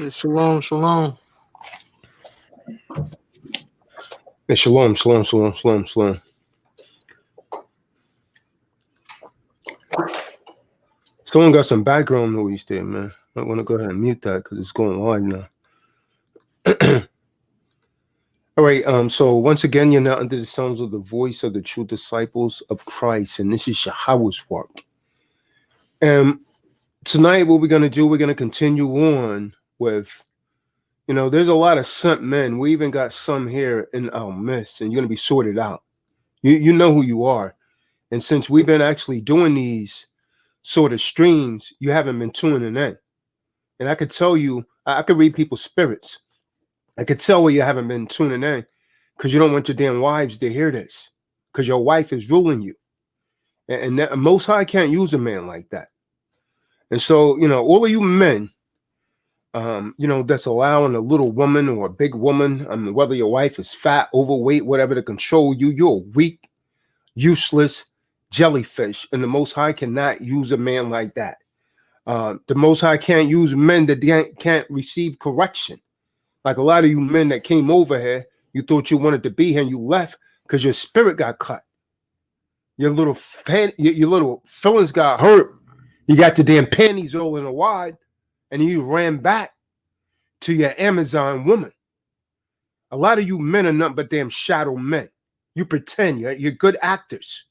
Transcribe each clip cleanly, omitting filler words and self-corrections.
Yeah, shalom, shalom. Hey, shalom, shalom, shalom, shalom, shalom. Someone got some background noise there, man. I want to go ahead and mute that because it's going live now. All right. So once again, you're not under the sounds of the voice of the true disciples of Christ, and this is Yahweh's work. And tonight, what we're gonna do, we're gonna continue on with, there's a lot of Simp Men. We even got some here in our midst, and you're gonna be sorted out. You know who you are, and since we've been actually doing these sort of streams, you haven't been tuning in. And I could tell you, I could read people's spirits. I could tell where you haven't been tuning in because you don't want your damn wives to hear this because your wife is ruling you. And that, Most High can't use a man like that. And so, all of you men, that's allowing a little woman or a big woman, whether your wife is fat, overweight, whatever, to control you, you're weak, useless jellyfish. And the Most High cannot use a man like that. The Most High can't use men that can't receive correction. Like a lot of you men that came over here, you thought you wanted to be here and you left because your spirit got cut. Your little feelings got hurt. You got your damn panties all in a wad, and you ran back to your Amazon woman. A lot of you men are nothing but damn shadow men. You pretend you're good actors.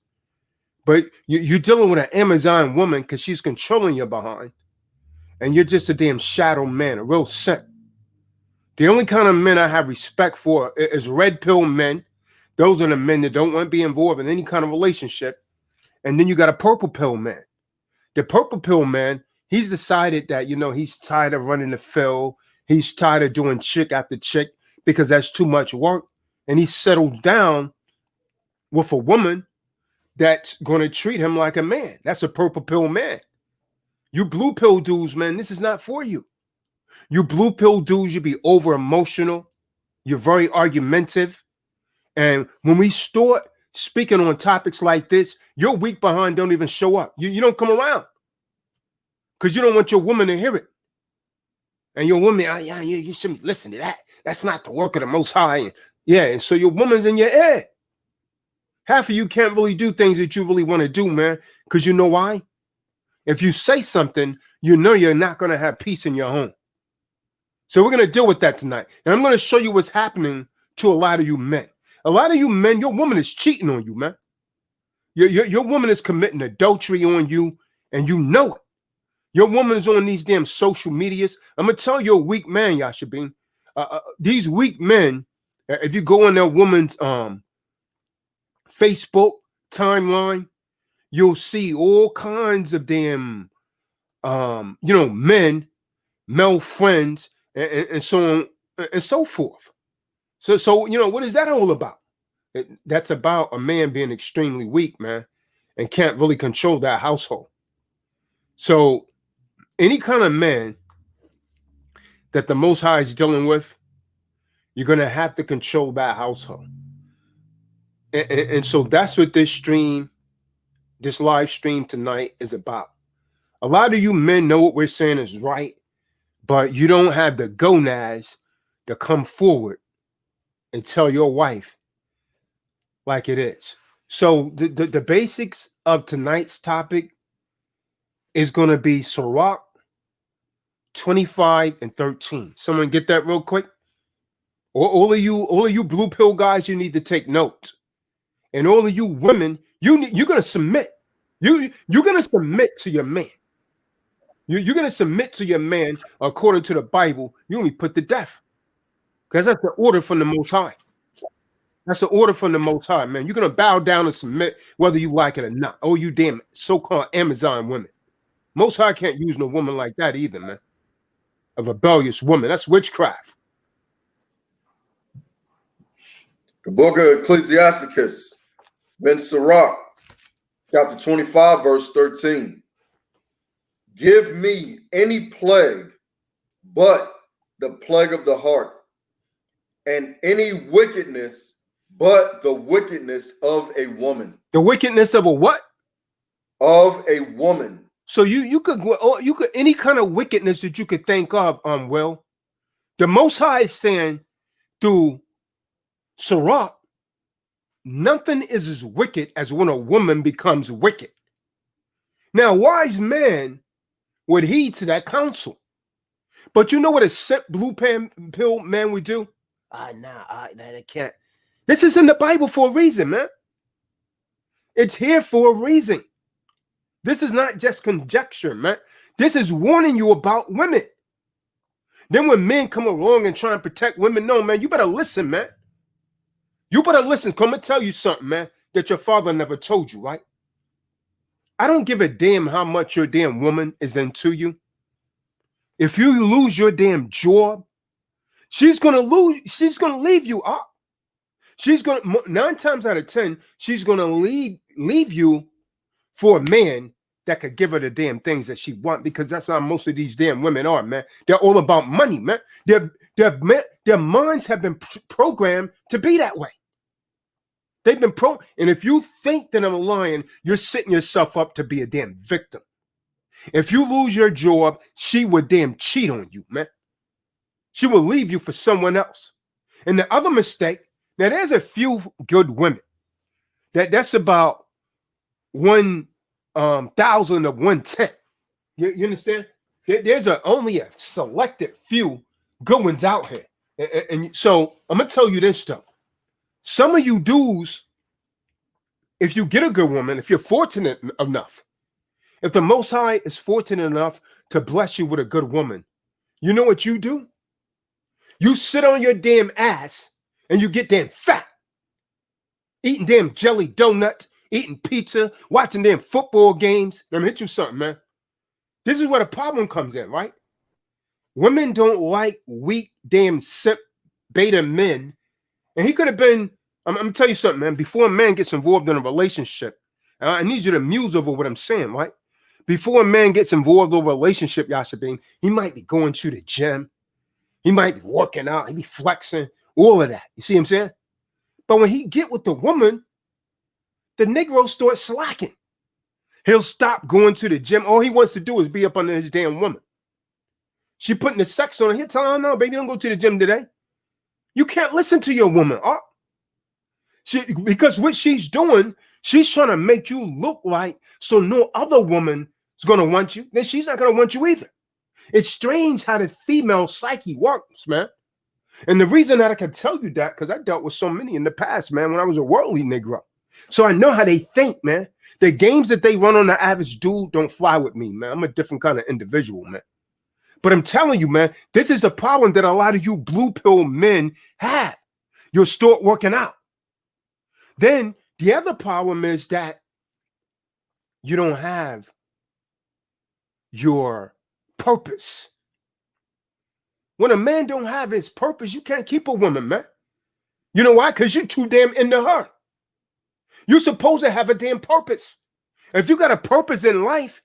But you're dealing with an Amazon woman because she's controlling your behind. And you're just a damn shadow man, a real simp. The only kind of men I have respect for is red pill men. Those are the men that don't want to be involved in any kind of relationship. And then you got a purple pill man. The purple pill man, he's decided that, he's tired of running the field. He's tired of doing chick after chick because that's too much work. And he settled down with a woman that's going to treat him like a man. That's a purple pill man. You blue pill dudes, man, this is not for you. You blue pill dudes, you be over emotional. You're very argumentative. And when we start speaking on topics like this, your weak behind don't even show up. You don't come around because you don't want your woman to hear it. And your woman, you shouldn't listen to that. That's not the work of the Most High. And so your woman's in your head. Half of you can't really do things that you really want to do, man, because you know why? If you say something, you're not going to have peace in your home. So we're going to deal with that tonight. And I'm going to show you what's happening to a lot of you men. A lot of you men, your woman is cheating on you, man. Your woman is committing adultery on you, and you know it. Your woman is on these damn social medias. I'm going to tell you a weak man, Yashabin. These weak men, if you go on their woman's Facebook timeline, you'll see all kinds of damn, men, male friends, and so on and so forth. So what is that all about? That's about a man being extremely weak, man, and can't really control that household. So any kind of man that the Most High is dealing with, you're going to have to control that household. And so that's what this live stream tonight is about. A lot of you men know what we're saying is right, but you don't have the gonads to come forward and tell your wife like it is. So the basics of tonight's topic is going to be Sirach 25 and 13. Someone get that real quick? All of you blue pill guys, you need to take notes. And all of you women, you're going to submit. You're going to submit to your man. You're going to submit to your man according to the Bible. You're going to be put to death. Because that's the order from the Most High. That's the order from the Most High, man. You're going to bow down and submit whether you like it or not. Oh, you damn so-called Amazon women. Most High can't use no woman like that either, man. A rebellious woman. That's witchcraft. The book of Ecclesiasticus, Ben Sirach, chapter 25, verse 13. Give me any plague but the plague of the heart, and any wickedness but the wickedness of a woman. The wickedness of a what? Of a woman. So you could any kind of wickedness that you could think of, Will. The Most High is saying through Sirach, nothing is as wicked as when a woman becomes wicked. Now, wise man would heed to that counsel. But you know what a simp blue pill man would do? I can't. This is in the Bible for a reason, man. It's here for a reason. This is not just conjecture, man. This is warning you about women. Then when men come along and try and protect women, no, man, you better listen, man. You better listen. Come and tell you something, man, that your father never told you, right? I don't give a damn how much your damn woman is into you. If you lose your damn job, she's gonna leave you up. She's gonna 9 times out of 10, she's gonna leave you for a man that could give her the damn things that she wants, because that's how most of these damn women are, man. They're all about money, man. Their minds have been programmed to be that way. They've been and if you think that I'm lying, you're setting yourself up to be a damn victim. If you lose your job, she would damn cheat on you, man. She will leave you for someone else. And the other mistake, now there's a few good women. That's about 1,000 of 1/10. You understand? There's only a selected few good ones out here. And so I'm gonna tell you this stuff. Some of you dudes, if you get a good woman, if you're fortunate enough, if the Most High is fortunate enough to bless you with a good woman, you know what you do? You sit on your damn ass and you get damn fat, eating damn jelly donuts, eating pizza, watching damn football games. Let me hit you something, man. This is where the problem comes in, right? Women don't like weak damn simp beta men. And he could have been, I'm gonna tell you something, man. Before a man gets involved in a relationship, I need you to muse over what I'm saying, right? Before a man gets involved in a relationship, Yashabin, he might be going to the gym. He might be working out. He be flexing, all of that. You see what I'm saying? But when he get with the woman, the Negro starts slacking. He'll stop going to the gym. All he wants to do is be up under his damn woman. She putting the sex on her. He'll tell her, no, baby, don't go to the gym today. You can't listen to your woman. Because what she's doing, she's trying to make you look like so no other woman is going to want you. Then she's not going to want you either. It's strange how the female psyche works, man. And the reason that I can tell you that, because I dealt with so many in the past, man, when I was a worldly Negro. So I know how they think, man. The games that they run on the average dude don't fly with me, man. I'm a different kind of individual, man. But I'm telling you, man, this is the problem that a lot of you blue pill men have. You'll start working out. Then the other problem is that you don't have your purpose. When a man don't have his purpose, you can't keep a woman, man. You know why? Because you're too damn into her. You're supposed to have a damn purpose. If you got a purpose in life,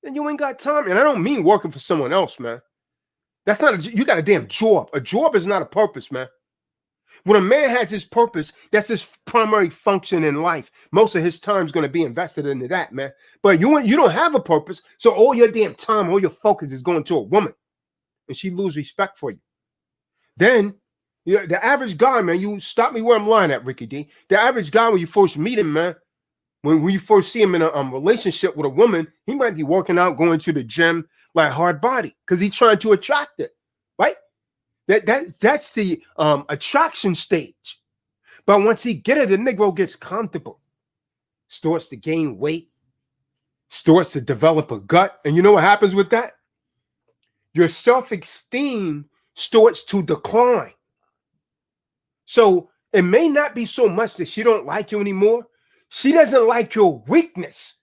then you ain't got time. And I don't mean working for someone else, man. That's not you got a damn job. A job is not a purpose, man. When a man has his purpose, that's his primary function in life. Most of his time is going to be invested into that, man. But you don't have a purpose, so all your damn time, all your focus is going to a woman, and she lose respect for you. Then the average guy, man, you stop me where I'm lying at, Ricky D. The average guy, when you first meet him, man, when you first see him in a relationship with a woman, he might be working out, going to the gym like hard body because he's trying to attract it, right? That's the attraction stage. But once he get it, the Negro gets comfortable, starts to gain weight, starts to develop a gut. And you know what happens with that? Your self-esteem starts to decline. So it may not be so much that she don't like you anymore. She doesn't like your weakness.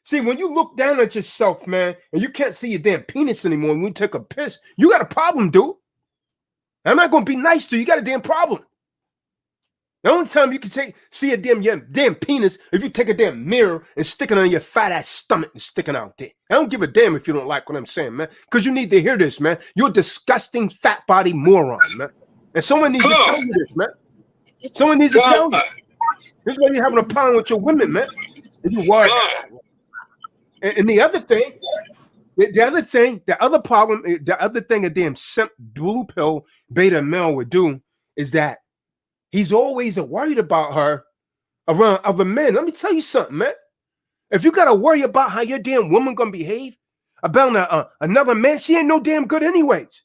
See, when you look down at yourself, man, and you can't see your damn penis anymore, and when you take a piss, you got a problem, dude. I'm not going to be nice to you. You got a damn problem. The only time you can see a damn penis if you take a damn mirror and stick it on your fat ass stomach and sticking out there. I don't give a damn if you don't like what I'm saying, man, because you need to hear this, man. You're a disgusting fat body moron, man. And someone needs to tell you this, man. Someone needs to tell you. This is why you're having a problem with your women, man. And you worry. And the other thing, The other thing, the other problem, the other thing a damn simp blue pill beta male would do is that he's always worried about her around other men. Let me tell you something, man. If you gotta worry about how your damn woman gonna behave about another man, she ain't no damn good anyways.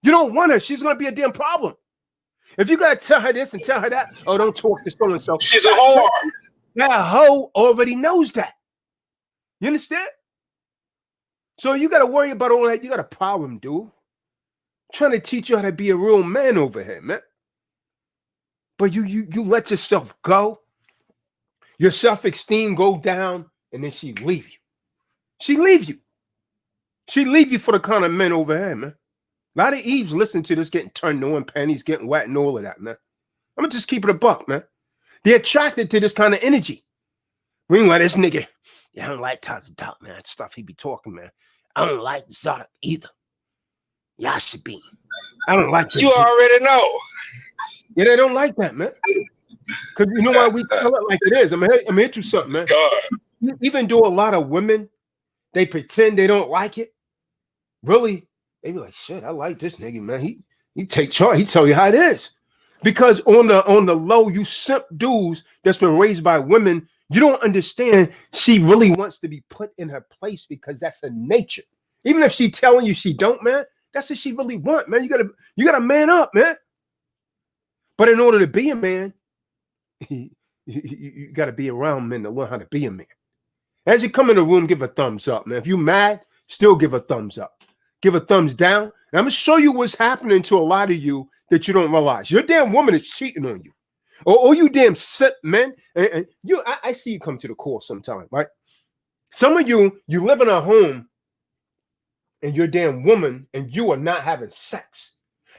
You don't want her. She's gonna be a damn problem. If you gotta tell her this and tell her that, oh, don't talk to so and so. She's a whore. That hoe already knows that. You understand? So you gotta worry about all that. You got a problem, dude. I'm trying to teach you how to be a real man over here, man. But you let yourself go. Your self-esteem go down, and then she leave you. She leave you. She leave you for the kind of men over here, man. A lot of Eves listen to this getting turned on, panties getting wet, and all of that, man. I'm gonna just keep it a buck, man. They're attracted to this kind of energy. Meanwhile, this nigga, yeah, I don't like Taza Dot, man. That stuff he be talking, man. I don't like Zadok either. Y'all should be. I don't like that. You already know. Yeah, they don't like that, man. Because you know why we tell it like it is. I'm gonna hit you something, man. God. Even though a lot of women, they pretend they don't like it, really, they be like, shit, I like this nigga, man. He take charge. He tell you how it is. Because on the low, you simp dudes that's been raised by women, you don't understand she really wants to be put in her place because that's her nature. Even if she telling you she don't, man, that's what she really want, man. You gotta man up, man. But in order to be a man, you got to be around men to learn how to be a man. As you come in the room, give a thumbs up, man. If you mad, still give a thumbs up. Give a thumbs down. And I'm going to show you what's happening to a lot of you that you don't realize. Your damn woman is cheating on you. Or you damn simp men. And I see you come to the course sometime, right? Some of you live in a home and your damn woman and you are not having sex.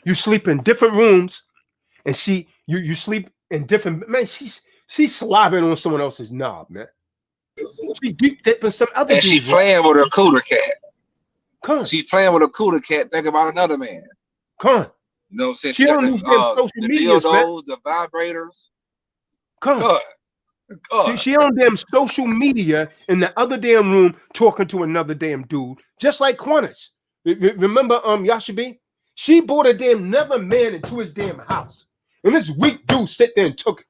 You sleep in different rooms and you sleep in different, man, she's slobbing on someone else's knob, man. She deep dipping some other And she playing with her cooler cat. Come on. She's playing with a cooler cat, think about another man. Come on. You know what I'm saying? She on these damn social medias, man. The vibrators. Come on. God. She on damn social media in the other damn room talking to another damn dude, just like Quantas. Remember Yashabi? She brought a damn another man into his damn house. And this weak dude sit there and took it.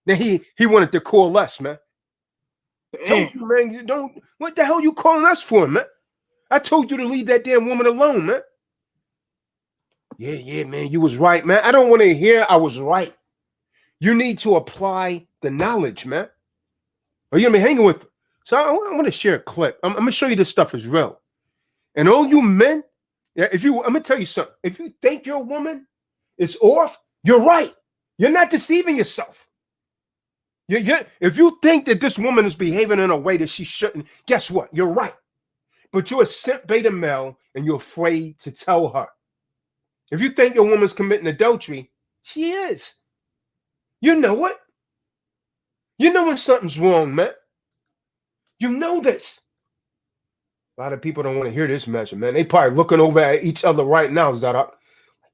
Then he wanted to coalesce, man. Told you, man, you don't. What the hell you calling us for, man? I told you to leave that damn woman alone, man. Yeah, man, you was right, man. I don't want to hear I was right. You need to apply the knowledge, man. Or you're gonna be hanging with them. So I want to share a clip. I'm gonna show you this stuff is real. And all you men, yeah, I'm gonna tell you something. If you think your woman is off, you're right. You're not deceiving yourself. If you think that this woman is behaving in a way that she shouldn't, guess what? You're right. But you're a simp beta male and you're afraid to tell her. If you think your woman's committing adultery, she is. You know it. You know when something's wrong, man. You know this. A lot of people don't want to hear this message, man. They probably looking over at each other right now. Zadok.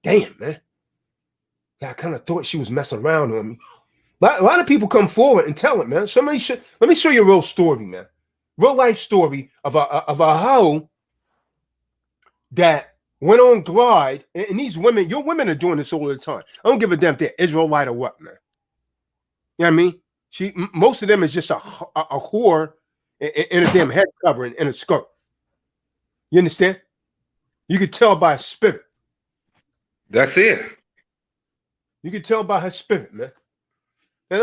Damn, man. Yeah, I kind of thought she was messing around on me. A lot of people come forward and tell it, man. Let me show you a real story, man. Real life story of a hoe that went on glide. And these women, your women are doing this all the time. I don't give a damn if they're Israelite or what, man. You know what I mean? Most of them is just a whore in a damn head covering in a skirt. You understand? You could tell by her spirit. That's it. You can tell by her spirit, man. And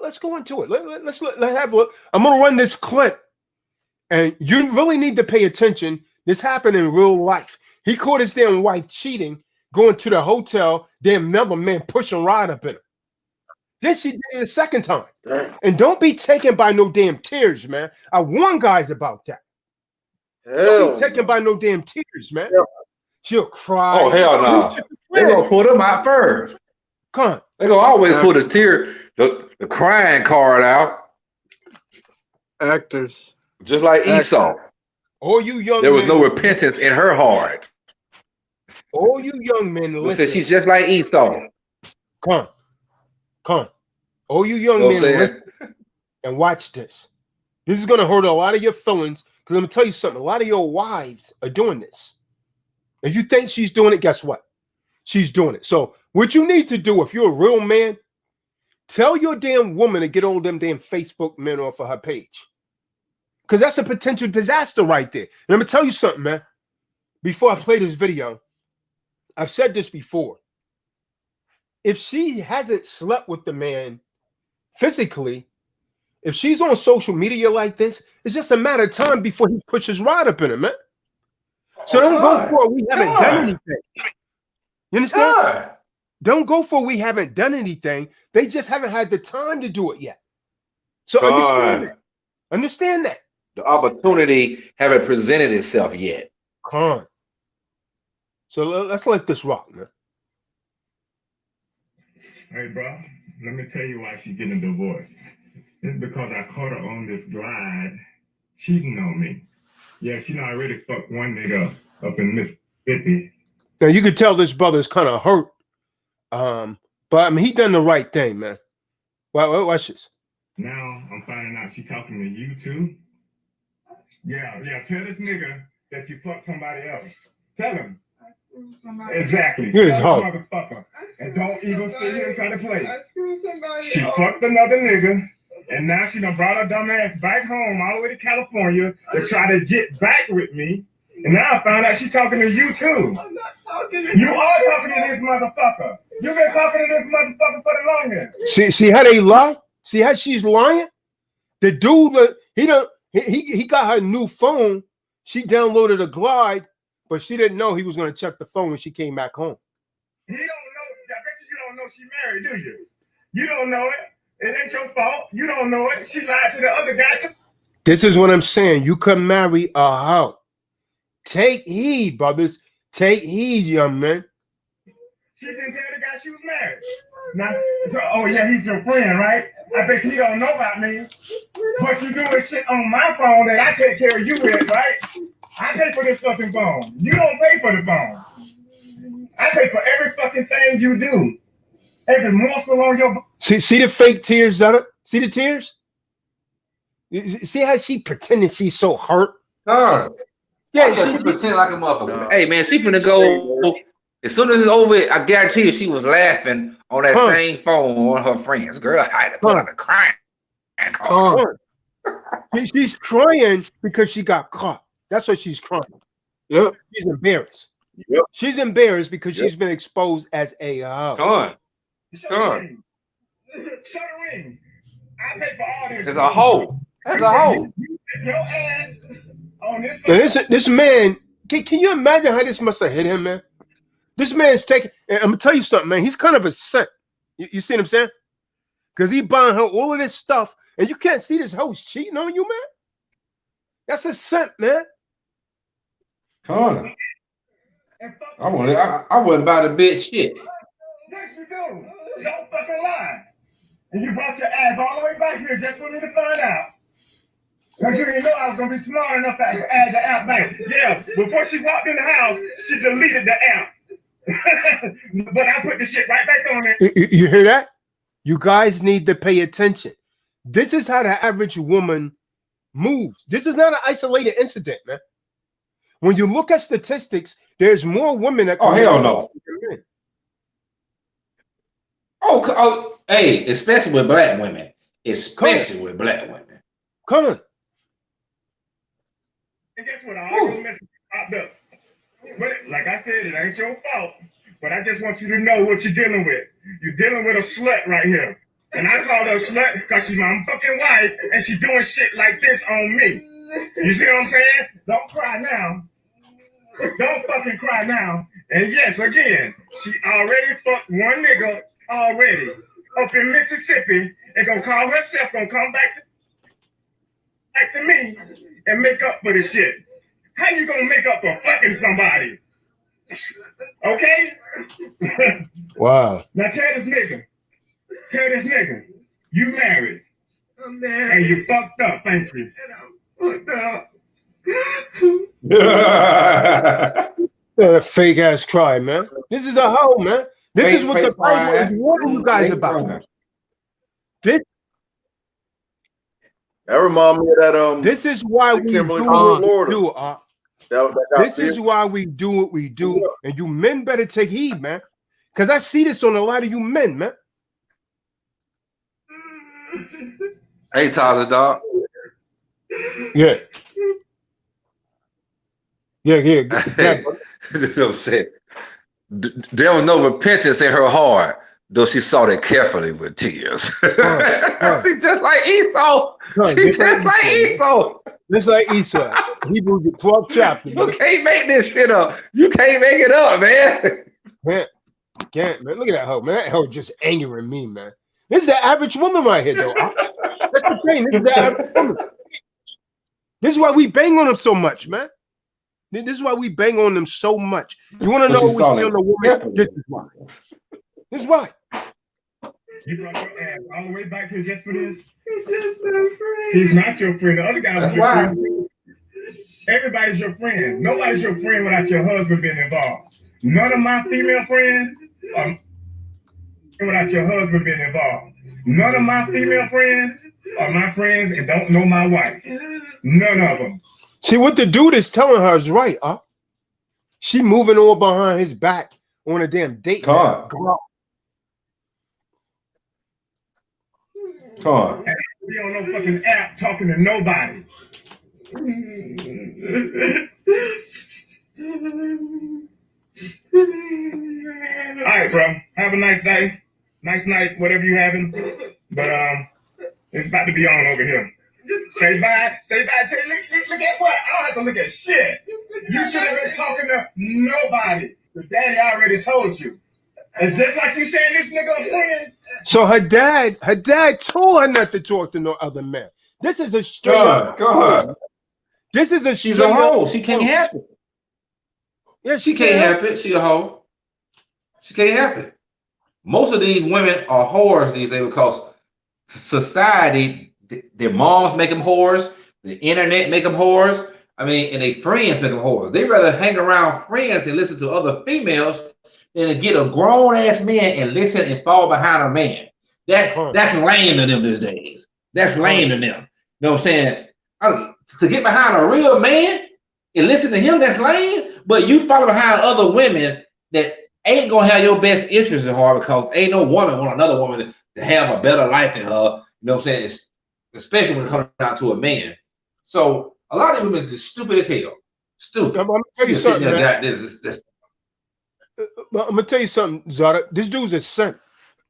let's go into it. Let's have a look. I'm gonna run this clip, and you really need to pay attention. This happened in real life. He caught his damn wife cheating, going to the hotel. Damn another man pushing ride up in her. Then she did it a second time. And don't be taken by no damn tears, man. I warn guys about that. Don't be taken by no damn tears, man. She'll cry. Oh, hell no. They're going to pull them out first. Come on. They're going to always put a tear, the crying card out. Actors. Just like Esau. All you young there was men, no repentance in her heart. All you young men, listen. She's just like Esau. Come on. All you young men, listen and watch this. This is going to hurt a lot of your feelings Because I'm gonna tell you something. A lot of your wives are doing this. If you think she's doing it, guess what? She's doing it. So what you need to do, if you're a real man, tell your damn woman to get all them damn Facebook men off of her page. Because that's a potential disaster right there. And I'm gonna tell you something, man. Before I play this video, I've said this before. If she hasn't slept with the man physically, if she's on social media like this, it's just a matter of time before he pushes right up in her, man. So don't go for we haven't done anything. You understand? Don't go for we haven't done anything. They just haven't had the time to do it yet. So understand that. Understand that. The opportunity haven't presented itself yet. Come on. So let's let this rock, man. Hey, bro, let me tell you why she's getting a divorce. It's because I caught her on this glide cheating on me. Yeah, she done already fucked one nigga up in Mississippi. Now you could tell this brother's kind of hurt. But I mean he done the right thing, man. Watch this. Now I'm finding out she talking to you too. Yeah, tell this nigga that you fucked somebody else. Tell him. Exactly. Here's tell hope. Motherfucker. And don't even sit here and try to play. She fucked another nigga. And now she done brought her dumb ass back home all the way to California to try to get back with me. And now I found out she's talking to you too. I'm not talking to you. You are talking to this motherfucker. You've been talking to this motherfucker for the longest. See how they lie? See how she's lying? The dude, he got her new phone. She downloaded a Glide, but she didn't know he was going to check the phone when she came back home. He don't know. I bet you don't know she married, do you? You don't know it. It ain't your fault. You don't know it. She lied to the other guy. This is what I'm saying. You can marry a hoe. Take heed, brothers. Take heed, young man. She didn't tell the guy she was married. Now, oh yeah, he's your friend, right? I bet you don't know about me. But you doing shit on my phone that I take care of you with, right? I pay for this fucking phone. You don't pay for the phone. I pay for every fucking thing you do. Every muscle on your. See the fake tears, Zetta? See the tears? See how she pretending she's so hurt? Yeah, she pretend like a motherfucker. Hey man, she finna go. As soon as it's over, I guarantee you she was laughing on that same phone on her friends. Girl, I had to put out a crying. She's crying because she got caught. That's why she's crying. Yep. She's embarrassed. Yep. She's embarrassed because she's been exposed as a hoe. Shut the rings. I pay for all this. There's a hoe. That's a hoe. Your ass on this. Now this man, can you imagine how this must have hit him, man? This man's taking, and I'm gonna tell you something, man. He's kind of a simp. You see what I'm saying? Because he buying her all of this stuff, and you can't see this hoe cheating on you, man. That's a simp, man. I wouldn't buy the bitch shit. Yes, you do. Don't fucking lie. And you brought your ass all the way back here just for me to find out. Because you didn't know I was going to be smart enough to add the app back. Yeah, before she walked in the house, she deleted the app. But I put the shit right back on it. You hear that? You guys need to pay attention. This is how the average woman moves. This is not an isolated incident, man. When you look at statistics, there's more women that. Oh hell no. Oh, hey, especially with black women. Especially with black women. Come on. And guess what? I already message popped up. But like I said, it ain't your fault. But I just want you to know what you're dealing with. You're dealing with a slut right here. And I call her a slut because she's my fucking wife and she's doing shit like this on me. You see what I'm saying? Don't cry now. Don't fucking cry now. And yes, again, she already fucked one nigga already up in Mississippi and gonna call herself, gonna come back to me and make up for this shit. How you gonna make up for fucking somebody? Okay? Wow. Now tell this nigga, you married. I'm married. And you fucked up, ain't you? And I fucked up. Fake ass cry, man. This is a hoe, man. This is what the Bible is warning you guys about. This That remind me of that. This is why we do Kimberly what we Florida. do. This is why we do what we do, and you men better take heed, man. Because I see this on a lot of you men, man. Hey, Taza, dog. Yeah. Yeah. You know what I'm saying? There was no repentance in her heart, though she sought it carefully with tears. She's just like Esau. She's just like Esau. Just like Esau. Hebrews the 12th chapter. You can't make this shit up. You can't make it up, man. Man, can't, man. Look at that hoe, man. That hoe just angering me, man. This is the average woman right here, though. That's the thing. This is the average woman. This is why we bang on them so much, man. This is why we bang on them so much. You want to know we stay on the woman? This is why. This is why. You brought your ass all the way back here just for this? He's not your friend. The other guy was your friend. Everybody's your friend. Nobody's your friend without your husband being involved. None of my female friends are without your husband being involved. None of my female friends are my friends and don't know my wife. None of them. See, what the dude is telling her is right, She moving all behind his back on a damn date. Come on. Be on no fucking app talking to nobody. All right, bro. Have a nice day. Nice night, whatever you having. But it's about to be on over here. Say bye. Say bye. Say look at what? I don't have to look at shit. You should have been talking to nobody. The daddy already told you. And just like you saying this nigga a friend. So her dad told her not to talk to no other man. This is a straight up. God. This is a She's a hoe. She can't help it. Yeah, She can't help it. She a hoe. She can't help it. Most of these women are whores these days because society, their moms make them whores, the internet make them whores. I mean, and their friends make them whores. They rather hang around friends and listen to other females than to get a grown ass man and listen and fall behind a man. That's lame to them these days. That's lame to them. You know what I'm saying? To get behind a real man and listen to him, that's lame. But you follow behind other women that ain't gonna have your best interest in her because ain't no woman want another woman to have a better life than her. You know what I'm saying? It's, especially when it comes down to a man. So a lot of women are just stupid as hell. Stupid. I'm gonna tell you something. I'm gonna tell you something, Zara. This dude's a simp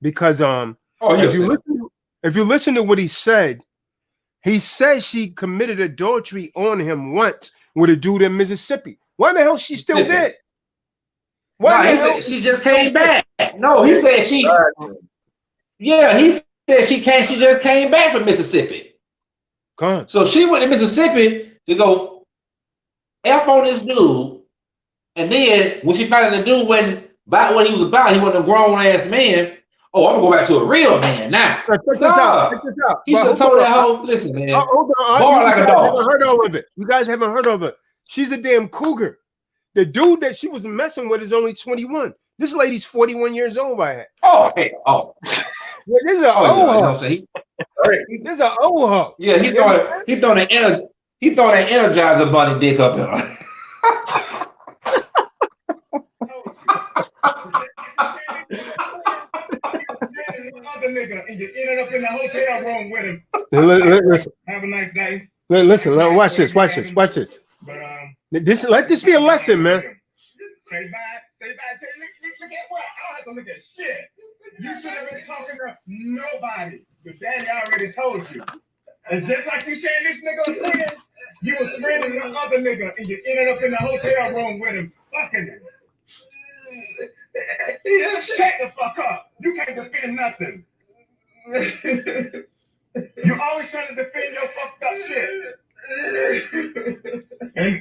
because if you listen to what he said she committed adultery on him once with a dude in Mississippi. Why the hell she still dead? Why the hell she just came back? No, he said she. Yeah, he said she just came back from Mississippi. So she went to Mississippi to go F on this dude, and then when she found out the dude wasn't about what he was about, he wasn't a grown ass man. Oh, I'm gonna go back to a real man now. Check this out. He should have told that hoe, listen, man. Hold on. Born like a dog. Haven't heard all of it. You guys haven't heard of it. She's a damn cougar. The dude that she was messing with is only 21. This lady's 41 years old by it. Oh, hell. Oh. Yeah, this is an old hoe. This is an old hoe. Yeah, he thought an Energizer bunny dick up in her. Other nigga, and you ended up in the hotel room with him. Listen. Have a nice day. Listen, watch this. But let this be a lesson, man. Say bye. Say look at what? I don't have to look at shit. You should have been talking to nobody. The daddy already told you. And just like you saying this nigga a friend, you was friending the other nigga, and you ended up in the hotel room with him, fucking him. Shut the fuck up. You can't defend nothing. You always trying to defend your fucked up shit.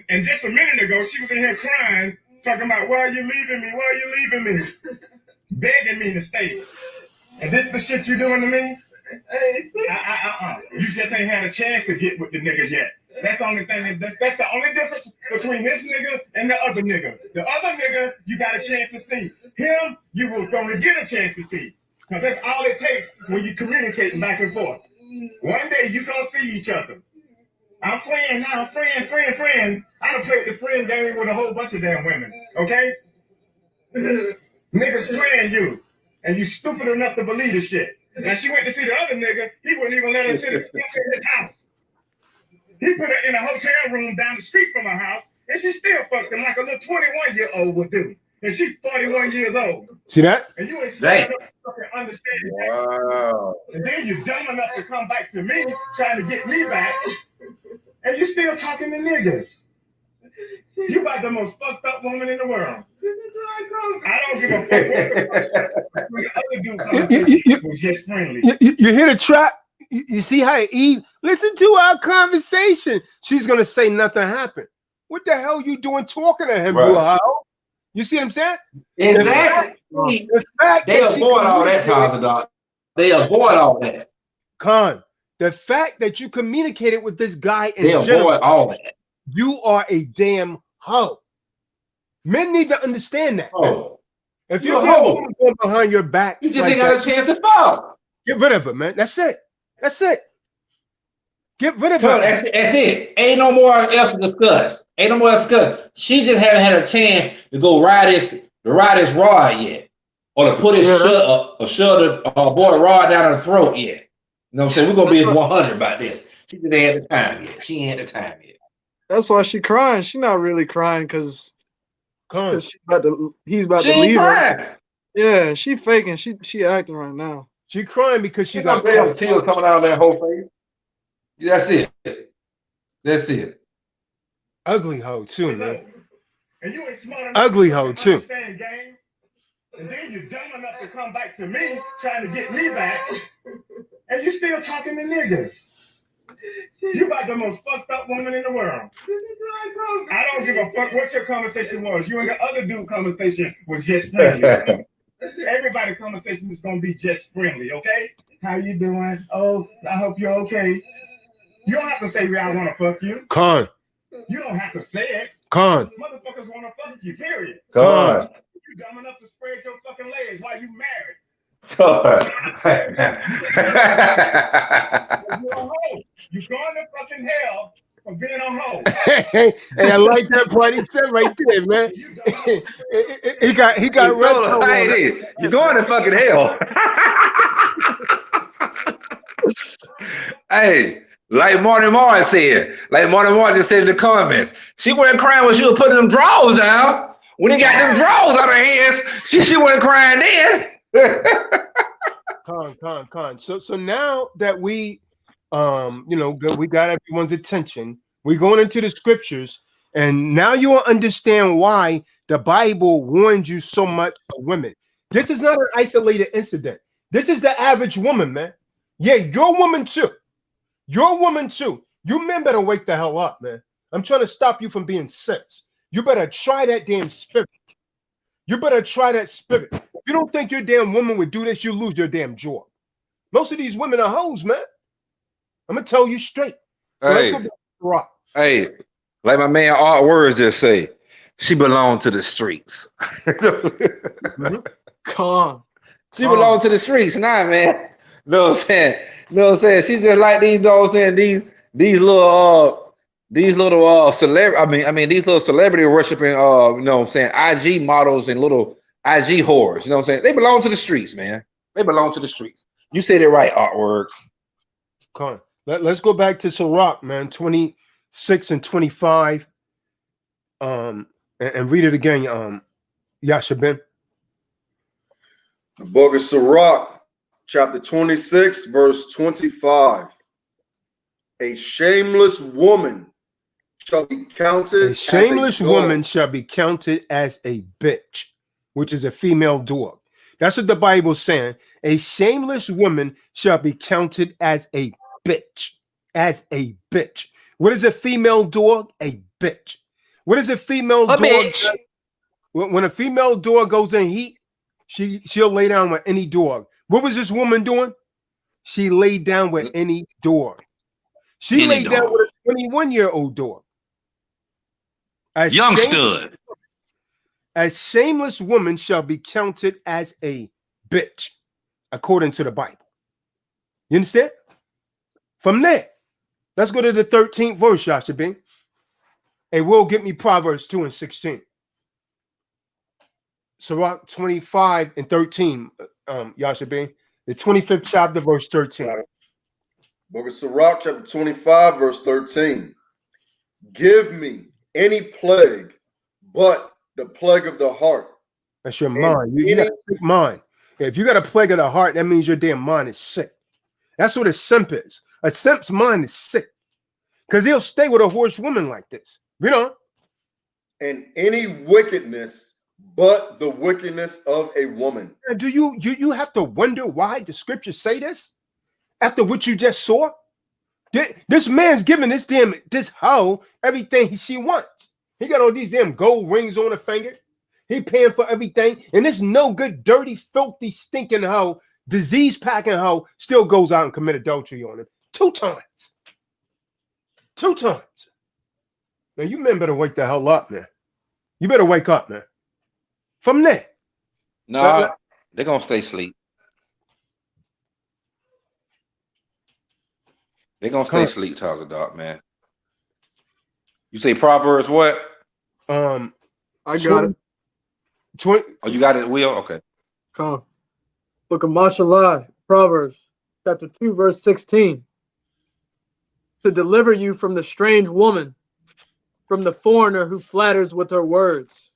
And just a minute ago, she was in here crying, talking about, why are you leaving me? Why are you leaving me? Begging me to stay. And this is the shit you doing to me? You just ain't had a chance to get with the nigga yet. That's the only thing. That's the only difference between this nigga and the other nigga. The other nigga, you got a chance to see. Him, you was going to get a chance to see. Because that's all it takes when you communicating back and forth. One day you gonna see each other. I'm playing now, friend. I done played the friend game with a whole bunch of damn women, okay? Niggas playing you, and you stupid enough to believe the shit. Now she went to see the other nigga, he wouldn't even let her sit in his house. He put her in a hotel room down the street from her house, and she still fucked him like a little 21-year-old would do. And she's 41 years old. See that? And you ain't smart enough to fucking understand that. Wow. And then you're dumb enough to come back to me, trying to get me back, and you still talking to niggas. You about the most fucked up woman in the world. I don't give a fuck what the other dude was just friendly. You hear the trap? You see how Eve, listen to our conversation. She's going to say nothing happened. What the hell you doing talking to him, Right. you hoe? You see what I'm saying? Exactly. The fact They that she avoid all that, communicated- Dog. They avoid all that. Con, the fact that you communicated with this guy in They general, avoid all that. you are a damn hoe. Men need to understand that. Man. Oh, If you're you're a damn hoe. woman going behind your back, you just like ain't got that, a chance to fall. get rid of it, man. That's it. That's it. Get rid of Cause it. that's it. Ain't no more else to discuss. Ain't no more else to discuss. She just haven't had a chance to go ride this rod yet, or to put his shove the boy rod down her throat yet. You know what I'm saying? We're gonna be 100 about this. She just ain't had the time yet. She ain't had the time yet. That's why she crying. She not really crying because Con. he's about She to ain't leave her. crying. Yeah, she faking. She acting right now. She crying because she She got got damn tears coming out of that whole face. That's it. That's it. ugly hoe too, man. And you ain't smart enough Ugly to hoe, fucking too. understand game. And then you're dumb enough to come back to me, trying to get me back, and you still talking to niggas. You about the most fucked up woman in the world. I don't give a fuck what your conversation was. You and the other dude conversation was just friendly. Everybody conversation is gonna be just friendly, okay? How you doing? Oh, I hope you're okay. You don't have to say I want to fuck you. Con. You don't have to say it. Con. Motherfuckers want to fuck you, period. Con. You dumb enough to spread your fucking legs while you married. God. You're a hoe. You're going to fucking hell for being a hoe. Hey, I like that part he said right there, man. he got red tone on it. You're going to fucking hell. Hey, like Marty Moore said, just said in the comments, she wasn't crying when she was putting them drawers down. When he got them drawers out of her hands, she wasn't crying then. Con. So now that we we got everyone's attention, we're going into the scriptures, and now you will understand why the Bible warns you so much of women. This is not an isolated incident. This is the average woman, man. Yeah, you're a woman too. You're a woman too. You men better wake the hell up, man. I'm trying to stop you from being simps. You better try that damn spirit. You better try that spirit. If you don't think your damn woman would do this, you lose your damn job. Most of these women are hoes, man. I'm gonna tell you straight. So let's go back to rock. Hey, like my man Art Words just say, she belonged to the streets. Con. She belonged to the streets, man. Know what I'm saying? She's just like these, know what I'm saying? These little celebrity. I mean, these little celebrity worshiping, IG models and little IG whores. You know what I'm saying? They belong to the streets, man. They belong to the streets. You said it right, Artworks. Come on. Let's go back to Sirach, man. 26 and 25. And read it again. Yashabin. The book of Sirach, chapter 26, verse 25. A shameless woman shall be counted. A shameless woman shall be counted as a bitch, which is a female dog. That's what the Bible's saying. A shameless woman shall be counted as a bitch. As a bitch. What is a female dog? A bitch. What is a female dog? Bitch. When a female dog goes in heat, she'll lay down with any dog. What was this woman doing? She laid down with any dog. She laid down with a 21-year-old dog. A shameless woman shall be counted as a bitch, according to the Bible. You understand? From there, let's go to the 13th verse, Yashabin. Hey, will get me Proverbs 2 and 16. Sirach 25 and 13, Yashabin. The 25th chapter, verse 13. Book of Sirach, chapter 25, verse 13. Give me any plague but the plague of the heart. That's your mind. You got a sick mind. If you got a plague of the heart, that means your damn mind is sick. That's what a simp is. A simp's mind is sick. Because he'll stay with a horse woman like this. You know? And any wickedness but the wickedness of a woman. And do you have to wonder why the scriptures say this? After what you just saw? This man's giving this hoe everything she wants. He got all these damn gold rings on her finger. He paying for everything. And this no good, dirty, filthy, stinking hoe, disease packing hoe still goes out and commit adultery on him. 2 times. 2 times. Now you men better wake the hell up, man. You better wake up, man. From there. No, they're gonna stay asleep. They're gonna stay asleep, Tazadot, man. You say Proverbs what? I got it. 20. Oh, you got it, Will? Okay. Come. Book of Mashallah, Proverbs, chapter 2, verse 16. To deliver you from the strange woman, from the foreigner who flatters with her words.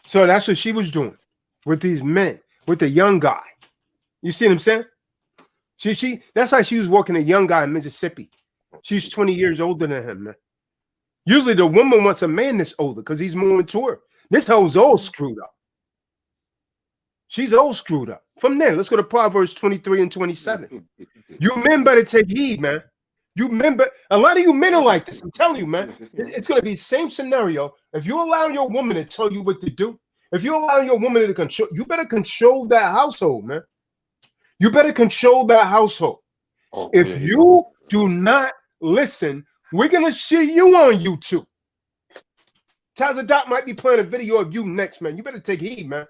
So that's what she was doing with these men, with the young guy. You see what I'm saying? That's how she was working a young guy in Mississippi. She's 20 years older than him, man. Usually the woman wants a man that's older because he's more mature. This hoe's all screwed up. She's all screwed up. From there, let's go to Proverbs 23 and 27. You men better take heed, man. You men, a lot of you men are like this. I'm telling you, man. It's going to be the same scenario. If you allow your woman to tell you what to do, if you allow your woman to control, you better control that household, man. You better control that household. If you do not listen, we're going to see you on YouTube. Tazadot might be playing a video of you next, man. You better take heed, man.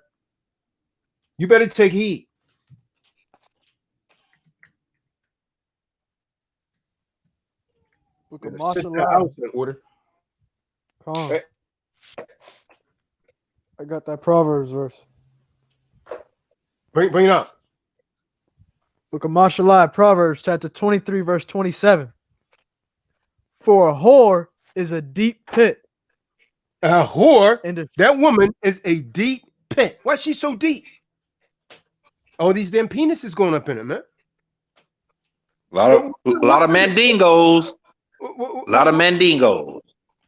You better take heed. Book of Set that Mashallah. house in order. Come. Hey. I got that Proverbs verse. Bring it up. Book of Mashallah, Proverbs, chapter 23, verse 27. For a whore is a deep pit. A whore, And that woman is a deep pit. Why is she so deep? Oh, these damn penises going up in it, man. A lot of mandingos. A lot of mandingos.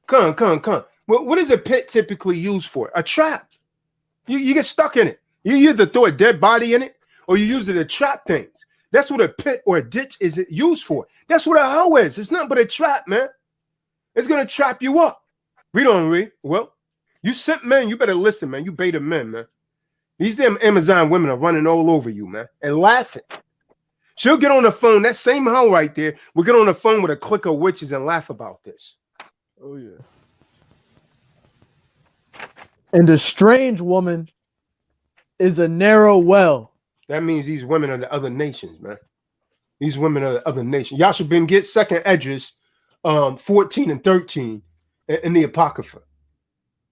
Come. What is a pit typically used for? A trap. You get stuck in it. You either throw a dead body in it or you use it to trap things. That's what a pit or a ditch is used for. That's what a hoe is. It's not but a trap, man. It's going to trap you up. Read on, read. Well, you simp men, you better listen, man. You beta men, man. These damn Amazon women are running all over you, man, and laughing. She'll get on the phone, that same hoe right there, we'll get on the phone with a clique of witches and laugh about this. oh yeah. And a strange woman is a narrow well. That means these women are the other nations, man. These women are the other nations. Y'all should been get second Esdras 14 and 13 in the Apocrypha.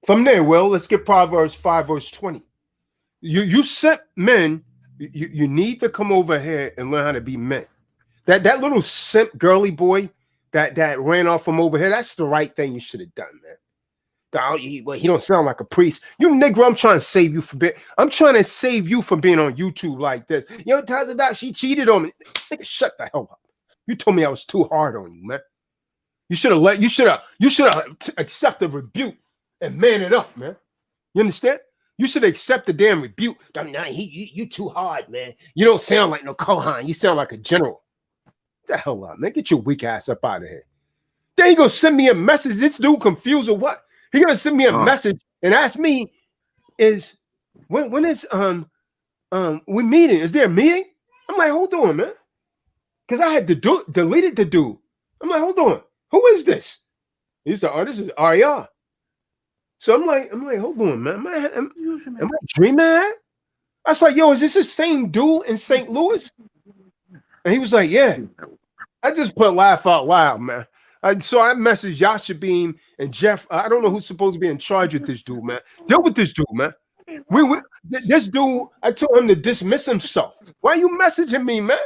From there, well, let's get Proverbs 5, verse 20. You simp men, you need to come over here and learn how to be men. That little simp girly boy that ran off from over here, that's the right thing you should have done, man. He don't sound like a priest. You nigga, I'm trying to save you from being on YouTube like this. Yo, Tazadot, she cheated on me. Nigga, shut the hell up. You told me I was too hard on you, man. You should have accepted rebuke and man it up, man. You understand? You should accept the damn rebuke. You too hard, man. You don't sound like no Kohan. You sound like a general. Get the hell up, man. Get your weak ass up out of here. Then he gonna send me a message. This dude confused or what? He gonna send me a message and ask me, is when is we meeting? Is there a meeting? I'm like, hold on, man. Because I had to deleted the dude. I'm like, hold on. Who is this? He's the artist, is RER. So I'm like, hold on, man. Am I dreaming? I was like, yo, is this the same dude in St. Louis? And he was like, yeah. I just put laugh out loud, man. So I messaged Yasha Beam and Jeff. I don't know who's supposed to be in charge with this dude, man. Deal with this dude, man. This dude, I told him to dismiss himself. Why you messaging me, man?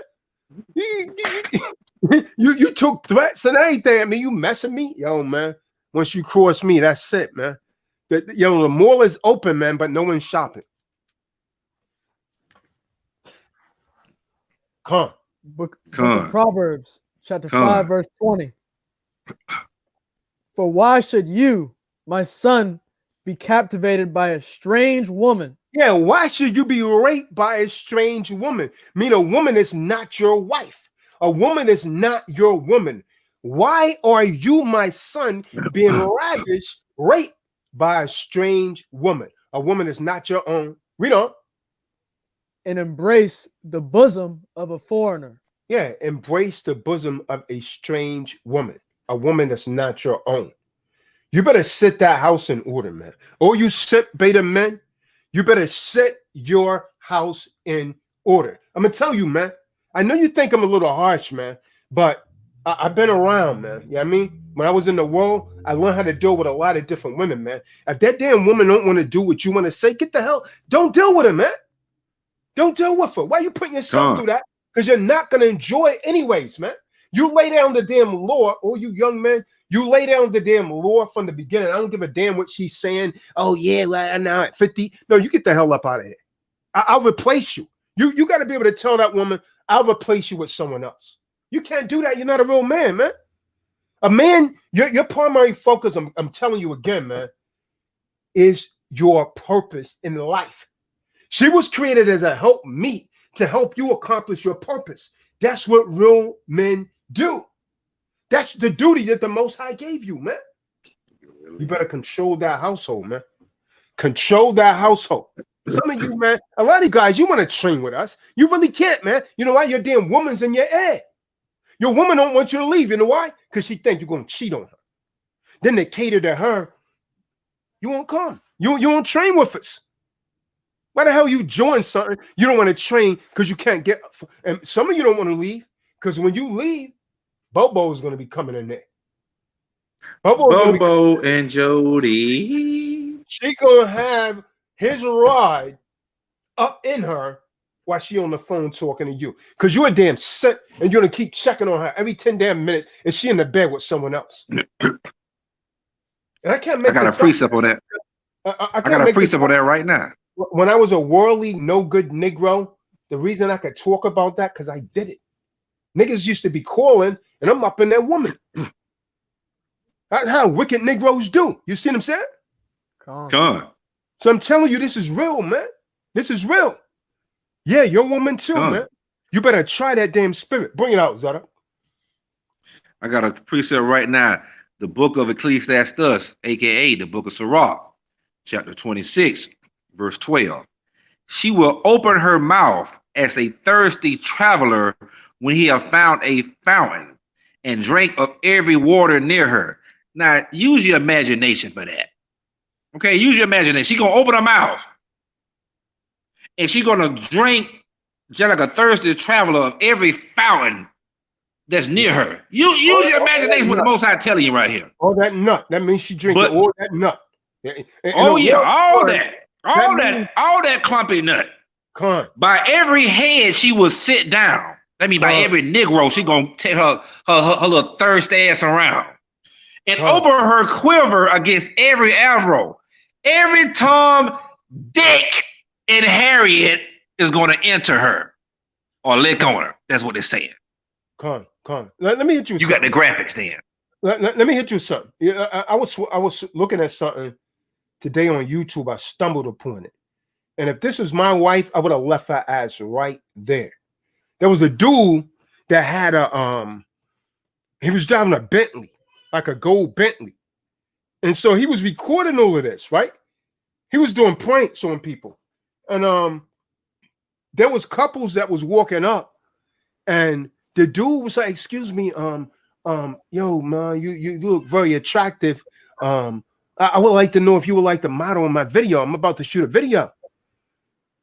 You took threats and everything. I mean, you messing me, yo, man. Once you cross me, that's it, man. The mall is open, man, but no one's shopping. Come. Book of Proverbs, chapter 5, verse 20. For why should you, my son, be captivated by a strange woman? Yeah, why should you be raped by a strange woman? I mean, a woman is not your wife. A woman is not your woman. Why are you, my son, being ravished, raped by a strange woman? A woman is not your own. Read on. And embrace the bosom of a foreigner. Yeah, embrace the bosom of a strange woman. A woman that's not your own. You better sit that house in order, man. Or you sit beta men, you better set your house in order. I'm gonna tell you, man. I know you think I'm a little harsh, man, but I've been around, man. You know what I mean? When I was in the world, I learned how to deal with a lot of different women, man. If that damn woman don't want to do what you want to say, get the hell. Don't deal with her, man. Don't deal with her. Why are you putting yourself through that? Because you're not gonna enjoy it anyways, man. You lay down the damn law, all you young men. You lay down the damn law from the beginning. I don't give a damn what she's saying. Oh, yeah, well, now at 50. No, you get the hell up out of here. I'll replace you. You got to be able to tell that woman, I'll replace you with someone else. You can't do that. You're not a real man, man. A man, your primary focus, I'm telling you again, man, is your purpose in life. She was created as a helpmeet to help you accomplish your purpose. That's what real men do. That's the duty that the Most High gave you, man. You better control that household, man. Control that household. Some of you, man, a lot of you guys, you want to train with us. You really can't, man. You know why? Your damn woman's in your head. Your woman don't want you to leave. You know why? Because she thinks you're going to cheat on her. Then they cater to her. You won't come. You won't train with us. Why the hell you join something you don't want to train because you can't get? And some of you don't want to leave because when you leave, Bobo is going to be coming in there. Bobo and Jody. She going to have his ride up in her while she on the phone talking to you. Because you're a damn simp and you're going to keep checking on her every 10 damn minutes and she in the bed with someone else. And I can't make I got a precept on that. I got a precept on that right now. When I was a worldly, no good Negro, the reason I could talk about that because I did it. Niggas used to be calling, and I'm up in that woman. That's how wicked Negroes do. You see what I'm saying? Come. So I'm telling you, this is real, man. This is real. Yeah, your woman too, man. You better try that damn spirit. Bring it out, Zara. I got a precept right now. The book of Ecclesiastes, aka the book of Sirach, chapter 26, verse 12. She will open her mouth as a thirsty traveler when he have found a fountain and drink of every water near her. Now, use your imagination for that. Okay, use your imagination. She's going to open her mouth and she's going to drink just like a thirsty traveler of every fountain that's near her. Use your imagination what the Most High telling you right here. Oh, that nut. That means she drinking all that nut. All that clumpy nut. By every head she will sit down. That means by every Negro, she gonna take her little thirst ass around and open her quiver against every arrow. Every Tom, Dick, and Harriet is gonna enter her or lick on her. That's what they're saying. Let me hit you. You got the graphics then. Let me hit you something. Yeah, I was looking at something today on YouTube. I stumbled upon it, and if this was my wife, I would have left her ass right there. There was a dude that had he was driving a Bentley, like a gold Bentley. And so he was recording all of this, right? He was doing pranks on people. And there was couples that was walking up and the dude was like, excuse me, yo, man, you look very attractive. I would like to know if you would like to model in my video. I'm about to shoot a video.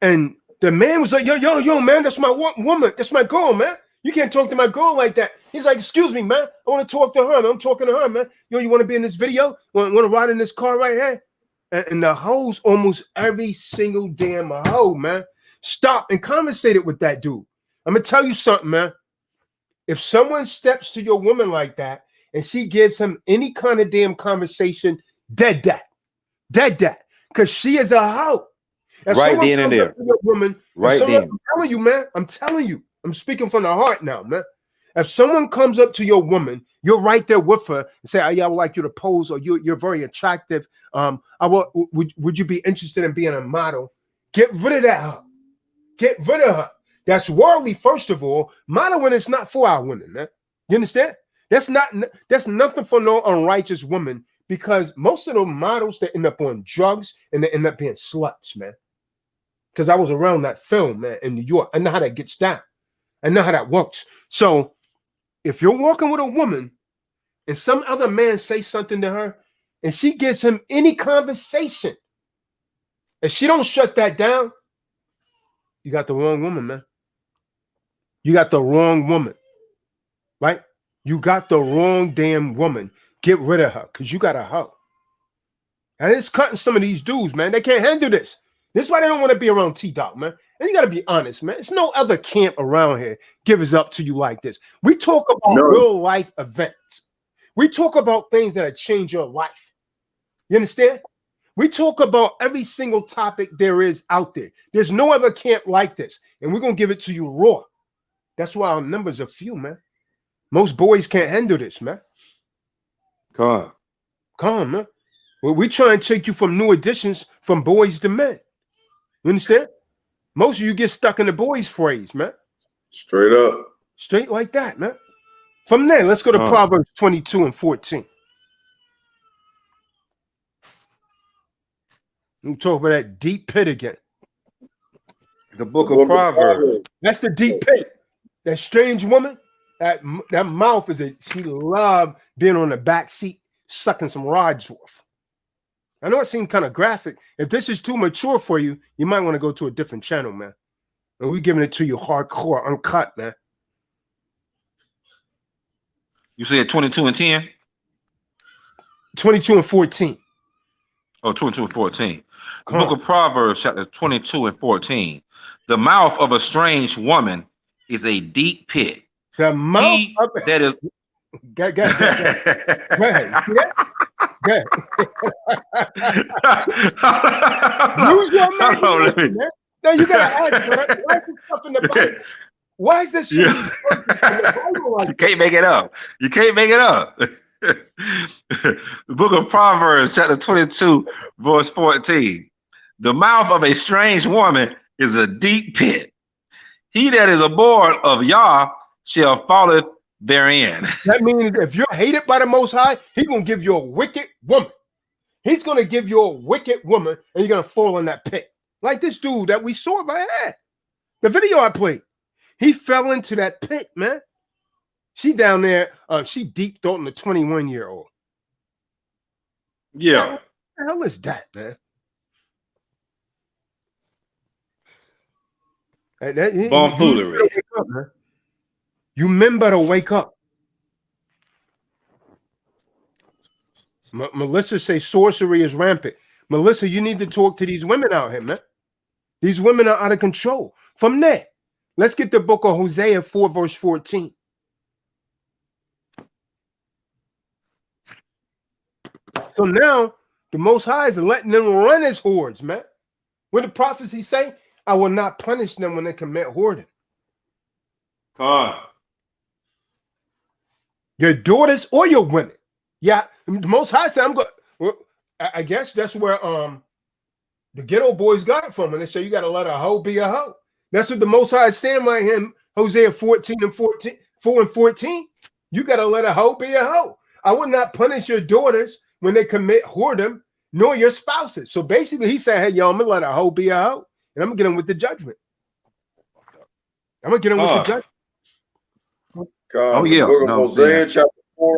And the man was like, yo, man, that's my woman. That's my girl, man. You can't talk to my girl like that. He's like, excuse me, man. I want to talk to her. Man. I'm talking to her, man. Yo, you want to be in this video? Want to ride in this car right here? And the hoes, almost every single damn hoe, man, stop and conversated with that dude. I'm going to tell you something, man. If someone steps to your woman like that and she gives him any kind of damn conversation, dead that. Because she is a hoe. If right then and there. Woman, right someone, then. I'm telling you, man. I'm telling you. I'm speaking from the heart now, man. If someone comes up to your woman, you're right there with her and say, "I would like you to pose," or "You're very attractive. Would you be interested in being a model?" Get rid of that hoe. Get rid of her. That's worldly, first of all. Modeling is not for our women, man. You understand? That's nothing for no unrighteous woman, because most of those models, they end up on drugs and they end up being sluts, man. Because I was around that film, man, in New York. I know how that gets down. I know how that works. So if you're walking with a woman and some other man says something to her and she gives him any conversation, if she don't shut that down, you got the wrong woman, man. You got the wrong woman, right? You got the wrong damn woman. Get rid of her, because you got a hoe. And it's cutting some of these dudes, man. They can't handle this. This is why they don't want to be around T-Dog, man. And you got to be honest, man. It's no other camp around here gives up to you like this. We talk about real life events. We talk about things that have changed your life. You understand? We talk about every single topic there is out there. There's no other camp like this. And we're going to give it to you raw. That's why our numbers are few, man. Most boys can't handle this, man. Come on, man. Well, we try and take you from new editions from boys to men. You understand? Most of you get stuck in the boys phrase, man. Straight up. Straight like that, man. From there, let's go to Proverbs 22 and 14. We'll talk about that deep pit again. The book of Proverbs. That's the deep pit. That strange woman, that mouth she loved being on the back seat, sucking some rods off. I know it seemed kind of graphic. If this is too mature for you, you might want to go to a different channel, man. And we're giving it to you hardcore, uncut, man. You said 22 and 10? 22 and 14. Oh, 22 and 14. The book of Proverbs, chapter 22 and 14. The mouth of a strange woman is a deep pit. The mouth that is. Go ahead. Yeah. Use your imagination, man. No, you gotta ask, man. Why is this stuff in the Bible? Why is this shit in the Bible like You can't make it up. You can't make it up. The book of Proverbs, chapter 22, verse 14. The mouth of a strange woman is a deep pit. He that is abhorred of Yah shall falleth therein. That means if you're hated by the Most High, He's gonna give you a wicked woman. He's gonna give you a wicked woman, and you're gonna fall in that pit. Like this dude that we saw right here. The video I played. He fell into that pit, man. She down there, she deep throating a 21-year-old. Yeah. What the hell is that, man? Bumbfoolery. You men better wake up. Melissa say sorcery is rampant. Melissa, you need to talk to these women out here, man. These women are out of control. From there, let's get the book of Hosea 4, verse 14. So now the Most High is letting them run as hordes, man. What the prophecy say? I will not punish them when they commit whoredom. Come on. Your daughters or your women. Yeah, the Most High said, I'm good. Well, I guess that's where the ghetto boys got it from. And they say you got to let a hoe be a hoe. That's what the Most High is saying right here, Hosea 4 and 14. You got to let a hoe be a hoe. I will not punish your daughters when they commit whoredom, nor your spouses. So basically, he said, hey, yo, I'm going to let a hoe be a hoe. And I'm going to get him with the judgment. I'm going to get him with the judgment. God, oh, yeah. Book of Hosea, chapter 4.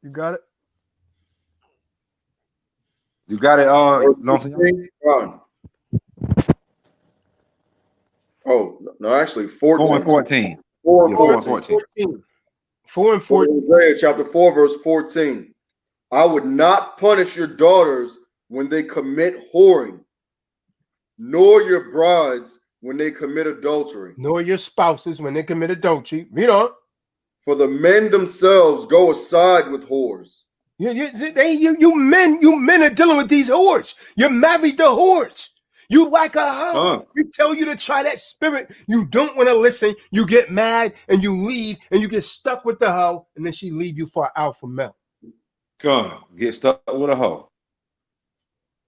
You got it? You got it. Oh, no, actually 4 14. and 14. 4 and Yeah, 4 and 14. 14. 4 and 14. Hosea chapter 4, verse 14. I would not punish your daughters when they commit whoring, nor your brides when they commit adultery. Nor your spouses when they commit adultery. Read on. For the men themselves go aside with whores. You men are dealing with these whores. You're married to whores. You like a hoe. We tell you to try that spirit. You don't want to listen. You get mad and you leave and you get stuck with the hoe, and then she leave you for an alpha male. Come, get stuck with a hoe.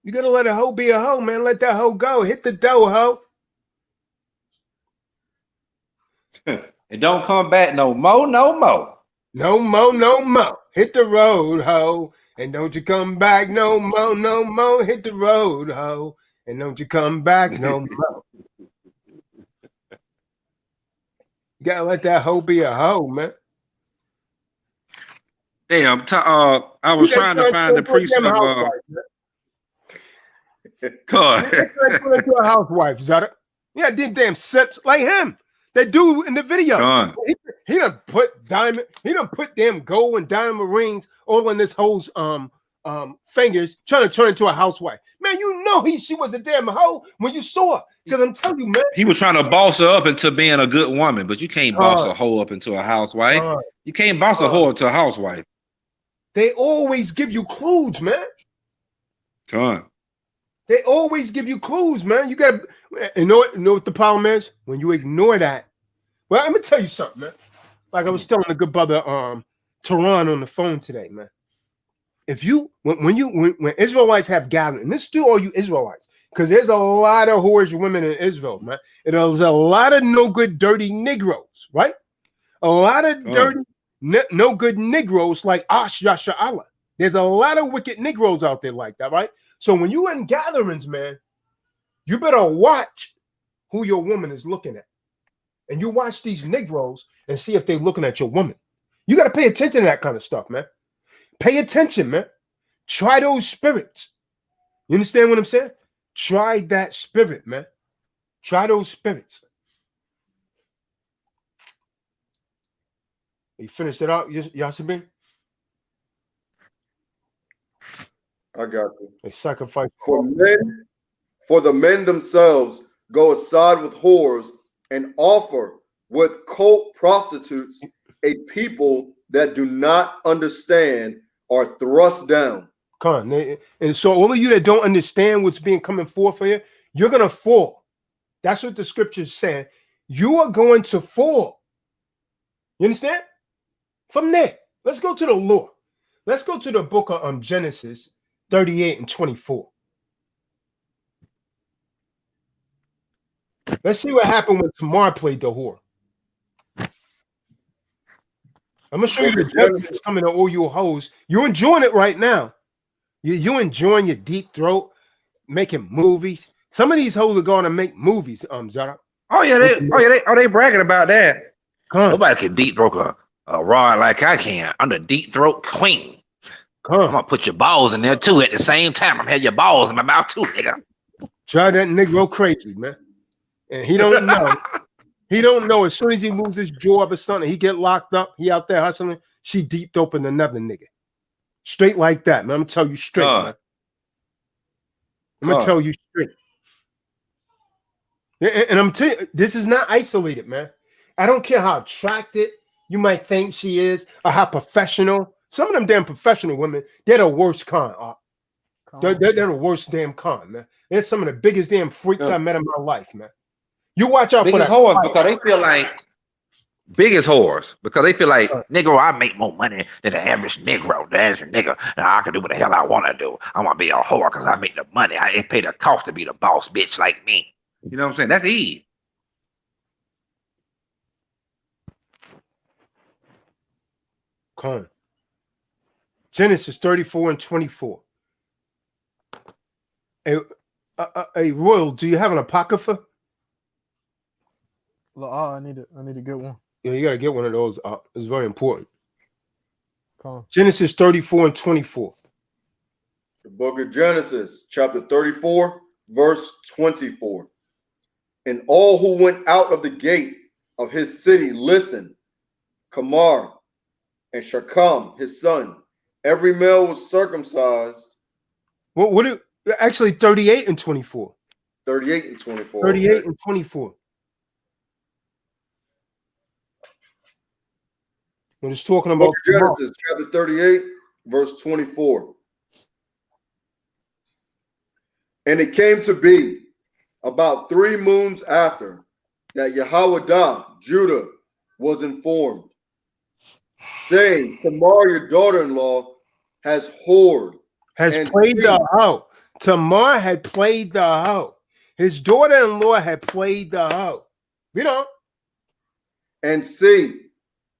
You gotta let a hoe be a hoe, man. Let that hoe go. Hit the dough, hoe. And don't come back no more, no more. No more, no more. Hit the road, hoe. And don't you come back no more, no more. Hit the road, hoe. And don't you come back no more. You gotta let that hoe be a hoe, man. Damn, I was trying to find the precept. God. Turn into a housewife, Zada. Yeah, these damn sips like him. That dude in the video. He done put diamond. He done put damn gold and diamond rings all in this hoe's fingers, trying to turn into a housewife. Man, you know she was a damn hoe when you saw her. Because I'm telling you, man. He was trying to boss her up into being a good woman, but you can't boss a hoe up into a housewife. You can't boss a hoe into a housewife. They always give you clues, man. They always give you clues, man. You gotta know what the problem is? When you ignore that. Well, I'm gonna tell you something, man. Like I was telling a good brother, Tehran on the phone today, man. If you when Israelites have gathered, and this is to all you Israelites, because there's a lot of whorish women in Israel, man. And there's a lot of no good, dirty Negroes, right? A lot of dirty, no good Negroes like Ash Yasha Allah. There's a lot of wicked Negroes out there like that, right? So when you in gatherings, man, you better watch who your woman is looking at. And you watch these Negroes and see if they're looking at your woman. You got to pay attention to that kind of stuff, man. Pay attention, man. Try those spirits. You understand what I'm saying? Try that spirit, man. Try those spirits. You finish it out, Yashabin? I got you. They sacrifice for the men themselves go aside with whores and offer with cult prostitutes. A people that do not understand are thrust down. And so all of you that don't understand what's being coming forth for you, you're gonna fall. That's what the scriptures say. You are going to fall. You understand? From there, let's go to the law. Let's go to the book of Genesis 38 and 24. Let's see what happened when Tamar played the whore. I'm gonna show you the judgment that's coming to all you hoes. You're enjoying it right now. You enjoying your deep throat, making movies. Some of these hoes are going to make movies. Zara. They bragging about that. Nobody can deep throat a rod like I can. I'm the deep throat queen. I'm gonna put your balls in there too at the same time. I'm having your balls in my mouth too, nigga. Try that nigga crazy, man. And he don't know. He don't know. As soon as he loses his job or something, he get locked up. He out there hustling. She deep open another nigga. Straight like that, man. I'm gonna tell you straight, man. I'm gonna tell you straight. And I'm telling you, this is not isolated, man. I don't care how attractive you might think she is or how professional. Some of them damn professional women, they're the worst con. They're the worst damn con, man. They're some of the biggest damn freaks I met in my life, man. You watch out for that. Whores because they feel like biggest whores because they feel like Negro, I make more money than the average Negro. The average nigga, and I can do what the hell I want to do. I want to be a whore because I make the money. I ain't pay the cost to be the boss bitch like me. You know what I'm saying? That's Eve. Con. Genesis 34 and 24. A Royal, do you have an apocrypha? I need to get one. Yeah, you gotta get one of those. It's very important. Genesis 34 and 24. The book of Genesis, chapter 34, verse 24. And all who went out of the gate of his city listened. Kamar and Shakam, his son, every male was circumcised. Actually 38 and 24. 38 and 24. 38 okay. and 24. When it's talking about Book of Genesis, chapter 38, verse 24. And it came to be about 3 moons after that Yehoiada, Judah, was informed, saying, Tamar, your daughter-in-law, has whored. has and played the seen." hoe. Tamar had played the hoe. His daughter-in-law had played the hoe. You know, And see,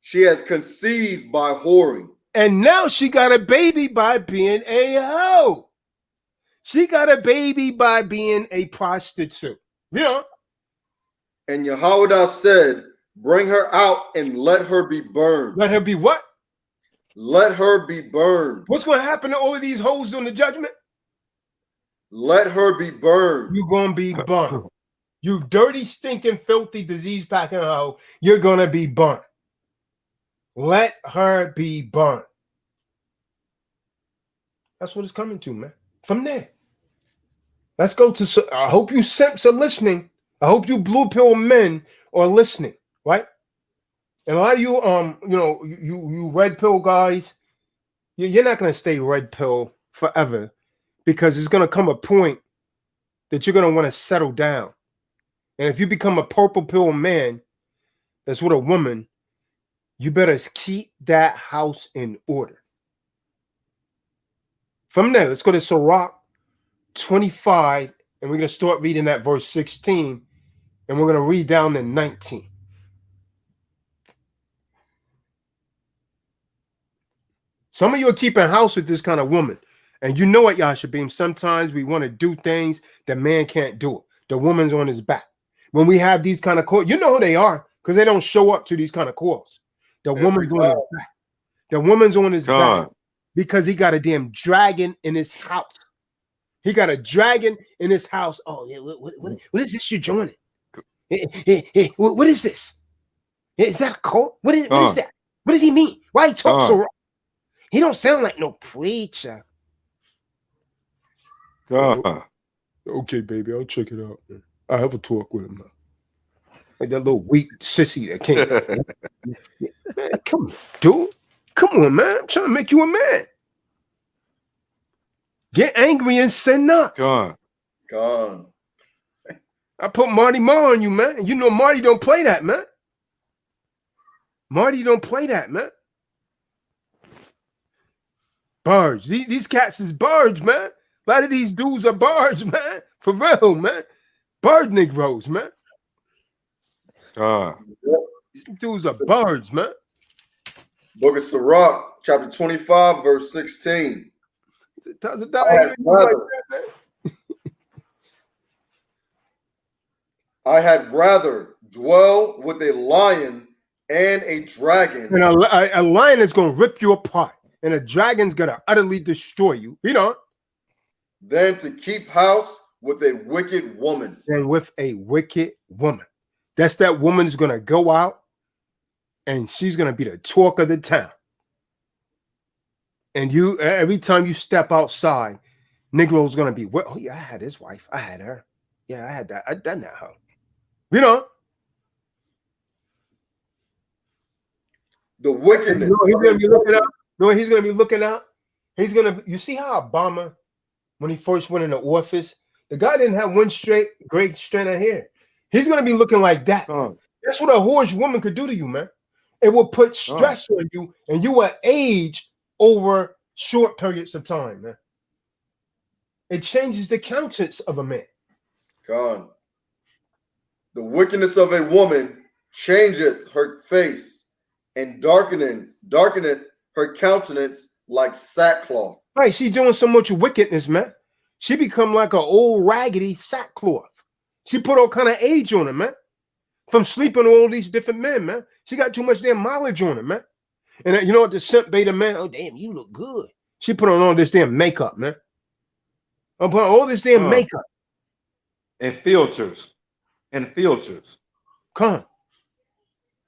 she has conceived by whoring. and now she got a baby by being a hoe. She got a baby by being a prostitute. You know, And Yehoiada said, bring her out and let her be burned. let her be what? Let her be burned. What's going to happen to all of these hoes during the judgment? Let her be burned. You're going to be burnt. You dirty, stinking, filthy, disease-packing hoe. You're going to be burnt. Let her be burnt. That's what it's coming to, man. From there. Let's go to, I hope you simps are listening. I hope you blue pill men are listening, right? And a lot of you, you red pill guys, you're not going to stay red pill forever, because there's going to come a point that you're going to want to settle down. And if you become a purple pill man that's with a woman, you better keep that house in order. From there, let's go to Sirach 25, and we're going to start reading that verse 16, and we're going to read down to 19. Some of you are keeping house with this kind of woman, and you know what, Yashabim, sometimes we want to do things that man can't do it. The woman's on his back. When we have these kind of calls, you know who they are, because they don't show up to these kind of calls. The woman's on his back. The woman's on his back because he got a damn dragon in his house. He got a dragon in his house. Oh, yeah, what is this you're joining? What is this? Is that a cult? What is that? What does he mean? Why he talk so wrong? He don't sound like no preacher. Okay, baby, I'll check it out. Man. I have a talk with him now. Like that little weak sissy that can't. Man, come on, dude. Come on, man. I'm trying to make you a man. Get angry and sin not. Gone. I put Marty Ma on you, man. You know Marty don't play that, man. Marty don't play that, man. Birds. These cats is birds, man. A lot of these dudes are birds, man. For real, man. Bird Negroes, man. These dudes are birds, man. Book of Sirach, chapter 25, verse 16. I had rather dwell with a lion and a dragon. And a lion is going to rip you apart, and a dragon's going to utterly destroy you. You know. Than to keep house with a wicked woman. And with a wicked woman. That's that woman's going to go out, and she's going to be the talk of the town. And you, every time you step outside, Negro's going to be, well, oh yeah, I had his wife. I had her. Yeah, I had that. I done that hoe. You know. The wickedness. You know, he's going to be looking out. You know, he's going to be looking out. He's going to, you see how Obama, when he first went into office, the guy didn't have one great strand of hair. He's going to be looking like that. That's what a whorish woman could do to you, man. It will put stress on you, and you will age over short periods of time, man. It changes the countenance of a man. God. The wickedness of a woman changeth her face, and darkeneth her countenance like sackcloth. Right, she's doing so much wickedness, man. She become like an old raggedy sackcloth. She put all kind of age on her, man. From sleeping with all these different men, man. She got too much damn mileage on her, man. And you know what? The simp beta man, oh, damn, you look good. She put on all this damn makeup, man. I'm putting all this damn makeup. And filters. and filters. Come on.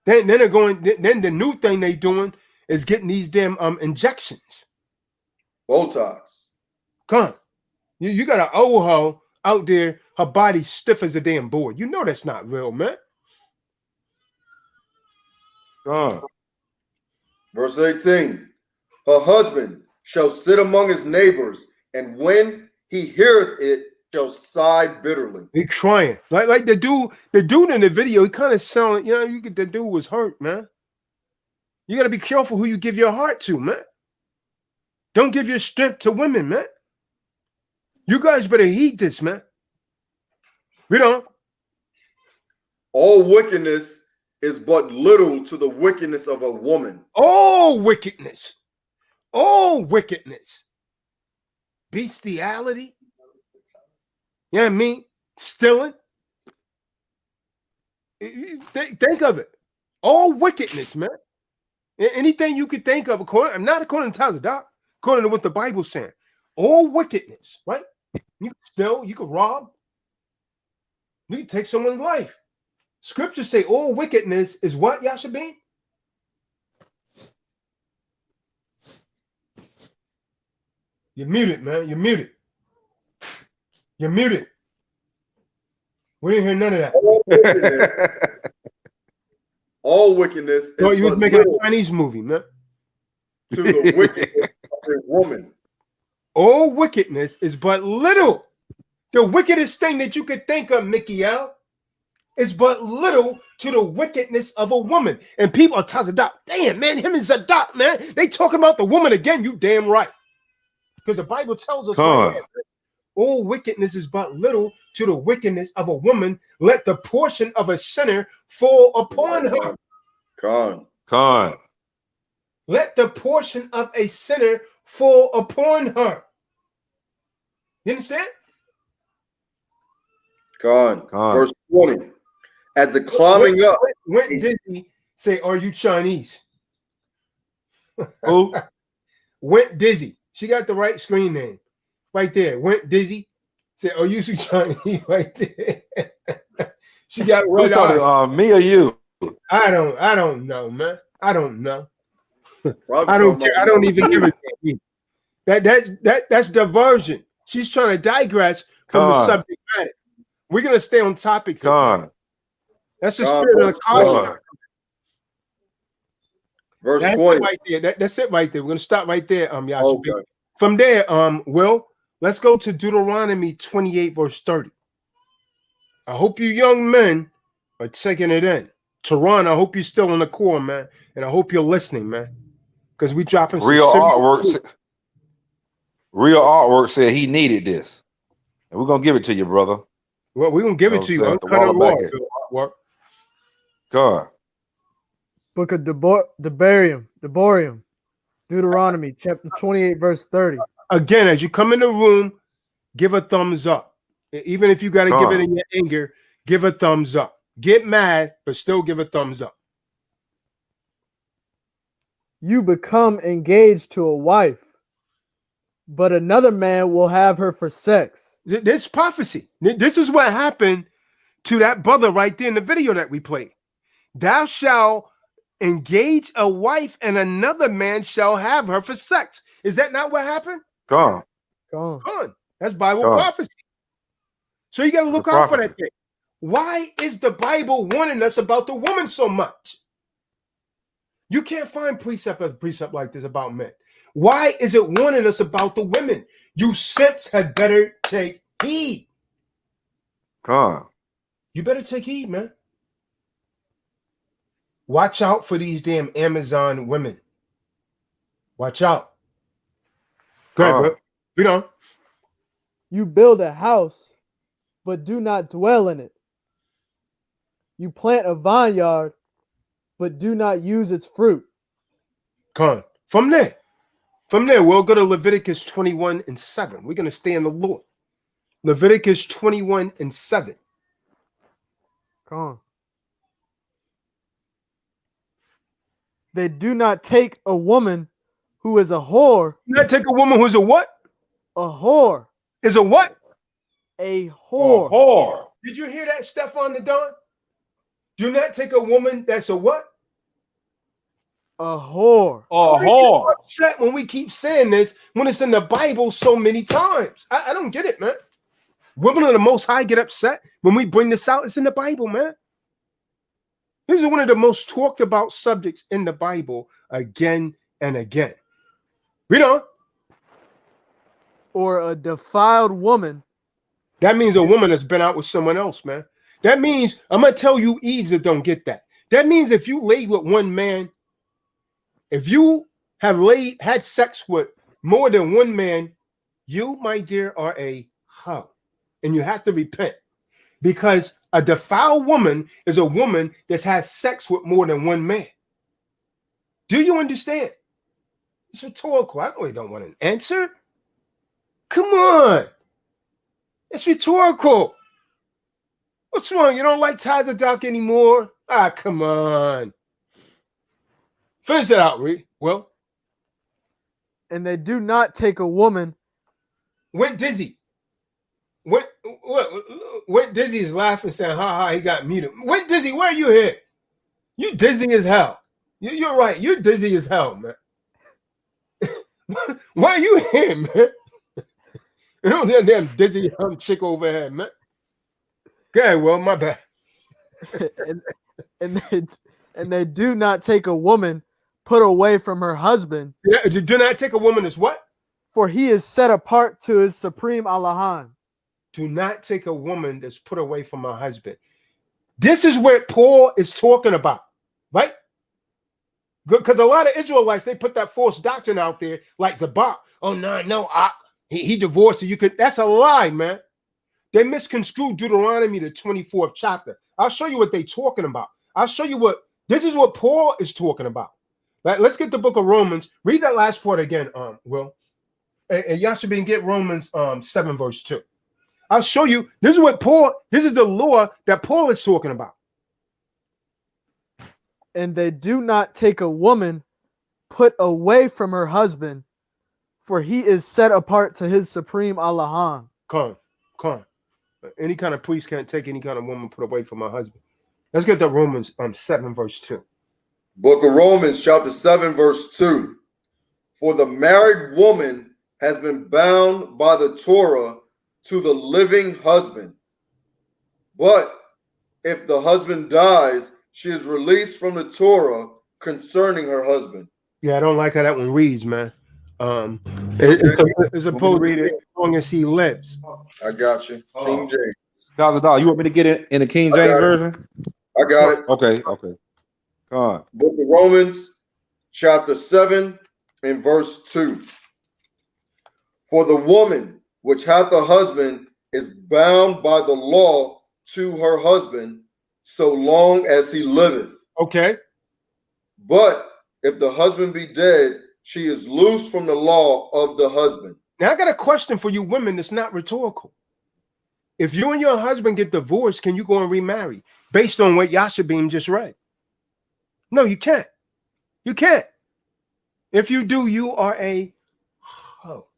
Then they're going. Then the new thing they doing is getting these damn injections. Botox. Come on. You got an old hoe out there, her body stiff as a damn board. You know that's not real, man. Verse 18. Her husband shall sit among his neighbors, and when he heareth it, shall sigh bitterly. He crying. Like the dude in the video, he kind of sounded, the dude was hurt, man. You gotta be careful who you give your heart to, man. Don't give your strength to women, man. You guys better heed this, man. We don't. All wickedness is but little to the wickedness of a woman. All wickedness. All wickedness. Bestiality. You know what I mean? Stealing. Think of it. All wickedness, man. Anything you could think of, not according to Tazadak, according to what the Bible's saying. All wickedness, right? You can steal, you can rob, you can take someone's life. Scriptures say all wickedness is what, Yashabin? You're muted, man. You're muted. You're muted. We didn't hear none of that. All wickedness So is you was but making little a Chinese movie, man. to the wickedness of a woman. All wickedness is but little. The wickedest thing that you could think of, Mickey L, is but little to the wickedness of a woman. And people are Tazadak. Damn, man, him and Zadok, man. They talking about the woman again. You damn right. Because the Bible tells us right here, all wickedness is but little to the wickedness of a woman. Let the portion of a sinner fall upon her. Con. Let the portion of a sinner fall upon her. You understand? Con. Verse 20. As the climbing up. Went Dizzy say, are you Chinese? Who? Went Dizzy. She got the right screen name. Right there. Went Dizzy. Say, are you Chinese? Right there. She got Who's talking, me or you? I don't know, man. I don't know. Probably I don't care. I don't even give a damn. That's diversion. She's trying to digress from the subject matter. We're gonna stay on topic here. That's the spirit of the caution. Verse That's 20. it right there. That's it right there. We're gonna stop right there, Yasha. Okay. From there, Will, let's go to Deuteronomy 28, verse 30. I hope you young men are taking it in. Tehran, I hope you're still in the core, man. And I hope you're listening, man. Because we dropping some real artwork. Real artwork said he needed this. And we're gonna give it to you, brother. Well, we're gonna give it to you. Uncut and raw. God. Book of Debarium, Deuteronomy, chapter 28, verse 30. Again, as you come in the room, give a thumbs up. Even if you got to give it in your anger, give a thumbs up. Get mad, but still give a thumbs up. You become engaged to a wife, but another man will have her for sex. This prophecy. This is what happened to that brother right there in the video that we played. Thou shalt engage a wife, and another man shall have her for sex. Is that not what happened? Gone. That's Bible prophecy. So you got to look out for that thing. Why is the Bible warning us about the woman so much? You can't find precept after precept like this about men. Why is it warning us about the women? You simps had better take heed. You better take heed, man. Watch out for these damn Amazon women. Watch out. Go ahead, bro. You know. You build a house, but do not dwell in it. You plant a vineyard, but do not use its fruit. From there, we'll go to Leviticus 21:7. We're going to stay in the Lord. Leviticus 21:7. They do not take a woman who is a whore. Not take a woman who's a what? A whore. Is a what? A whore. Did you hear that, Stefan the Don? Do not take a woman that's a what? A whore. Oh, whore. Upset when we keep saying this when it's in the Bible so many times. I don't get it, man. Women of the Most High get upset when we bring this out. It's in the Bible, man. This is one of the most talked about subjects in the Bible again and again. Read on. Or a defiled woman. That means a woman that's been out with someone else, man. That means, I'm going to tell you Eves that don't get that. That means if you laid with one man, if you have had sex with more than one man, you, my dear, are a hoe. And you have to repent. Because a defiled woman is a woman that's had sex with more than one man. Do you understand? It's rhetorical. I really don't want an answer. Come on. It's rhetorical. What's wrong? You don't like Tazadak anymore? Ah, come on. Finish that out, Reed. Well, And they do not take a woman. Went Dizzy. Went Dizzy is laughing, saying, ha ha, he got muted. Went Dizzy, where are you here? You dizzy as hell. You're right. You're dizzy as hell, man. Why are you here, man? You know that damn dizzy chick over here, man. Okay, well, my bad. and they do not take a woman put away from her husband. Yeah, do not take a woman as what? For he is set apart to his supreme Allahan. Do not take a woman that's put away from her husband. This is what Paul is talking about, right? Because a lot of Israelites, they put that false doctrine out there, like Zabak. Oh, no, he divorced her. You could. That's a lie, man. They misconstrued Deuteronomy, the 24th chapter. I'll show you what they're talking about. I'll show you what, this is what Paul is talking about. Let's get the book of Romans. Read that last part again, Will. And y'all should be get Romans 7, verse 2. I'll show you. This is what Paul, this is the law that Paul is talking about. And they do not take a woman put away from her husband, for he is set apart to his supreme Allahan. Come on. Any kind of priest can't take any kind of woman put away from her husband. Let's get the Romans 7, verse 2. Book of Romans, chapter 7, verse 2. For the married woman has been bound by the Torah to the living husband. But if the husband dies, she is released from the Torah concerning her husband. Yeah, I don't like how that one reads, man. It's opposed to as long as he lives. I got you. King James. $1,000. You want me to get it in the King James version? I got it. Okay. Come on. Book of Romans, chapter 7, and verse 2. For the woman which hath a husband is bound by the law to her husband so long as he liveth. Okay. But if the husband be dead, she is loosed from the law of the husband. Now, I got a question for you women that's not rhetorical. If you and your husband get divorced, can you go and remarry based on what Yashabim just read? No, you can't. You can't. If you do, you are a hoe.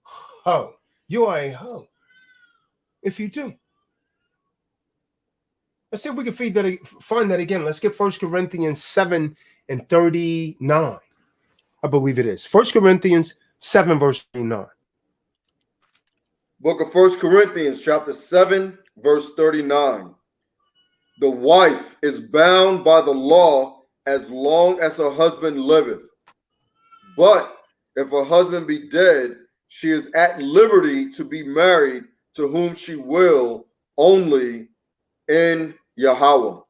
Hoe. You are a hoe. If you do. Let's see if we can find that again. Let's get 1 Corinthians 7 and 39. I believe it is. 1 Corinthians 7, verse 39. Book of 1 Corinthians, chapter 7, verse 39. The wife is bound by the law as long as her husband liveth. But if her husband be dead, she is at liberty to be married to whom she will, only in Yahweh.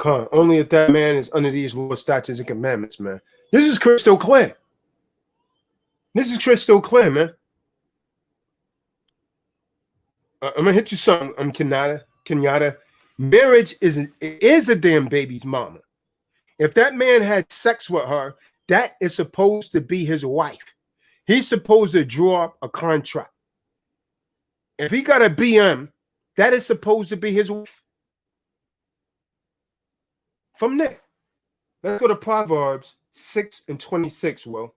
Only if that man is under these laws, statutes, and commandments, man. This is crystal clear. This is crystal clear, man. I'm gonna hit you something. I'm Kenyatta. Marriage is a damn baby's mama. If that man had sex with her, that is supposed to be his wife. He's supposed to draw up a contract. If he got a BM, that is supposed to be his wife. From there, let's go to Proverbs 6 and 26, Will.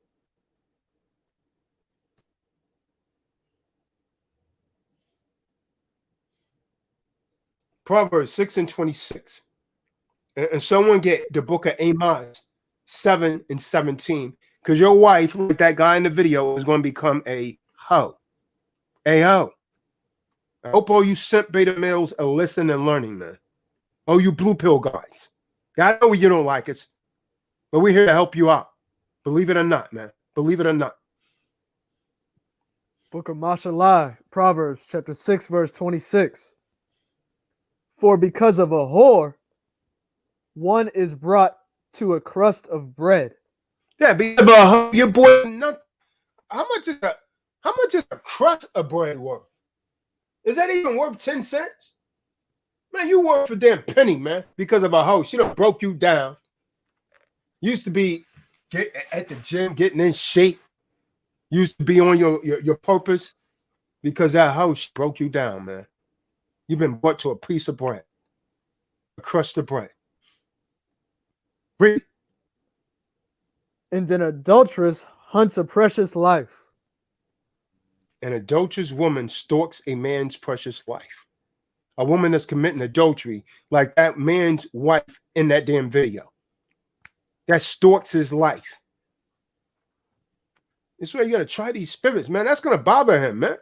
Proverbs 6 and 26. And someone get the book of Amos 7 and 17. Because your wife, like that guy in the video, is going to become a hoe. A hoe. I hope all you simp beta males are listening and learning, man. Oh, you blue pill guys. I know you don't like us, but we're here to help you out. Believe it or not, man. Believe it or not. Book of Mashallah, Proverbs chapter 6, verse 26. For because of a whore, one is brought to a crust of bread. Yeah, because your boy, not, how much is a crust of bread worth? Is that even worth 10 cents? Man, you work for damn penny, man, because of a hoe. She done broke you down. Used to be at the gym, getting in shape. Used to be on your purpose, because that hoe broke you down, man. You've been brought to a piece of bread, a crust of bread. Read. And an adulteress hunts a precious life. An adulterous woman stalks a man's precious life. A woman that's committing adultery, like that man's wife in that damn video. That stalks his life. It's where you got to try these spirits, man. That's going to bother him, man.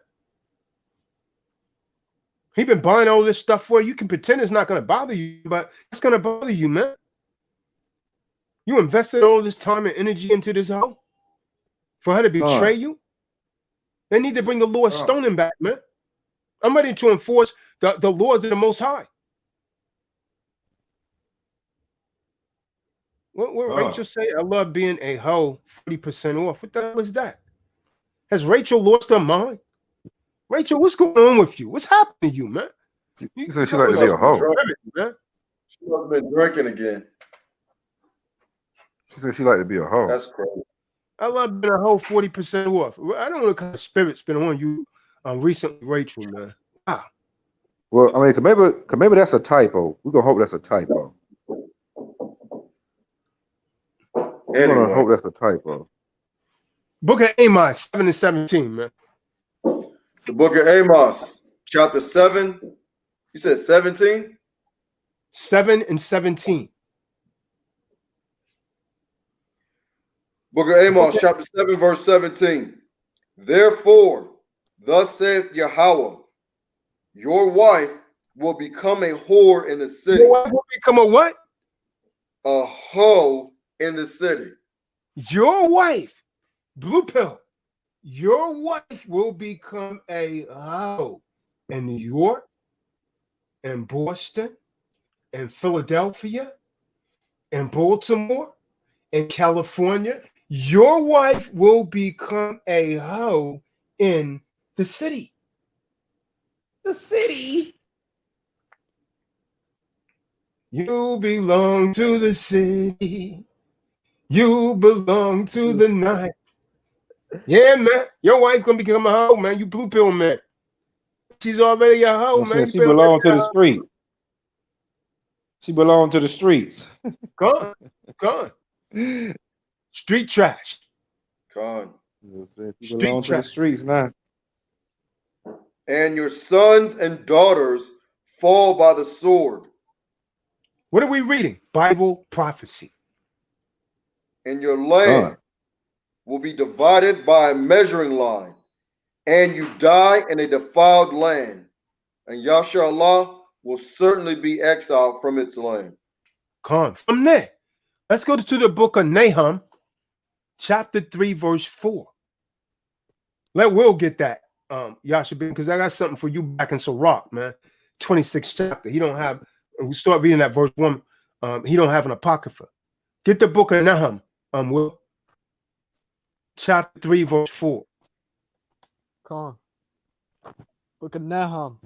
He been buying all this stuff for you. You can pretend it's not going to bother you, but it's going to bother you, man. You invested all this time and energy into this hoe for her to betray you. They need to bring the Lord stoning back, man. I'm ready to enforce the laws of the Most High. What Rachel say? I love being a hoe, 40% off. What the hell is that? Has Rachel lost her mind? Rachel, what's going on with you? What's happening to you, man? She said she like to be a hoe. Man. She must have been drinking again. She said she like to be a hoe. That's crazy. I love being a hoe, 40% off. I don't know what kind of spirit's been on you recently, Rachel, man. Wow. Well, I mean, maybe that's a typo. We're gonna hope that's a typo. We're gonna hope that's a typo. Book of Amos 7 and 17, man. The book of Amos, chapter 7. You said 17? 7 and 17. Book of Amos, chapter 7, verse 17. Therefore, thus saith Yahweh, your wife will become a whore in the city. Your wife will become a what? A hoe in the city. Your wife, blue pill, your wife will become a hoe in New York, in Boston, in Philadelphia, in Baltimore, in California. Your wife will become a hoe in the city. The city. You belong to the city. You belong to the night. Yeah, man. Your wife gonna become a hoe, man. You blue pill, man. She's already a hoe, man. She belong to the street. She belong to the streets. Gone. Street trash. Gone. She belong to the streets now. And your sons and daughters fall by the sword. What are we reading? Bible prophecy. And your land will be divided by a measuring line, and you die in a defiled land, and Yasha will certainly be exiled from its land. From there, let's go to the book of Nahum, chapter 3, verse 4. Let Will get that, Yasha, because I got something for you back in Sirach, man. 26th chapter. He don't have, we start reading that verse 1. He don't have an apocrypha. Get the book of Nahum, Will. Chapter 3, verse 4. Come on. Book of Nahum,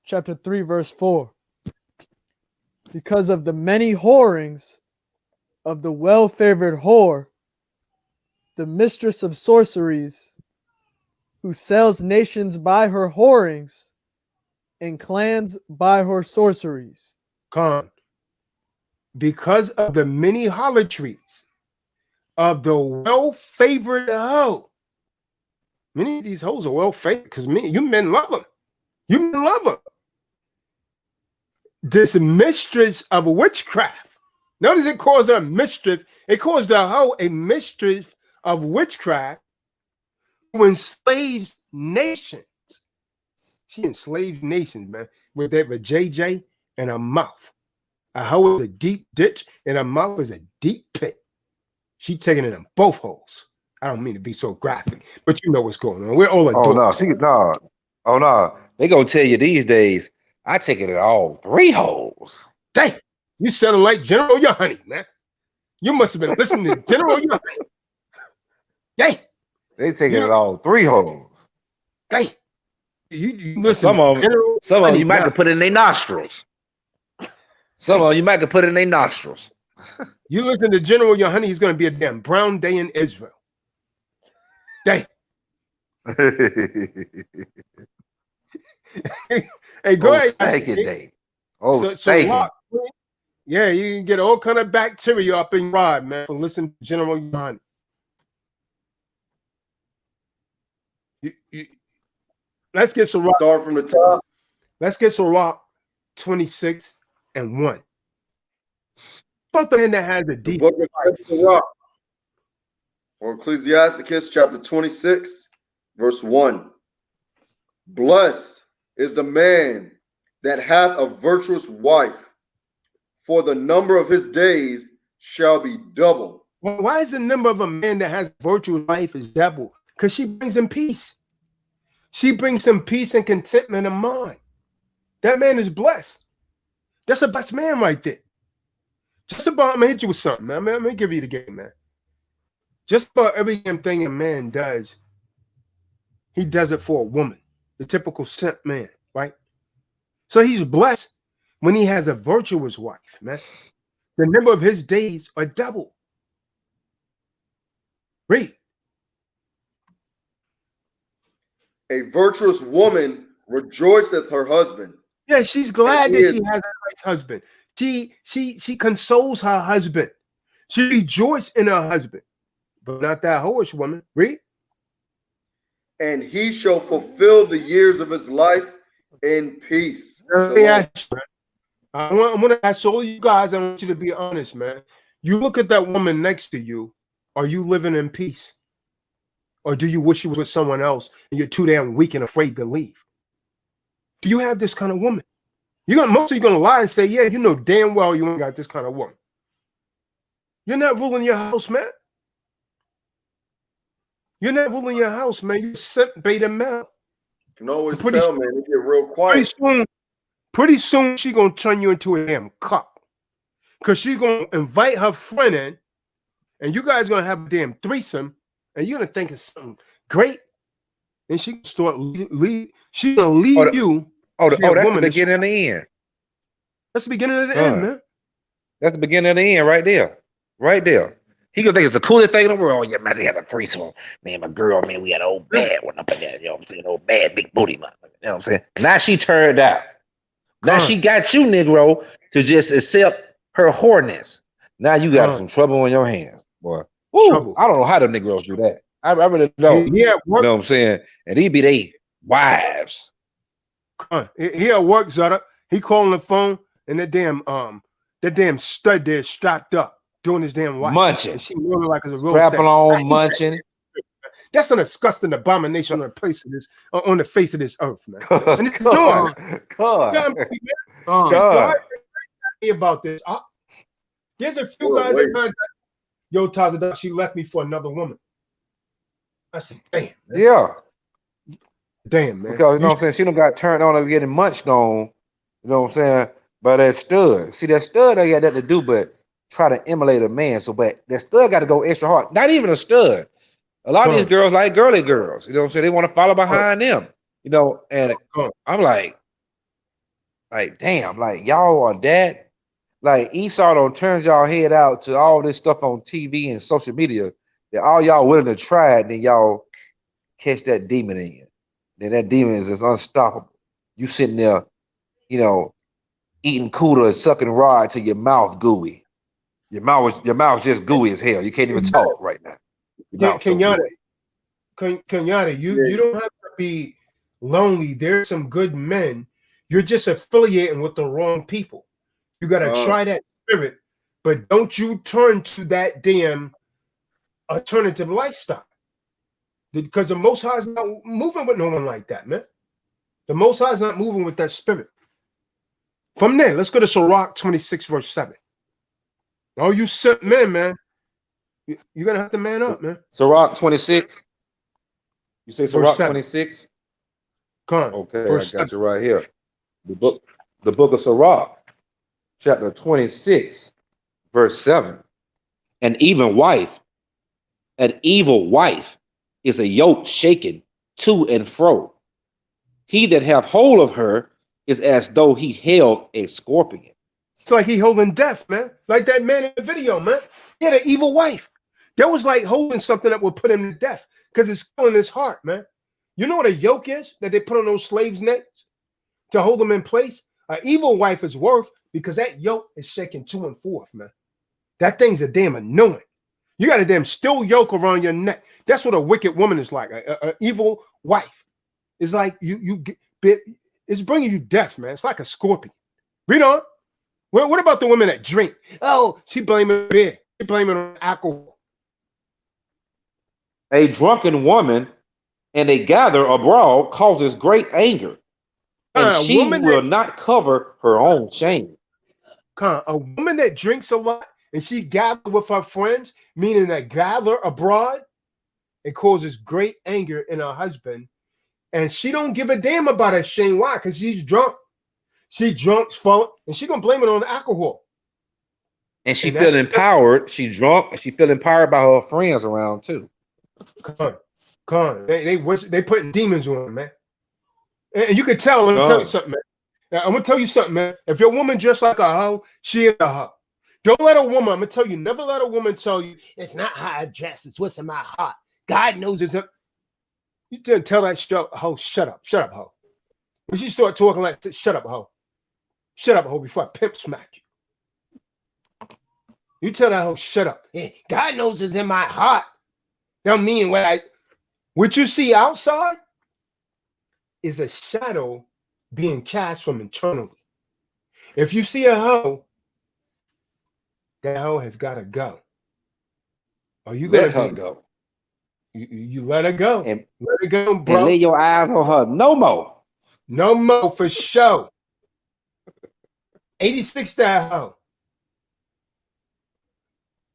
chapter 3, verse 4. Because of the many whorings of the well-favored whore, the mistress of sorceries, who sells nations by her whorings and clans by her sorceries. Because of the many harlotries of the well-favored hoe. Many of these hoes are well-favored because you men love them. You men love them. this mistress of witchcraft. Notice it calls her mistress. It calls the hoe a mistress of witchcraft who enslaves nations. She enslaved nations, man, with that JJ and her mouth. A hoe is a deep ditch, and her mouth is a deep pit. She taking it in both holes. I don't mean to be so graphic, but you know what's going on. We're all adults. Oh no. They gonna tell you these days, I take it at all 3 holes. Dang, you sounding like General Yohani, man. You must have been listening to General Yohani. Dang. They take it at all 3 holes. Dang. You listen Some of them you might now. have put in their nostrils. Some of them you might have put in their nostrils. You listen to General Yohani, he's going to be a damn brown day in Israel. Dang. Hey, go ahead. Stanky day. Yeah, you can get all kind of bacteria up in your rod, man, from listening to General Yohani. Let's get some rock. Start from the top. Let's get some rock 26 and 1. Both of them that has a The deep book of Sirach, or Ecclesiasticus chapter 26, verse 1. Blessed is the man that hath a virtuous wife, for the number of his days shall be double. Well, why is the number of a man that has virtuous life is double? Because she brings him peace. She brings him peace and contentment of mind. That man is blessed. That's a blessed man right there. Just about, I'm gonna hit you with something, man. Let me give you the game, man. Just about every damn thing a man does, he does it for a woman. The typical simp man, right? So he's blessed when he has a virtuous wife, man. The number of his days are double. Read. A virtuous woman rejoiceth her husband. Yeah, she's glad that she has a nice husband. She consoles her husband. She rejoices in her husband, but not that whorish woman. Read. And he shall fulfill the years of his life in peace. Let me ask you, I want to ask all you guys, I want you to be honest, man. You look at that woman next to you, are you living in peace? Or do you wish you was with someone else and you're too damn weak and afraid to leave? Do you have this kind of woman? Most of you gonna lie and say, yeah, you know damn well you ain't got this kind of woman. You're not ruling your house, man. You're not ruling your house, man. You simp beta male. You can always tell, man, they get real quiet. Pretty soon she gonna turn you into a damn cop. Because she's gonna invite her friend in, and you guys gonna have a damn threesome, and you're gonna think it's something great. And she start she's gonna leave you. That's the beginning of the end. That's the beginning of the end, man. That's the beginning of the end right there. Right there. He gonna think it's the coolest thing in the world. Oh, yeah, man, they had a threesome. Man, my girl, man, we had an old bad one up in there. You know what I'm saying? Old bad big booty, man. You know what I'm saying? Now she turned out. Now she got you, Negro, to just accept her whoreness. Now you got some trouble on your hands, boy. Woo, I don't know how the Negroes do that. I really don't. Yeah, you know what I'm saying? And he be they wives. He at work, Zutta. He calling the phone, and that damn stud there strapped up doing his damn wife. Munching. And she really like it's a real strapping thing. on, munching. That's an disgusting abomination on the face of this, on the face of this earth, man. And it's God. About this. There's a few guys that kind of, yo, Tazadaq, she left me for another woman. I said, damn. Man. Yeah. Damn, man. Because you know what I'm saying, she done got turned on and getting munched on. You know what I'm saying? By that stud. See, that stud ain't got nothing to do but try to emulate a man. So, but that stud got to go extra hard. Not even a stud. A lot of these girls like girly girls. You know what I'm saying? They want to follow behind them. You know, and I'm like, damn, like y'all are that. Like Esau don't turn y'all head out to all this stuff on TV and social media that all y'all willing to try it, and then y'all catch that demon in you. Then that demon is just unstoppable. You sitting there, you know, eating cooler and sucking rod till your mouth gooey. Your mouth's just gooey as hell. You can't even talk right now. Kenyatta, you don't have to be lonely. There's some good men You're just affiliating with the wrong people. You got to try that spirit, but don't you turn to that damn alternative lifestyle. Because the Most High is not moving with no one like that, man. The Most High is not moving with that spirit. From there, let's go to Sirach 26, verse 7. Oh, you Simp Men, man. You're going to have to man up, man. Sirach 26. You say Sirach 7. 26? Come on. Okay, Verse I got 7. you right here. The book of Sirach, chapter 26, verse 7. An evil wife is a yoke shaken to and fro. He that hath hold of her is as though he held a scorpion. It's like he holding death, man. Like that man in the video, man. He had an evil wife. That was like holding something that would put him to death because it's killing his heart, man. You know what a yoke is that they put on those slaves' necks to hold them in place? An evil wife is worth because that yoke is shaking to and forth, man. That thing's a damn annoying. You got a damn steel yoke around your neck. That's what a wicked woman is like. An evil wife. It's like it's bringing you death, man. It's like a scorpion. Read on. What about the women that drink? Oh, she blaming beer. She blaming on alcohol. A drunken woman and a gather abroad causes great anger, and she will not cover her own shame. A woman that drinks a lot and she gathers with her friends, meaning that gather abroad, it causes great anger in her husband, and she don't give a damn about her shame. Why? Because she's drunk. She drunk, falling, and she gonna blame it on alcohol. And she feel empowered. She drunk, and she feel empowered by her friends around too. Come on. They putting demons on her, man. And you can tell. I'm gonna tell you something, man. Now, I'm gonna tell you something, man. If your woman dressed like a hoe, she is a hoe. Don't let a woman. I'm gonna tell you. Never let a woman tell you it's not how I dress. It's what's in my heart. God knows it's. You didn't tell that hoe. Shut up, hoe. When she start talking like, shut up, hoe. Shut up, hoe, before I pimp smack you. You tell that hoe, shut up. Hey, God knows it's in my heart. Don't mean what you see outside is a shadow being cast from internally. If you see a hoe, that hoe has got to go. Are you let her go? You let her go. And let her go, bro. And lay your eyes on her no more. No more for sure. 86 that hoe.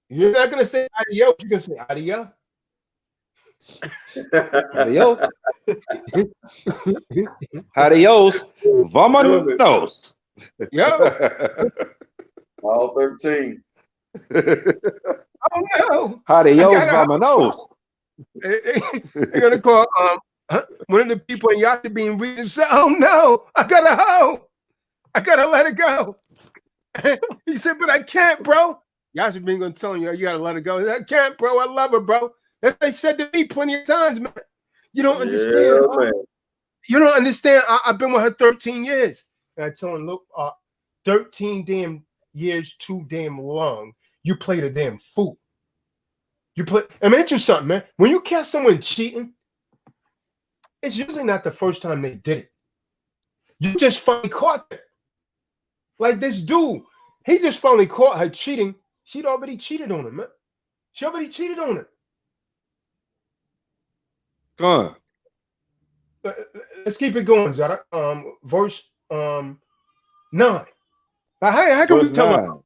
You're not gonna say adios. You're gonna say adios. Adios. Adios. Vamonos. Yo. All 13. Oh no. Adios, vamonos. They're gonna call one of the people in Yachty being reading say, oh no, I got a hoe. I gotta let it go. He said, but I can't, bro. Yachty being gonna tell you, you gotta let it go. I can't, bro. I love her, bro. That's what they said to me plenty of times, man. You don't understand. Man. You don't understand. I've been with her 13 years. And I tell him, look, 13 damn years too damn long. You played a damn fool. I mean, you something, man. When you catch someone cheating, it's usually not the first time they did it. You just finally caught them. Like this dude, he just finally caught her cheating. She'd already cheated on him, man. She already cheated on him. Go on. Let's keep it going, Zara. Verse 9. How can we tell her?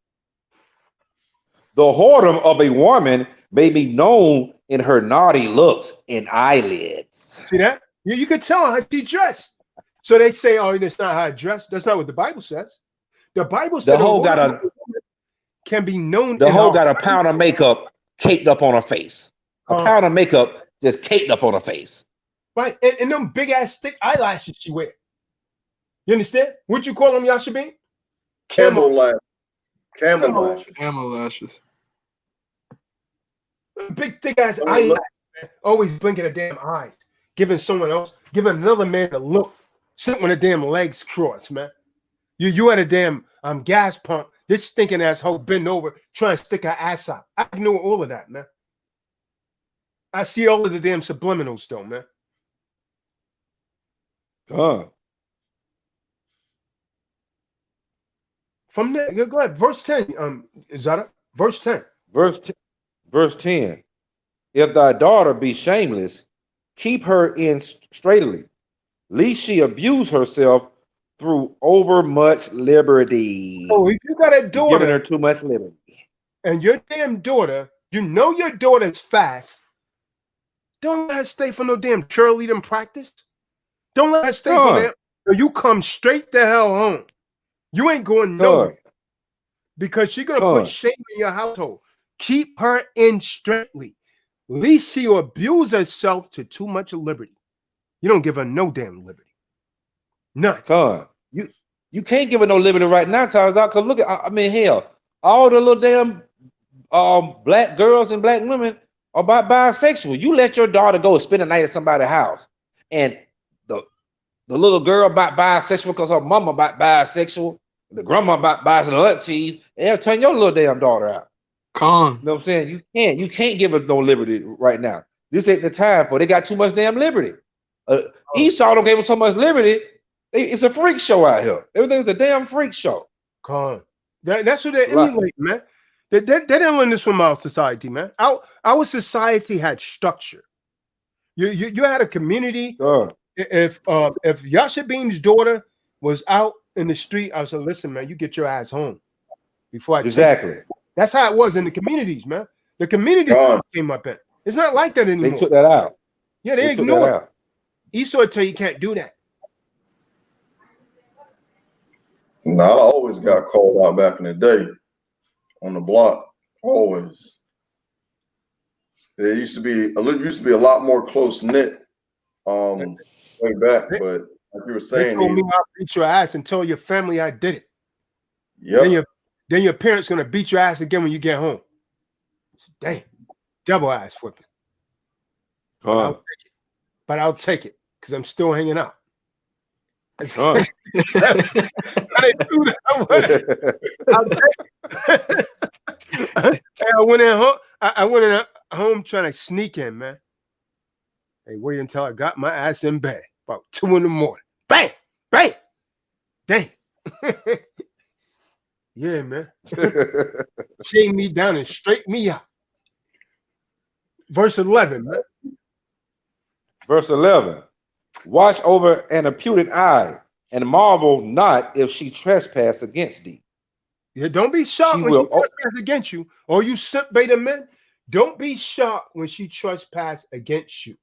The whoredom of a woman may be known in her naughty looks and eyelids. See that? You could tell how she dressed. So they say, oh, that's not how I dress. That's not what the Bible says. The Bible says the whole got can be known. The whole got a pound of makeup caked up on her face. A pound of makeup just caked up on her face. Right. And them big ass thick eyelashes she wear. You understand? What you call them, Yashabin? Camel lashes. Camel lashes. Big thick ass eyelashes, man. Always blinking her damn eyes. Giving another man a look. Sitting with her damn legs crossed, man. You at a damn gas pump. This stinking asshole bend over trying to stick her ass out. I know all of that, man. I see all of the damn subliminals, though, man. From there, go ahead. Verse 10. Zara, verse 10. Verse 10. If thy daughter be shameless, keep her in straitly, lest she abuse herself through overmuch liberty. So if you got a You're giving her daughter too much liberty. and your damn daughter, you know your daughter's fast, don't let her stay for no damn cheerleading practice. Don't let her stay for that. Or you come straight the hell home. You ain't going nowhere because she's gonna put shame in your household. Keep her in straitly, lest she abuse herself to too much liberty. You don't give her no damn liberty. None. You can't give her no liberty right now, Charles. Because look at, I mean, hell, all the little damn black girls and black women are bisexual. You let your daughter go spend a night at somebody's house, and the little girl bisexual because her mama bisexual, the grandma bisexual, aunties, and they'll turn your little damn daughter out. You know what I'm saying? You can't give her no liberty right now. This ain't the time for it. They got too much damn liberty. Esau don't give them so much liberty. It's a freak show out here. Everything's a damn freak show. That's what they emulate, man. They didn't learn this from our society, man. Our society had structure. You had a community. If Yashabin's daughter was out in the street, I said, listen, man, you get your ass home before I exactly. That's how it was in the communities, man. The community came up in. It's not like that anymore. They took that out. Yeah, they ignored it. Esau tell you can't do that. No, I always got called out back in the day on the block. Always. There used to be a lot more close knit way back, but like you were saying, they told me I'll beat your ass and tell your family I did it. Yeah. Then your parents gonna beat your ass again when you get home. Damn, double ass whipping. But I'll take it because I'm still hanging out. I didn't do that. I'll take it. I went in home trying to sneak in, man. Hey, wait until I got my ass in bed about 2 a.m. Bang, bang, dang. Yeah, man. Shame me down and straighten me out. Verse 11, man. Verse 11. Watch over an imputed eye, and marvel not if she trespass against thee. Yeah, don't be shocked when she trespass against you, or you simp beta men. Don't be shocked when she trespass against you.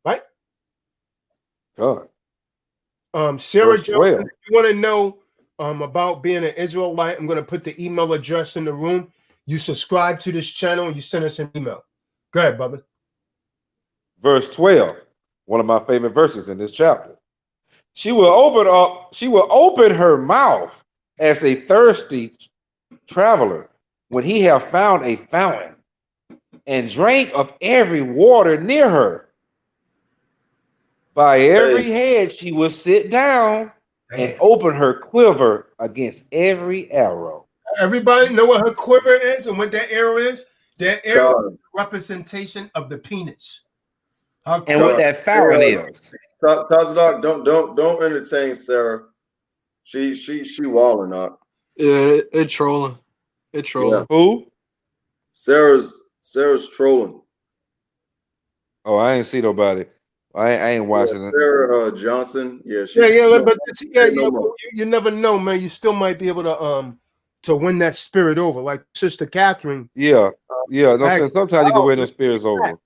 Right? Sarah Jones, if you want to know about being an Israelite, I'm going to put the email address in the room. You subscribe to this channel and you send us an email. Go ahead, brother. Verse 12, one of my favorite verses in this chapter. She will open her mouth as a thirsty traveler when he have found a fountain, and drank of every water near her. By every head she will sit down and open her quiver against every arrow. Everybody know what her quiver is and what that arrow is? That arrow is a representation of the penis. And what that fountain is. Tazadok, don't entertain Sarah. She walling up. Yeah, it trolling. It trolling. Yeah. Who? Sarah's trolling. Oh, I ain't see nobody. I ain't watching it. Sarah Johnson. Yeah, but you never know, man. You still might be able to win that spirit over, like Sister Catherine. Yeah. Sometimes you can win the spirits over.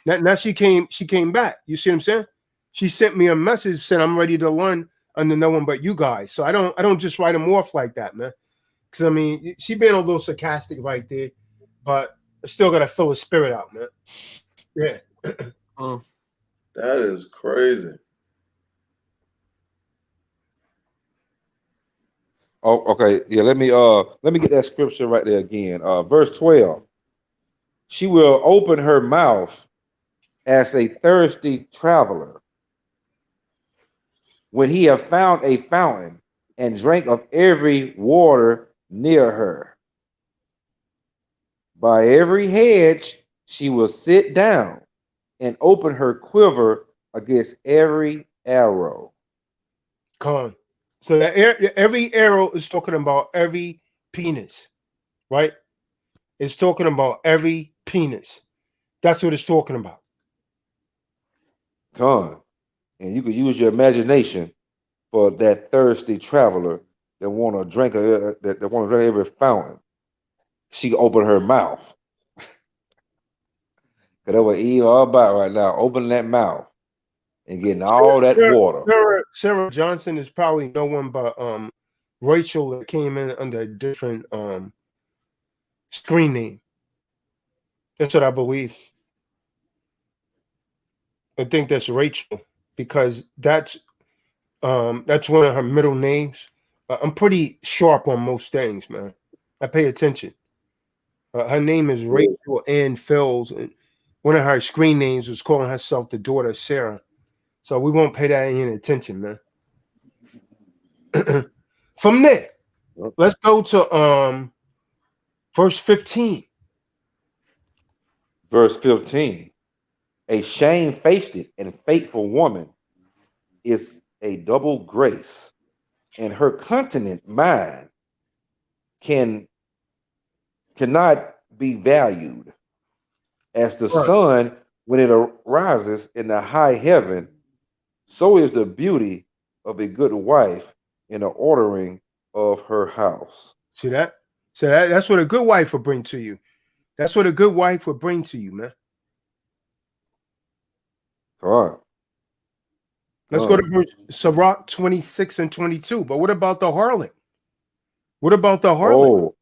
Now she came back. You see what I'm saying? She sent me a message, said I'm ready to learn under no one but you guys. So I don't just write them off like that, man. Because I mean, she being a little sarcastic right there, but I still gotta fill the spirit out, man. Yeah. That is crazy. Oh, okay. Yeah, let me get that scripture right there again. Verse 12. She will open her mouth as a thirsty traveler when he have found a fountain and drank of every water near her. By every hedge she will sit down and open her quiver against every arrow. So that every arrow is talking about every penis, right? It's talking about every penis. That's what it's talking about. Con. And you could use your imagination for that thirsty traveler that want to drink that want to drink every fountain. She opened her mouth. Cause that's what Eve all about right now, opening that mouth and getting all that water. Sarah Johnson is probably no one but Rachel that came in under a different screen name. That's what I believe. I think that's Rachel because that's one of her middle names. I'm pretty sharp on most things, man. I pay attention. Her name is Rachel Ann Fells, and one of her screen names was calling herself the daughter of Sarah. So we won't pay that any attention, man. From there, let's go to verse 15. Verse 15. A shamefaced and faithful woman is a double grace, and her continent mind cannot be valued. As the sun, when it arises in the high heaven, so is the beauty of a good wife in the ordering of her house. See that? So that's what a good wife will bring to you. That's what a good wife will bring to you, man. All right. Let's go to verse Sirach 26 and 22. But what about the harlot? What about the harlot? Oh.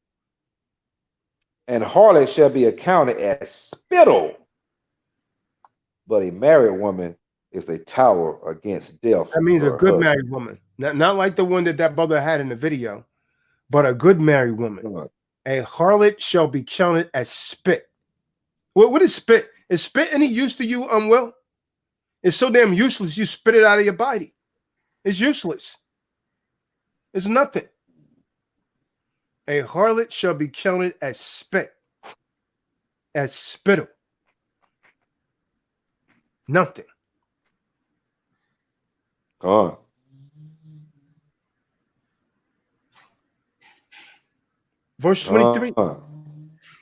And harlot shall be accounted as spittle, but a married woman is a tower against death. That means a good married woman. Not like the one that brother had in the video, but a good married woman. A harlot shall be counted as spit. What is spit? Is spit any use to you, Will? It's so damn useless, you spit it out of your body. It's useless. It's nothing. A harlot shall be counted as spit, as spittle. Nothing. Verse 23.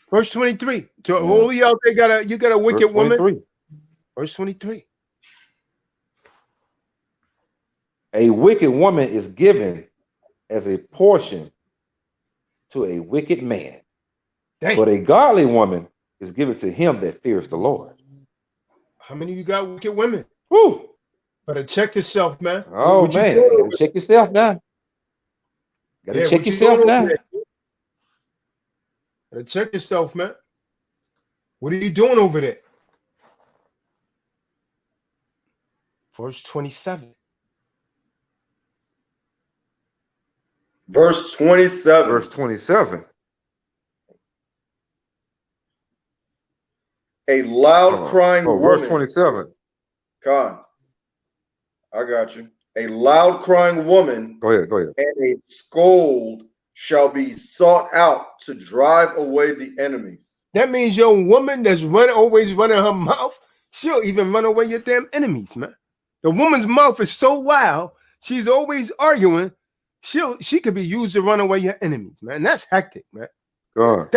Verse 23. To all of y'all, you got a wicked woman. Verse 23. A wicked woman is given as a portion to a wicked man. Dang. But a godly woman is given to him that fears the Lord. How many of you got wicked women? Woo! Better check yourself, man. Oh, man. You gotta check yourself now. Gotta check yourself now. Better check yourself, man. What are you doing over there? Verse 27. Verse 27. Verse 27. A loud crying woman. Verse 27. God, I got you. A loud crying woman. Go ahead. And a scold shall be sought out to drive away the enemies. That means your woman that's always running her mouth, she'll even run away your damn enemies, man. The woman's mouth is so loud, she's always arguing. She could be used to run away your enemies, man. That's hectic, man. God.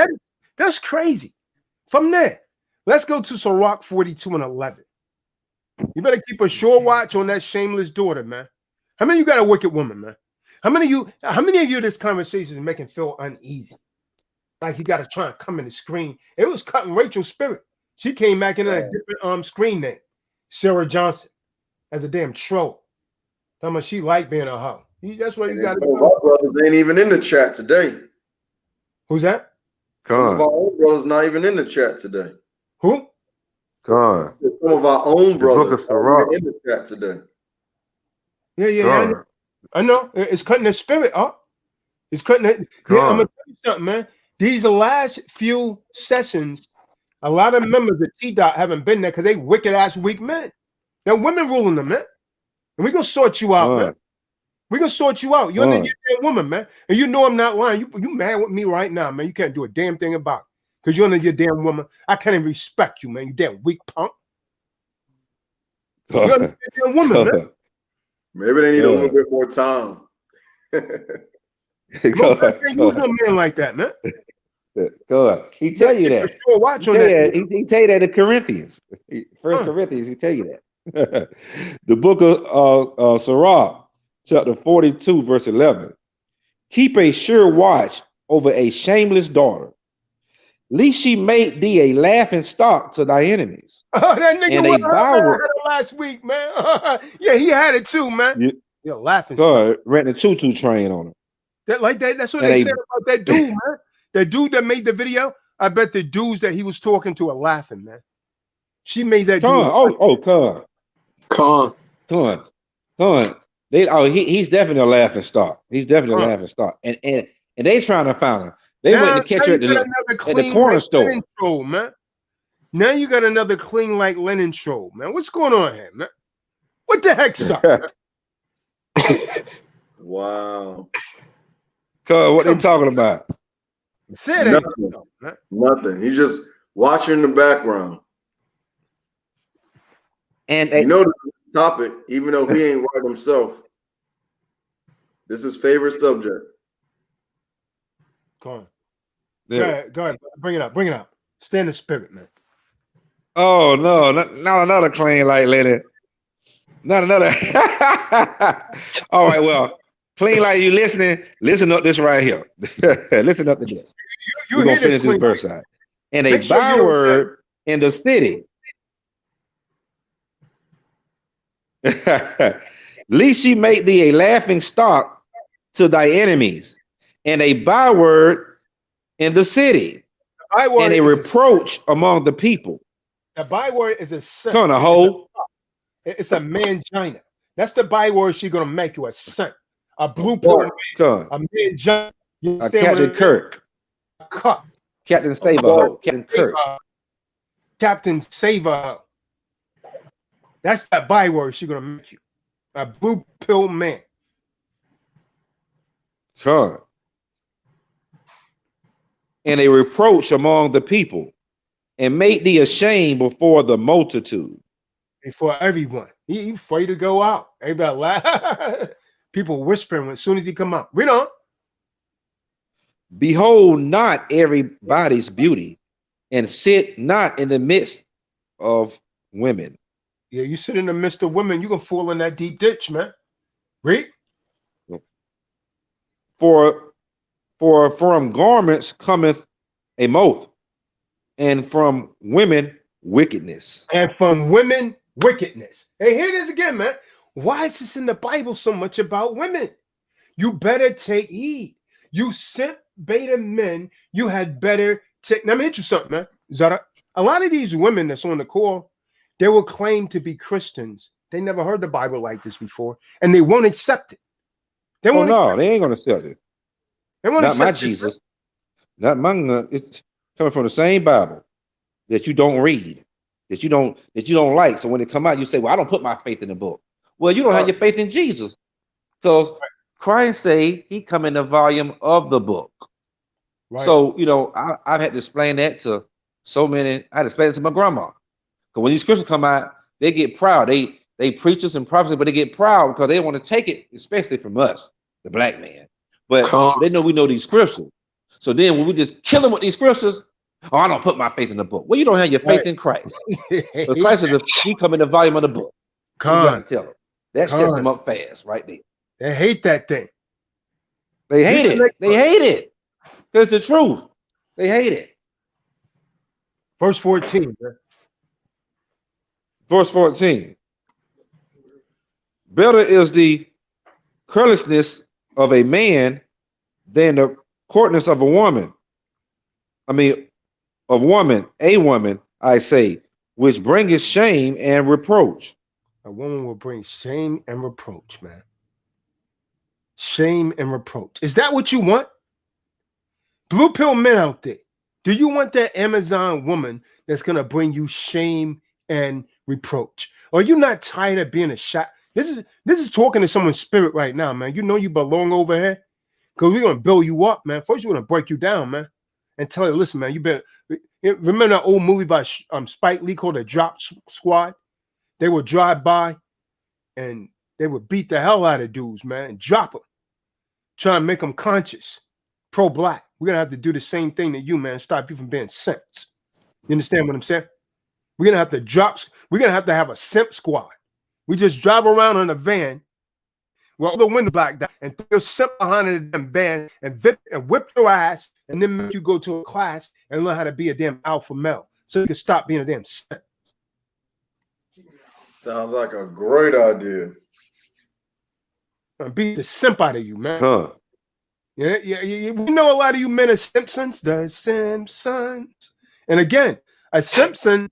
That's crazy. From there, let's go to Sirach 42 and 11. You better keep a sure watch on that shameless daughter, man. How many of you got a wicked woman, man? How many of you this conversation is making feel uneasy? Like you got to try and come in the screen. It was cutting Rachel's spirit. She came back in a different screen name, Sarah Johnson, as a damn troll. How much she like being a hoe. That's what you got to do. Our brothers ain't even in the chat today. Who's that? Some of our own brothers not even in the chat today. Who? God. Some of our own brothers not even in the chat today. Yeah. I know. It's cutting their spirit up. It's cutting it. Yeah, I'm gonna tell you something, man. These last few sessions, a lot of members of T-Dot haven't been there because they wicked ass weak men. Now women ruling them, man. And we're gonna sort you out, man. We're gonna sort you out. You're a damn woman, man. And you know I'm not lying. You mad with me right now, man. You can't do a damn thing about it. Because you're under your damn woman. I can't even respect you, man. You damn weak punk. You're under your damn woman, man. Maybe they need a little bit more time. Go ahead. Use no man like that, man. Go ahead. He tell you that. Sure, watch He on tell you that. that. He tell you that in Corinthians. First Corinthians, he tell you that. The book of Sirach, chapter 42, verse 11. Keep a sure watch over a shameless daughter, lest she make thee a laughing stock to thy enemies. Oh, that nigga And a byword. had it last week, man. Yeah, he had it too, man. You're laughing. God, renting a choo-choo train on her. That like that. That's what And they they- said about that dude, man. That dude that made the video. I bet the dudes that he was talking to are laughing, man. She made that dude. Con. He's definitely a laughing stock. He's definitely a laughing stock. And they trying to find him. They went to catch her at the corner store. Show, man. Now you got another clean like linen show, man. What's going on here, man? What the heck, son? Wow. Cuz, what they talking about? Say Nothing. that. Nothing. He's just watching in the background. And You know the topic, even though he ain't right himself. This is favorite subject. Go on. Yeah. Go ahead. Bring it up. Bring it up. Stay in the spirit, man. Oh no, not another clean like lady. Not another. All right, well, clean like you listening. Listen up this right here. Listen up to this. You We're hear gonna finish this this verse out. And a Make sure you don't byword in the city. Lest she make thee a laughing stock to thy enemies, and a byword in the city, and a reproach among the people. The byword is a son. Come on, hoe. It's a mangina. That's the byword she's gonna make you, a son. A blue pill man. A mangina. A Captain Kirk. Cup. Captain Saberho. Captain Kirk. Captain Saver. That's that byword she's gonna make you. A blue pill man. Come. And a reproach among the people, and make thee ashamed before the multitude. Before everyone. He afraid to go out. Everybody laugh. People whispering as soon as he come out. Read on. Behold not everybody's beauty, and sit not in the midst of women. Yeah, you sit in the midst of women, you can fall in that deep ditch, man. Read. For from garments cometh a moth, and from women wickedness. And from women, wickedness. Hey, hear this again, man. Why is this in the Bible so much about women? You better take heed. You simp beta men, you had better take. Let me hit you something, man. Zara. A lot of these women that's on the call, they will claim to be Christians. They never heard the Bible like this before, and they won't accept it. They won't. They ain't gonna accept it. They won't Not accept my it. Jesus. Not my. It's coming from the same Bible that you don't read, that you don't like. So when it come out, you say, "Well, I don't put my faith in the book." Well, you don't have your faith in Jesus, because Christ say He come in the volume of the book. Right. So I've had to explain that to so many. I had to explain it to my grandma, because when these scriptures come out, they get proud. They preachers and prophets, but they get proud because they want to take it, especially from us, the black man. But they know we know these scriptures. So then when we just kill them with these scriptures, I don't put my faith in the book. Well, you don't have your faith in Christ. But Christ is He come in the volume of the book. You got to tell them. That shuts them up fast right there. They hate that thing. They hate it. They hate it. It's the truth. They hate it. Verse 14. Man. Verse 14. Better is the carelessness of a man than the courtness of a woman. I mean, a woman, I say, which bringeth shame and reproach. A woman will bring shame and reproach, man. Shame and reproach. Is that what you want? Blue pill men out there. Do you want that Amazon woman that's going to bring you shame and reproach? Are you not tired of being a shot? This is talking to someone's spirit right now, man. You know you belong over here, because we're going to build you up, man. First, we're going to break you down, man, and tell you, listen, man, you better remember that old movie by Spike Lee called The Drop Squad? They would drive by and they would beat the hell out of dudes, man, and drop them. trying to make them conscious, pro-black. We're gonna have to do the same thing to you, man. Stop you from being simps. You understand what I'm saying? We're gonna have to drop. We're gonna have to have a simp squad. We just drive around in a van with all the windows blacked out and throw your simp behind the damn van and whip your ass, and then make you go to a class and learn how to be a damn alpha male, so you can stop being a damn simp. Sounds like a great idea. Beat the simp out of you, man. Huh. Yeah. We know a lot of you men are Simpsons, the Simpsons. And again, a Simpson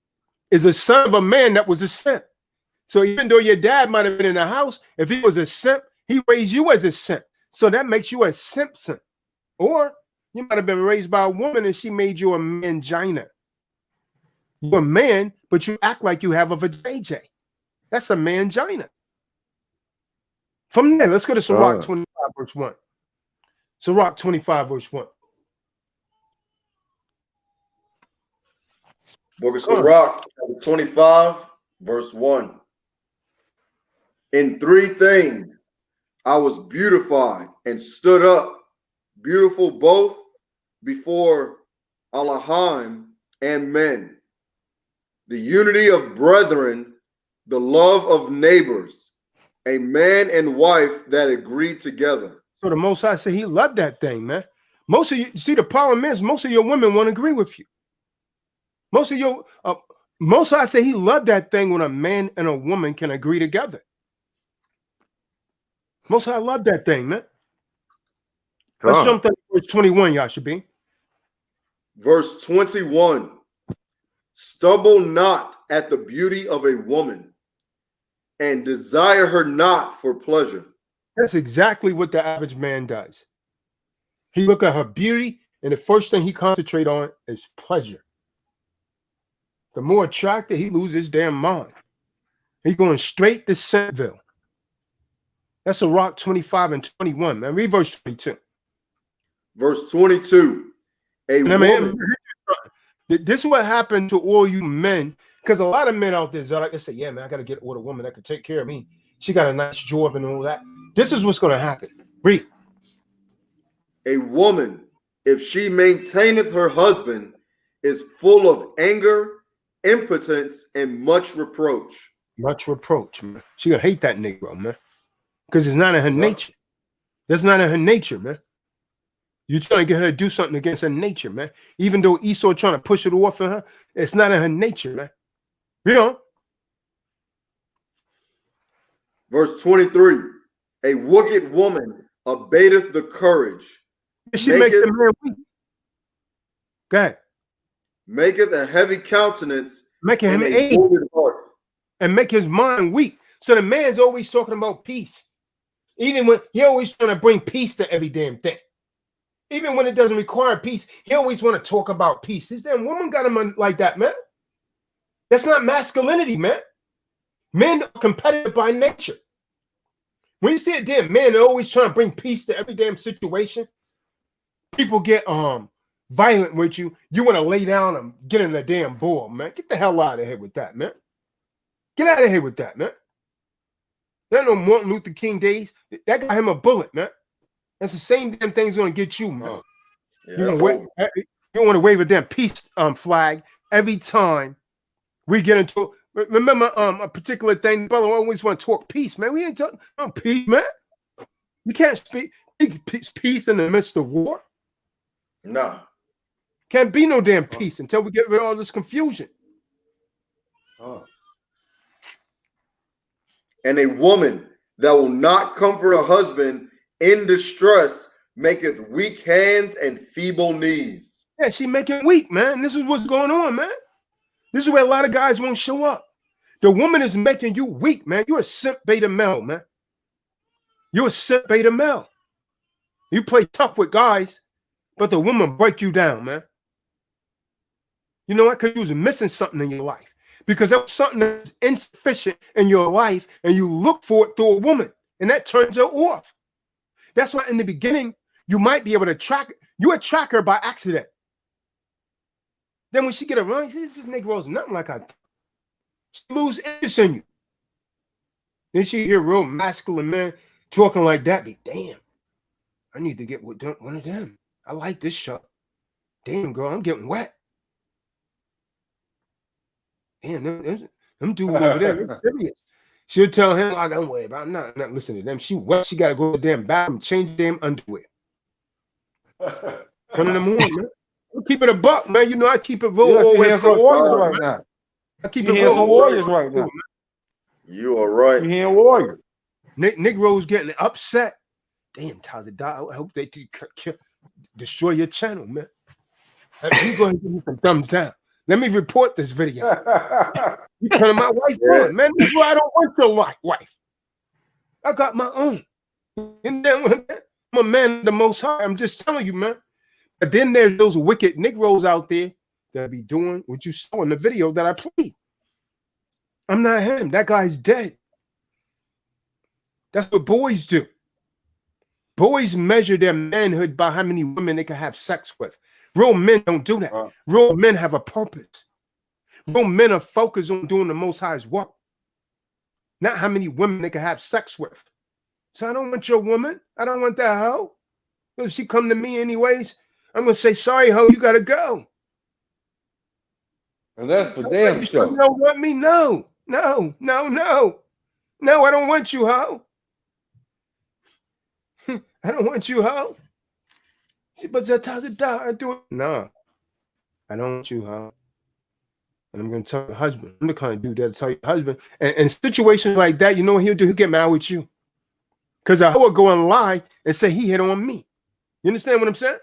is a son of a man that was a simp. So even though your dad might have been in the house, if he was a simp, he raised you as a simp. So that makes you a Simpson. Or you might have been raised by a woman and she made you a mangina. You're a man, but you act like you have a vajayjay. That's a mangina. From there, let's go to Sirach 25, verse 1. Sirach 25, verse 1. Book of Sirach, chapter 25, verse 1. In three things I was beautified and stood up, beautiful both before Elohim and men. The unity of brethren, the love of neighbors, a man and wife that agree together. So the Most High said he loved that thing, man. Most of you see, the problem is most of your women won't agree with you. Most of your Most High said he loved that thing when a man and a woman can agree together. Most High loved that thing, man. Let's jump to verse 21, Yashabin. Verse 21. Stumble not at the beauty of a woman, and desire her not for pleasure. That's exactly what the average man does. He look at her beauty, and the first thing he concentrate on is pleasure. The more attractive, he loses his damn mind. He going straight to Simpville. That's a Rock 25 and 21, man. Read verse 22. Verse 22. This is what happened to all you men, because a lot of men out there like they say, yeah, man, I got to get with a woman that can take care of me. She got a nice job and all that. This is what's going to happen. Read. A woman, if she maintaineth her husband, is full of anger, impotence, and much reproach. Much reproach, man. She going to hate that Negro, man, because it's not in her nature. That's not in her nature, man. You're trying to get her to do something against her nature, man. Even though Esau trying to push it off of her, it's not in her nature, man. You know. Verse 23. A wicked woman abateth the courage. She makes a man weak. Go ahead. Maketh a heavy countenance, making him age and make his mind weak. So the man's always talking about peace. Even when he always trying to bring peace to every damn thing. Even when it doesn't require peace, he always want to talk about peace. This damn woman got him like that, man. That's not masculinity, man. Men are competitive by nature. When you see a damn man, they're always trying to bring peace to every damn situation. People get violent with you. You want to lay down and get in the damn ball, man. Get the hell out of here with that, man. Get out of here with that, man. There ain't no Martin Luther King days. That got him a bullet, man. That's the same damn thing's gonna get you, man. You want to wave a damn peace flag every time we get into. Remember a particular thing, brother. I always want to talk peace, man. We ain't talking peace, man. You can't speak peace in the midst of war. No, can't be no damn peace until we get rid of all this confusion. And a woman that will not comfort a husband in distress maketh weak hands and feeble knees. Yeah, she making weak, man. This is what's going on, man. This is where a lot of guys won't show up. The woman is making you weak, man. You're a simp beta male, man. You're a simp beta male. You play tough with guys, but the woman break you down, man. You know what? Because you was missing something in your life. Because there was something that's insufficient in your life, and you look for it through a woman, and that turns her off. That's why in the beginning, you might be able to track her by accident. Then when she get around, you see, this Negro's nothing like I thought. She lose interest in you. Then she hear real masculine men talking like that. Be damn. I need to get with one of them. I like this shot. Damn, girl, I'm getting wet. Damn, them dudes over there, they're serious. She'll tell him, "I don't worry about. I'm not listening to them. She wet. She got to go to the damn bathroom, change damn underwear. Son of the morning, man. I'm keeping a buck, man. You know I keep it real. Yeah, All you the way hearing some across warriors the right man. now. I keep You it hearing real. some warriors right now. You are right. You hearing warriors. Negroes getting upset. Damn, Tazadar, I hope they destroy your channel, man. Let me go ahead and give you some thumbs down. Let me report this video. You turning my wife on, man. Negro, I don't want your wife. I got my own. And then I'm a man of the Most High. I'm just telling you, man. But then there's those wicked Negroes out there that be doing what you saw in the video that I played. I'm not him. That guy's dead. That's what boys do. Boys measure their manhood by how many women they can have sex with. Real men don't do that. Real men have a purpose. Real men are focused on doing the Most High's work, not how many women they can have sex with. So I don't want your woman. I don't want that hoe. If she come to me anyways, I'm going to say, sorry, hoe, you got to go. And that's for damn sure. You don't want me? No, no, no, no. No, I don't want you, hoe. I don't want you, hoe. But I do it. No, I don't want you, hoe. And I'm going to tell your husband. I'm the kind of dude that'll tell your husband. And situations like that, you know what he'll do? He'll get mad with you. Because I would go and lie and say he hit on me. You understand what I'm saying?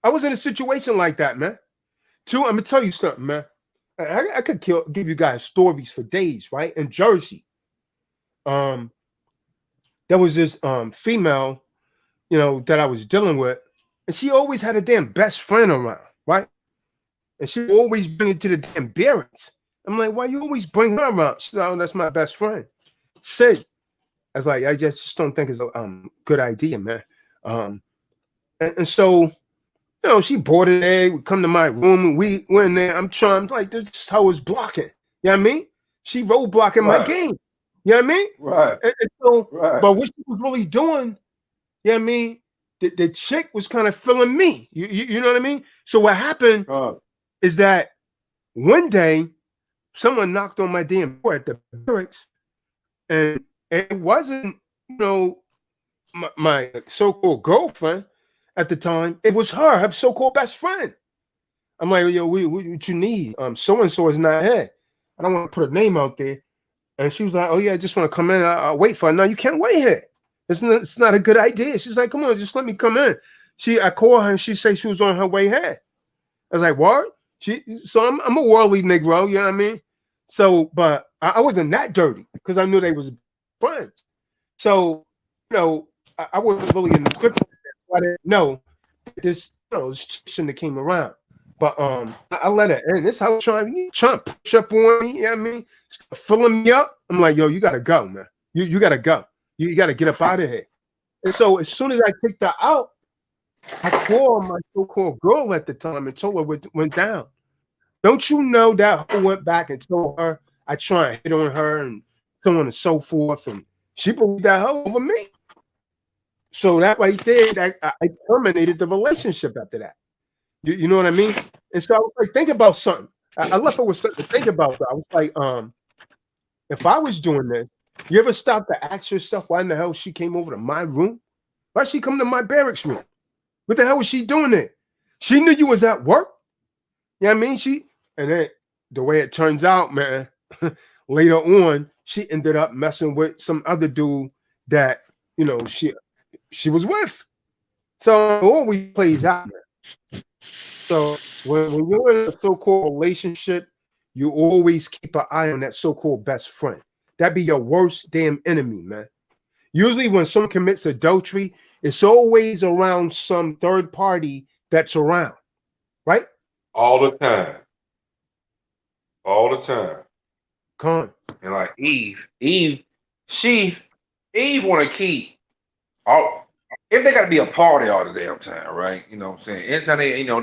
I was in a situation like that, man. Two, I'm going to tell you something, man. I could give you guys stories for days, right? In Jersey, there was this female, you know, that I was dealing with. And she always had a damn best friend around, right? And she always bring it to the damn barracks. I'm like, why you always bring her around? She said, oh, that's my best friend. Sid. I was like, I just don't think it's a good idea, man. And so, you know, she bought it there, would come to my room, and we went in there. I'm like, this hoe is blocking. You know what I mean? She roadblocking my game. You know what I mean? Right. And so, but what she was really doing, you know what I mean? The chick was kind of feeling me. You know what I mean? So what happened is that one day, someone knocked on my damn door at the barracks, and it wasn't, you know, my so-called girlfriend at the time. It was her so-called best friend. I'm like, yo, what you need? So-and-so is not here. I don't want to put a name out there. And she was like, oh, yeah, I just want to come in. I'll wait for her. No, you can't wait here. It's not a good idea. She's like, come on, just let me come in. I called her and she said she was on her way here. I was like, what? So I'm a worldly Negro, you know what I mean? So, but I wasn't that dirty because I knew they was friends. So, you know, I wasn't really in the script. I didn't know this, you know, this shouldn't have came around. But I let her in. This how trying to push up on me, you know what I mean? Filling me up. I'm like, yo, you gotta go, man. You gotta go. You gotta get up out of here. And so as soon as I kicked her out, I called my so-called girl at the time and told her what went down. Don't you know that I went back and told her I tried to hit on her and so on and so forth, and she believed that hoe over me. So that right there, I terminated the relationship after that. You know what I mean? And so I was like, think about something. I left her with something to think about. I was like, if I was doing this, you ever stop to ask yourself why in the hell she came over to my room? Why she come to my barracks room? What the hell was she doing there? She knew you was at work. You know what I mean? And then the way it turns out, man, later on, she ended up messing with some other dude that, you know, she was with. So it always plays out, man. So when you're in a so-called relationship, you always keep an eye on that so-called best friend. That'd be your worst damn enemy, man. Usually when someone commits adultery, it's always around some third party that's around, right? All the time. All the time. Come on. And like Eve want to keep all. If they got to be a party all the damn time, right? You know what I'm saying? Anytime they, you know,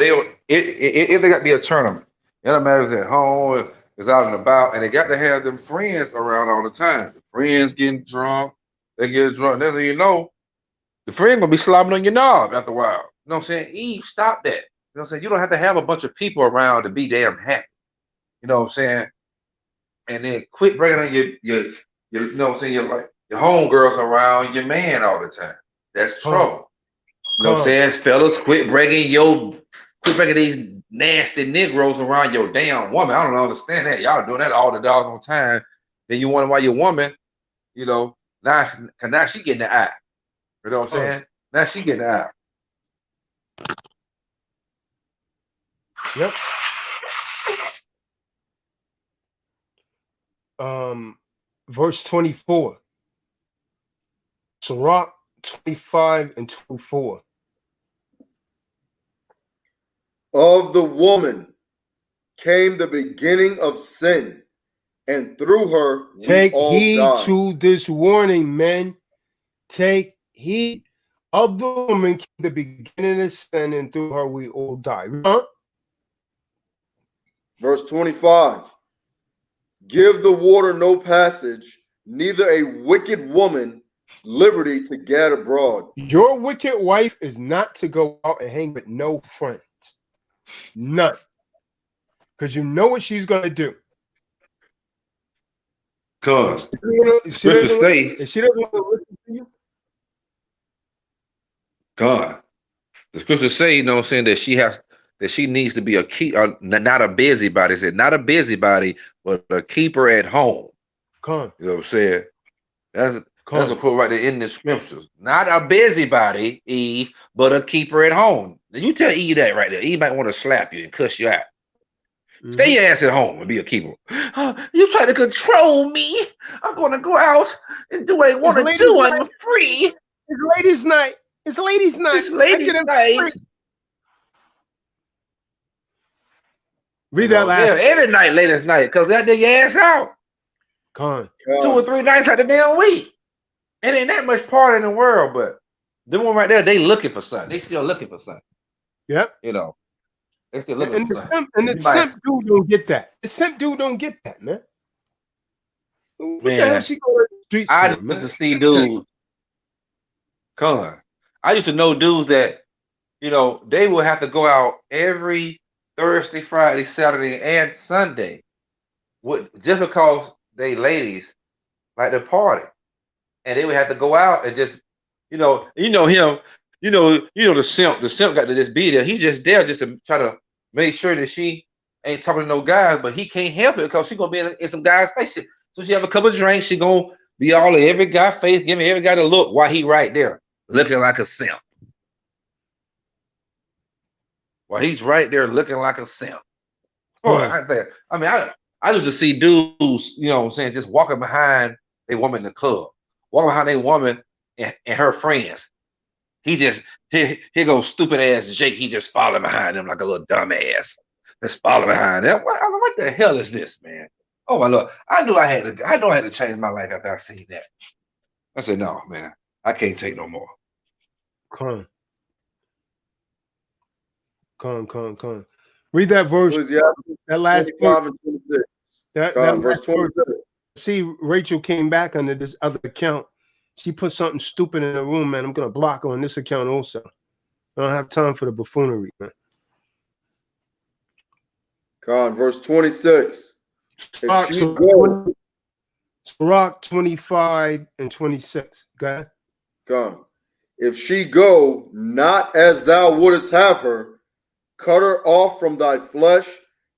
if they got to be a tournament, it doesn't matter if it's at home, it's out and about, and they got to have them friends around all the time. The friends getting drunk, they get drunk. Then you know, The friend gonna be slobbing on your knob after a while. You know what I'm saying? Eve, stop that. You know what I'm saying? You don't have to have a bunch of people around to be damn happy. You know what I'm saying? And then quit bringing on your you know what I'm saying, your homegirls around your man all the time. That's trouble. You know what I'm saying? Fellas, quit bringing these nasty Negroes around your damn woman. I don't understand that. Y'all doing that all the doggone time. Then you wonder why your woman, you know, now she getting the eye. You know what I'm saying? Now she getting the eye. Yep. Verse 24. Sirach 25 and 24. Of the woman came the beginning of sin, and through her we Take all heed died. to this warning, men. Take heed. Of the woman came the beginning of sin, and through her we all die. Verse 25. Give the water no passage, neither a wicked woman liberty to gad abroad. Your wicked wife is not to go out and hang with no friends. None. Because you know what she's going to do. Cause She scriptures say, if she doesn't want to listen to you. God, the scriptures say, you know what I'm saying, that she needs to be not a busybody. It said not a busybody, but a keeper at home. Come. You know what I'm saying? That's a quote right there in the scriptures. Not a busybody, Eve, but a keeper at home. Then you tell Eve that right there. Eve might want to slap you and cuss you out. Stay your ass at home and be a keeper. You try to control me. I'm going to go out and do what I want to do. I'm free. It's ladies' night. It's ladies' night. It's ladies' night. Read that last. Yeah, every night, ladies' night, because that dig your ass out. Con. 2 or 3 nights out the damn week. It ain't that much part in the world, but them one right there, they looking for something. They still looking for something. Yep. You know, they still looking for something. And the simp dude don't get that. The simp dude don't get that, man. What the hell she go to the streets I for, used to see dudes. I used to know dudes that, you know, they would have to go out every Thursday, Friday, Saturday, and Sunday, just because they ladies like to party, and they would have to go out and just, you know him, the simp got to just be there. He just there just to try to make sure that she ain't talking to no guys, but he can't help it because she gonna be in some guy's face. So she have a couple of drinks, she gonna be all in every guy face, giving every guy to look while he right there looking like a simp. While he's right there looking like a simp. I used to see dudes, you know what I'm saying, just walking behind a woman in the club, walking behind a woman and her friends. Here goes stupid ass Jake. He just following behind them like a little dumbass. Just following behind them. What the hell is this, man? Oh my Lord. I know I had to change my life after I seen that. I said, no, man, I can't take no more. Come. Read that verse. That last verse. That verse 26. See, Rachel came back under this other account. She put something stupid in the room, man. I'm gonna block her on this account also. I don't have time for the buffoonery, man. Verse 26. Sirach 25 and 26. Go ahead. If she go not as thou wouldest have her, cut her off from thy flesh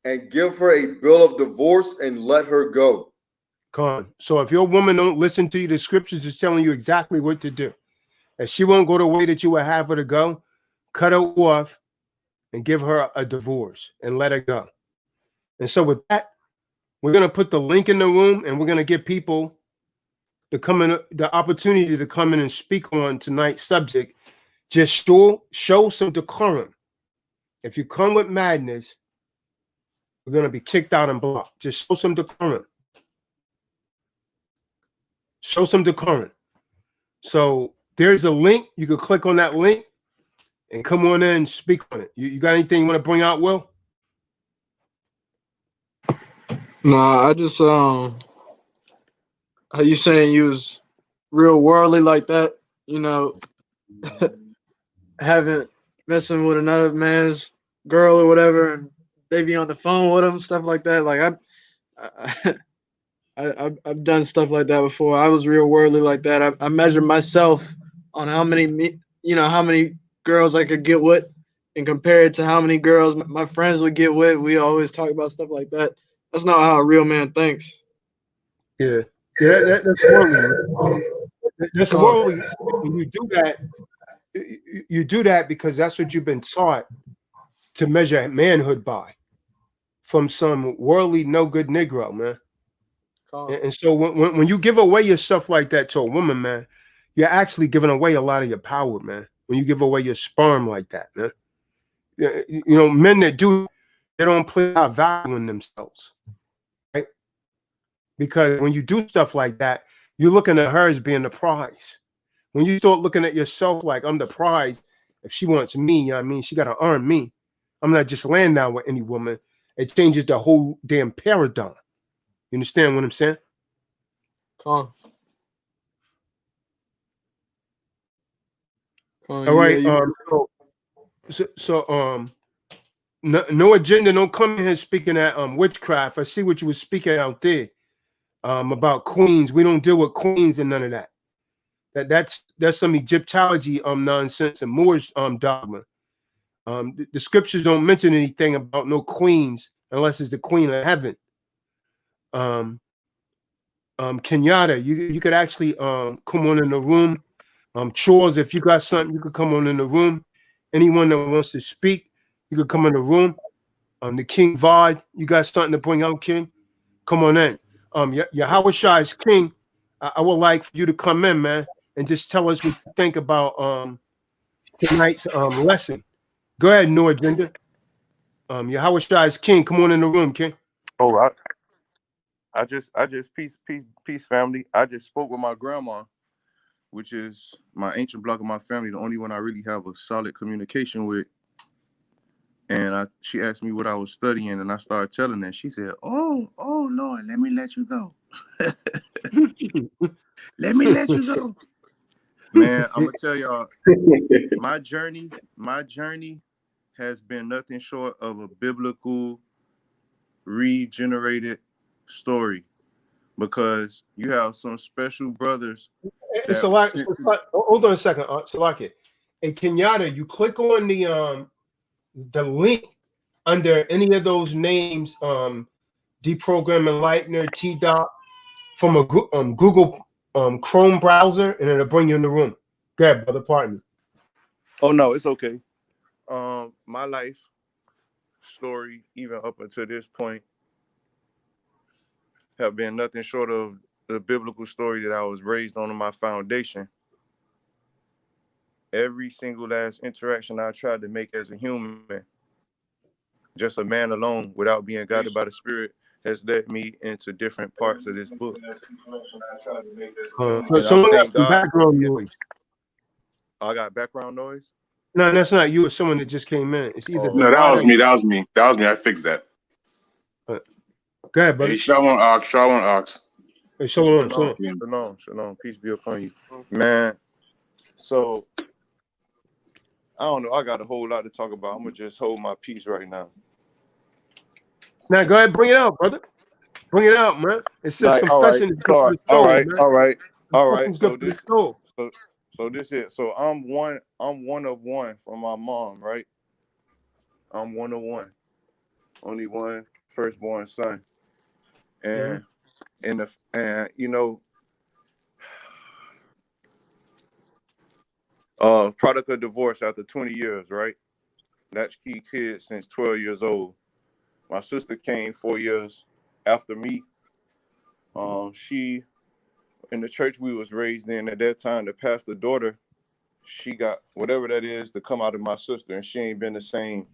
and give her a bill of divorce and let her go. So if your woman don't listen to you, the scriptures is telling you exactly what to do. If she won't go the way that you would have her to go, cut her off and give her a divorce and let her go. And so with that, we're going to put the link in the room and we're going to give people to come in, the opportunity to come in and speak on tonight's subject. Just show some decorum. If you come with madness, we're going to be kicked out and blocked. Just show some decorum. Show some decorum. So there's a link. You can click on that link and come on in and speak on it. You got anything you want to bring out, Will? Nah, I just how you saying you was real worldly like that, you know, having messing with another man's girl or whatever, and they be on the phone with them, stuff like that. Like I, I've done stuff like that before. I was real worldly like that. I measured myself on how many how many girls I could get with, and compare it to how many girls my friends would get with. We always talk about stuff like that. That's not how a real man thinks. Yeah, yeah, that's worldly, man. That's worldly. When you do that, you do that because that's what you've been taught to measure manhood by, from some worldly, no good Negro, man. And so when you give away your stuff like that to a woman, man, you're actually giving away a lot of your power, man. When you give away your sperm like that, man. You know, men that do, they don't put out value in themselves, right? Because when you do stuff like that, you're looking at her as being the prize. When you start looking at yourself like I'm the prize, if she wants me, you know what I mean, she got to earn me. I'm not just laying down with any woman. It changes the whole damn paradigm. You understand what I'm saying? All right. No agenda. Don't come in here speaking at witchcraft. I see what you were speaking out there about queens. We don't deal with queens and none of that. That's some Egyptology nonsense and Moorish dogma. The scriptures don't mention anything about no queens unless it's the queen of heaven. Kenyatta, you could actually come on in the room. Chores, if you got something, you could come on in the room. Anyone that wants to speak, you could come in the room. The King Vod, you got something to bring out, King? Come on in. Yahweh Shai is King. I would like for you to come in, man, and just tell us what you think about tonight's lesson. Go ahead, no agenda. Yahweh Shai is King. Come on in the room, King. Oh, I just peace, family. I just spoke with my grandma, which is my ancient block of my family, the only one I really have a solid communication with. And she asked me what I was studying, and I started telling her. She said, "Oh, Lord, let me let you go. Let me let you go." Man, I'm gonna tell y'all, my journey has been nothing short of a biblical, regenerated story, because you have some special brothers. It's a lot. Hold on a second, Salaki. Hey, Kenyatta, you click on the link under any of those names, Deprogram Enlightener, T-Dot, from a Google Chrome browser, and it'll bring you in the room. Go ahead, brother, pardon me. Oh no, it's okay. My life story, even up until this point, have been nothing short of the biblical story that I was raised on in my foundation. Every single last interaction I tried to make as a human, just a man alone, without being guided by the Spirit, has led me into different parts of this book. So someone got some background noise. I got background noise? No, that's not you. It's someone that just came in. It's either no, that was me. I fixed that. Go ahead, buddy. Hey, Shalom Ox. Hey, Shalom. Shalom. Peace be upon you. Man, so I don't know. I got a whole lot to talk about. I'm gonna just hold my peace right now. Now go ahead, bring it out, brother. Bring it out, man. It says confession is good for the soul, man. All right. So this is I'm one of one from my mom, right? I'm one of one. Only one firstborn son. And product of divorce after 20 years, right? Latchkey kid since 12 years old. My sister came 4 years after me. She, in the church we was raised in at that time, the pastor's daughter, she got whatever that is to come out of my sister, and she ain't been the same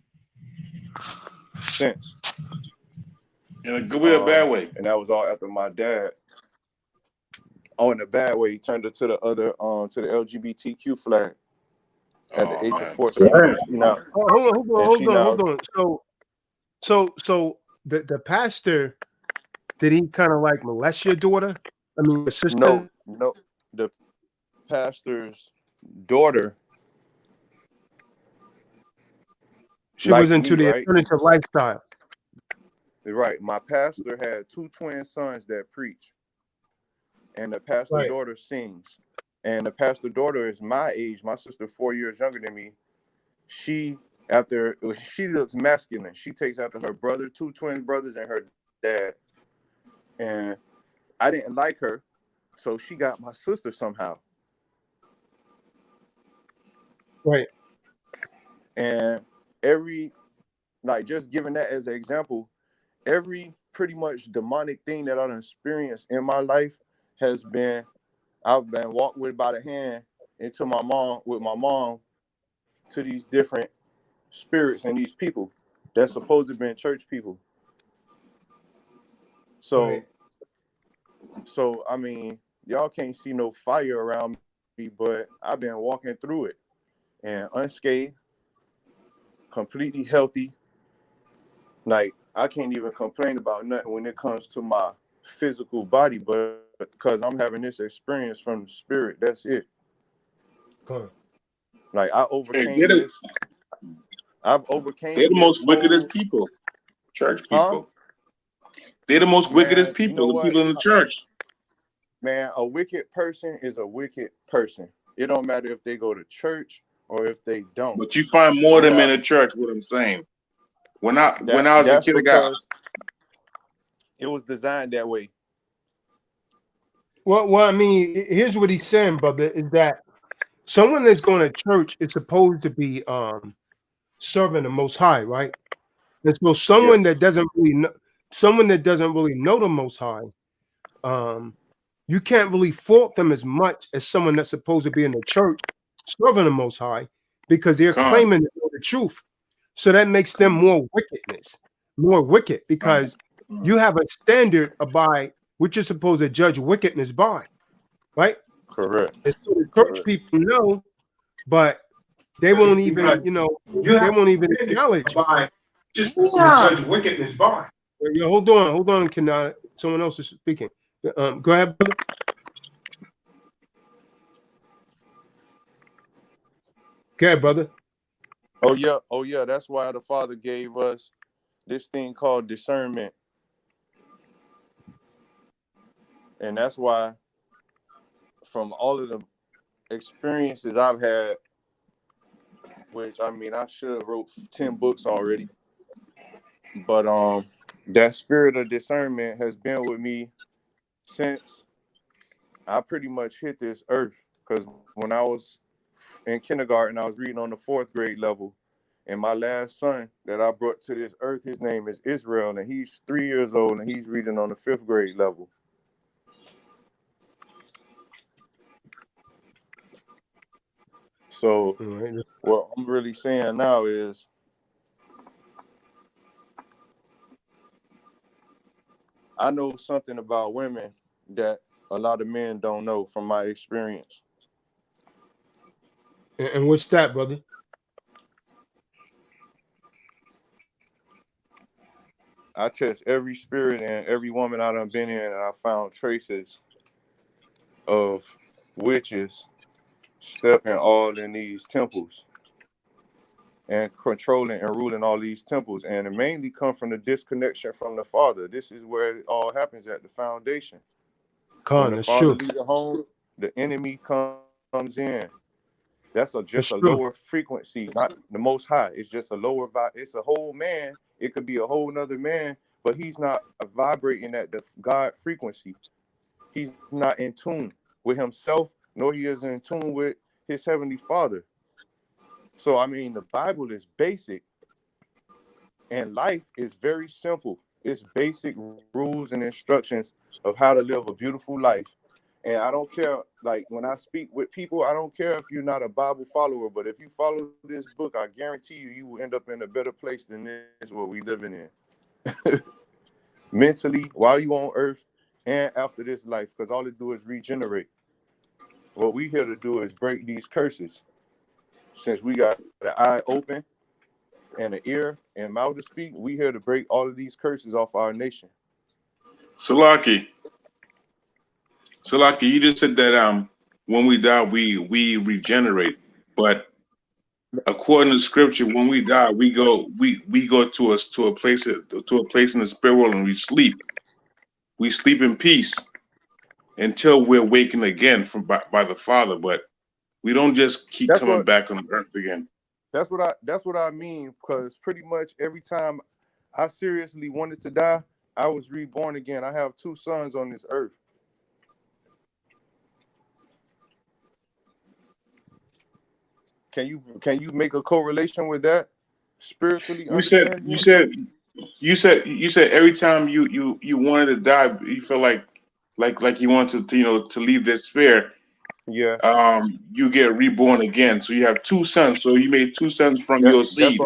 since. In a good way or bad way? And that was all after my dad. Oh, in a bad way, he turned her to the other, to the LGBTQ flag at the age of 14. Hold on. So the pastor, did he kind of like molest your daughter? I mean, your sister? No. The pastor's daughter She like was into me, the right? alternative lifestyle. Right. My pastor had 2 twin sons that preach, and the pastor Right. daughter sings. And the pastor daughter is my age. My sister 4 years younger than me. She looks masculine. She takes after her brother, 2 twin brothers, and her dad. And I didn't like her, so she got my sister somehow. Right. And just giving that as an example, every pretty much demonic thing that I've experienced in my life I've been walked with by the hand into my mom to these different spirits and these people that's supposed to be church people. So I mean, y'all can't see no fire around me, but I've been walking through it and unscathed, completely healthy. Like, I can't even complain about nothing when it comes to my physical body, but because I'm having this experience from the spirit, that's it. Good. Like, I overcame this. I've overcame They're the most wickedest people, church people. They're the most wickedest people, you know the people in the church. Man, a wicked person is a wicked person. It don't matter if they go to church or if they don't. But you find more of them in the church, what I'm saying. When I was a kid, it was designed that way. Well, I mean, here's what he's saying, brother, is that someone that's going to church is supposed to be serving the Most High, right? And so someone that doesn't really know, the Most High, you can't really fault them as much as someone that's supposed to be in the church serving the Most High, because they're claiming to know the truth. So that makes them more wicked, because you have a standard by which you're supposed to judge wickedness by, right? Correct. And so the church people know, but they won't even, they won't even acknowledge. Just judge wickedness by. Yo, hold on, can someone else is speaking. Go ahead, brother. Okay, brother. Oh yeah. That's why the Father gave us this thing called discernment. And that's why, from all of the experiences I've had, which I mean, I should have wrote 10 books already, but that spirit of discernment has been with me since I pretty much hit this earth. Because when I was in kindergarten, I was reading on the 4th grade level, and my last son that I brought to this earth, his name is Israel, and he's 3 years old, and he's reading on the 5th grade level. So what I'm really saying now is, I know something about women that a lot of men don't know from my experience. And what's that, brother? I test every spirit and every woman I done been in, and I found traces of witches stepping all in these temples and controlling and ruling all these temples. And it mainly come from the disconnection from the Father. This is where it all happens, at the foundation. When the Father leaves the home, the enemy comes in. That's just a lower frequency, not the Most High. It's just a lower vibe. It's a whole man. It could be a whole nother man, but he's not vibrating at the God frequency. He's not in tune with himself, nor he is in tune with his heavenly Father. So, I mean, the Bible is basic, and life is very simple. It's basic rules and instructions of how to live a beautiful life. And I don't care, like, when I speak with people, I don't care if you're not a Bible follower, but if you follow this book, I guarantee you will end up in a better place than this what we living in. Mentally, while you on earth and after this life, because all it do is regenerate. What we here to do is break these curses. Since we got the eye open and the ear and mouth to speak, we here to break all of these curses off our nation. Salaki, you just said that when we die we regenerate, but according to scripture, when we die, we go to a place in the spirit world and we sleep. We sleep in peace until we're awakened again by the Father. But we don't just keep That's coming what back on earth again. that's what I mean. Because pretty much every time I seriously wanted to die, I was reborn again. I have 2 sons on this earth. Can you make a correlation with that spiritually? You said every time you wanted to die, you feel like you wanted to leave this sphere. Yeah. You get reborn again. So you have 2 sons. So you made 2 sons from your seed.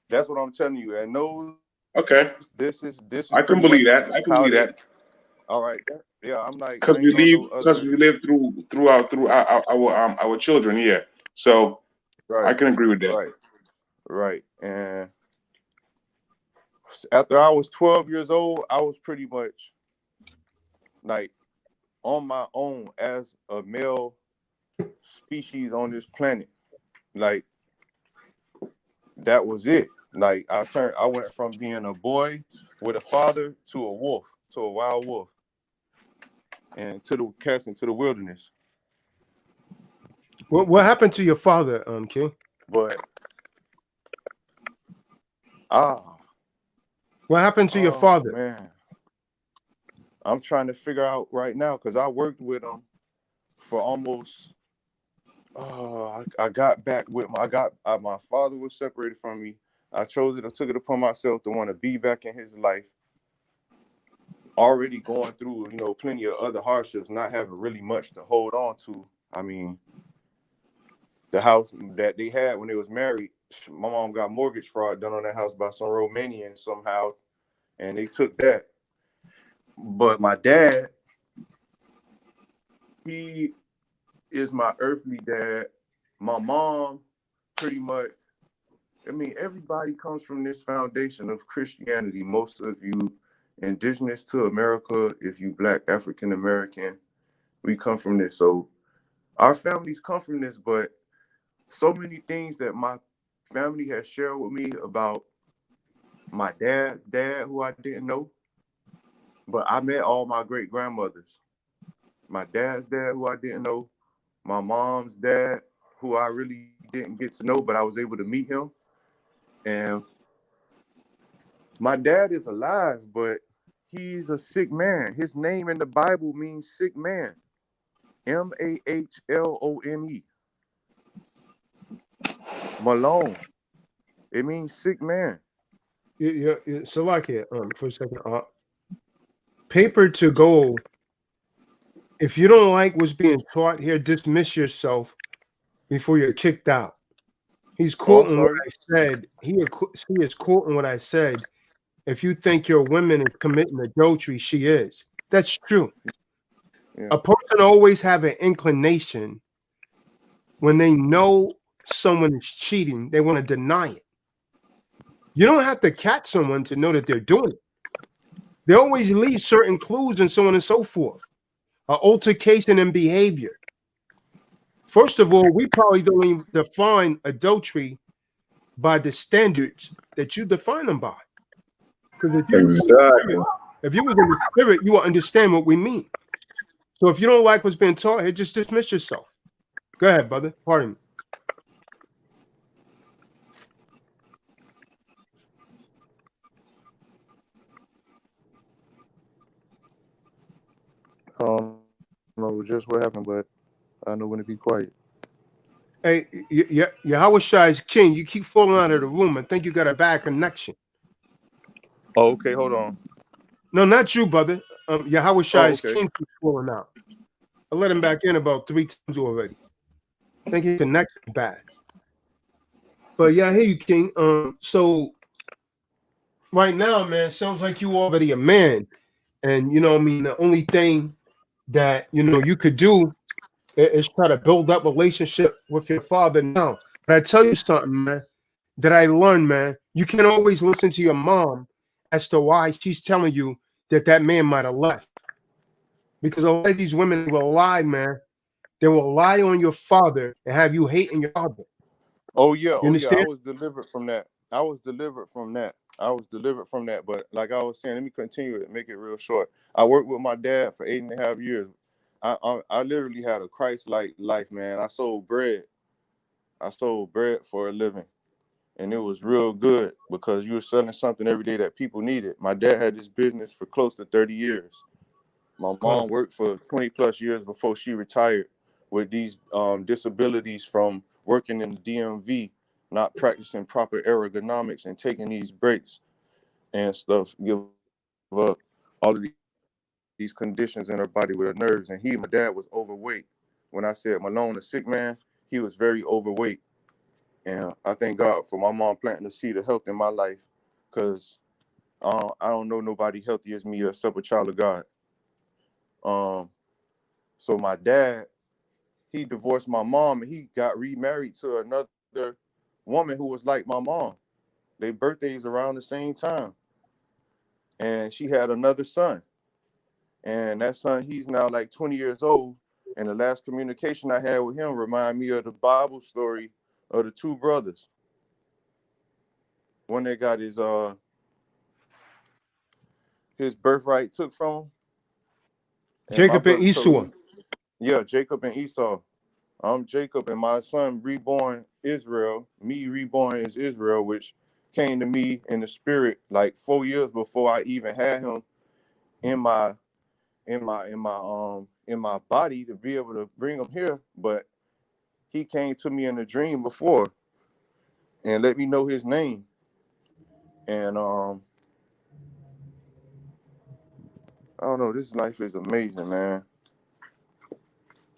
That's what I'm telling you. And those. Okay. This is I can pretty believe much that. I can believe that. All right. Yeah, I'm like, Because I we ain't on no live throughout our children. Yeah. So right, I can agree with that. right. And after I was 12 years old, I was pretty much like on my own as a male species on this planet. Like that was it. Like I went from being a boy with a father to a wolf, to a wild wolf, and to the cast into the wilderness. What happened to your father, King? But what happened to your father? Man, I'm trying to figure out right now because I worked with him for almost. I got back with my father was separated from me. I took it upon myself to want to be back in his life. Already going through, plenty of other hardships, not having really much to hold on to. I mean, the house that they had when they was married, my mom got mortgage fraud done on that house by some Romanians somehow, and they took that. But my dad, he is my earthly dad. My mom, pretty much, I mean, everybody comes from this foundation of Christianity. Most of you indigenous to America, if you Black African American, we come from this. So our families come from this, but so many things that my family has shared with me about my dad's dad, who I didn't know, but I met all my great grandmothers. My dad's dad, who I didn't know, my mom's dad, who I really didn't get to know, but I was able to meet him. And my dad is alive, but he's a sick man. His name in the Bible means sick man. Mahlone. Malone. It means sick man. Yeah. So like it, for a second, paper to gold. If you don't like what's being taught here, dismiss yourself before you're kicked out. He's quoting what I said. He is quoting what I said. If you think your woman is committing adultery, she is. That's true. Yeah. A person always have an inclination when they know someone is cheating, they want to deny it. You don't have to catch someone to know that they're doing it. They always leave certain clues and so on and so forth. An altercation in behavior. First of all, we probably don't even define adultery by the standards that you define them by. Because if you was in the spirit, you will understand what we mean. So if you don't like what's being taught here, just dismiss yourself. Go ahead, brother. Pardon me. I don't know just what happened, but I know when to be quiet. Hey, Yahweh Shai is king. You keep falling out of the room. I think you got a bad connection. Oh, okay, hold on. No, not you, brother. Yahweh Shai is king keeps falling out. I let him back in about 3 times already. I think his connection is bad. But yeah, I hear you, King. So right now, man, sounds like you already a man. And I mean, the only thing that you could do is try to build up relationship with your father now. But I tell you something, man, that I learned, man. You can't always listen to your mom as to why she's telling you that man might have left. Because a lot of these women will lie, man. They will lie on your father and have you hating your father. Oh yeah, You oh yeah. I understand? was delivered from that. I was delivered from that. I was delivered from that. But like I was saying, let me continue it, make it real short. I worked with my dad for 8.5 years. I literally had a Christ-like life, man. I sold bread. I sold bread for a living. And it was real good because you were selling something every day that people needed. My dad had this business for close to 30 years. My Con. mom worked for 20 plus years before she retired with these disabilities from working in the DMV, not practicing proper ergonomics and taking these breaks and stuff, give up all of these conditions in her body with her nerves. And my dad was overweight. When I said Malone, a sick man, he was very overweight. And I thank God for my mom planting the seed of health in my life, because I don't know nobody healthy as me except a child of God. So my dad, he divorced my mom and he got remarried to another woman who was like my mom. Their birthdays around the same time. And she had another son. And that son, he's now like 20 years old. And the last communication I had with him reminded me of the Bible story of the two brothers. One that got his birthright took from him. And my Jacob and brother told Esau. me, yeah, Jacob and Esau. I'm Jacob, and my son reborn Israel. Me reborn is Israel, which came to me in the spirit like 4 years before I even had him in my body to be able to bring him here. But he came to me in a dream before and let me know his name. And I don't know. This life is amazing, man.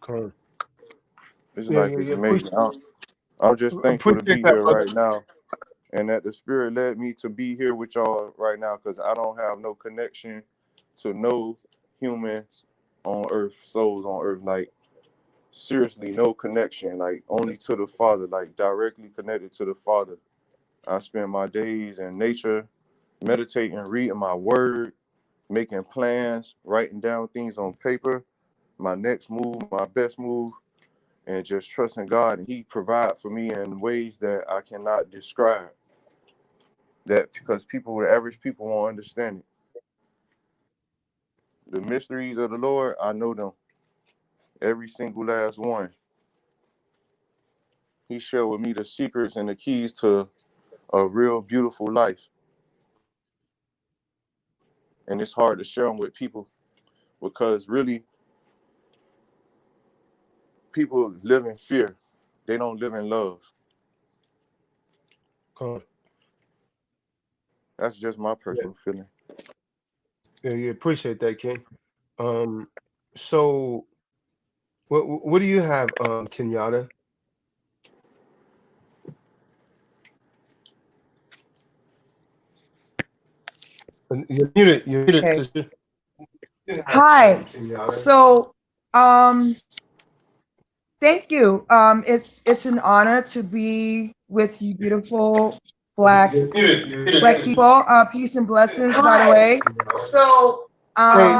Con. This Yeah, life yeah, is yeah. amazing. I'm just thankful to Appreciate be that, here brother. right now, and that the Spirit led me to be here with y'all right now, because I don't have no connection to no humans on earth, souls on earth. Like, seriously, no connection. Like, only to the Father, like directly connected to the Father. I spend my days in nature, meditating, reading my word, making plans, writing down things on paper, my next move, my best move, and just trusting God. And He provide for me in ways that I cannot describe. That because the average people won't understand it. The mysteries of the Lord, I know them. Every single last one. He shared with me the secrets and the keys to a real beautiful life. And it's hard to share them with people because really people live in fear. They don't live in love. Con. That's just my Yeah, personal feeling. yeah, yeah. Appreciate that, King. Um, so what do you have, Kenyatta? You're muted. You're muted, Okay. sister. Hi. Kenyatta. So, thank you. It's an honor to be with you, beautiful black You're muted. You're muted. black people. Peace and blessings, by the way. So, Hey,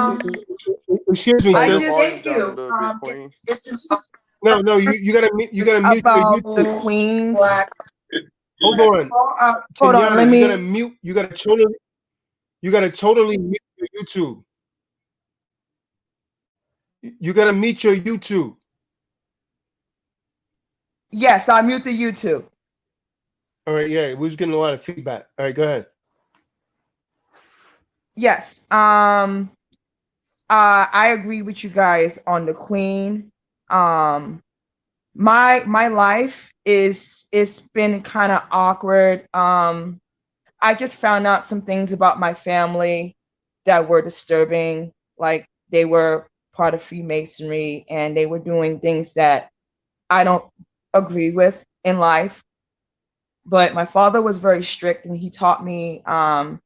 excuse me, I Turn your sis. volume just down a little bit, Queen. it's just No, no, you gotta mute your about the YouTube. queens. Hold on, Hold on, Kenyatta. let You gotta me. mute. You gotta totally mute your YouTube. You gotta mute your YouTube. Yes, I mute the YouTube. All right, yeah, we was getting a lot of feedback. All right, go ahead. Yes. I agree with you guys on the queen. My life it's been kind of awkward. I just found out some things about my family that were disturbing. Like they were part of Freemasonry and they were doing things that I don't agree with in life. But my father was very strict and he taught me to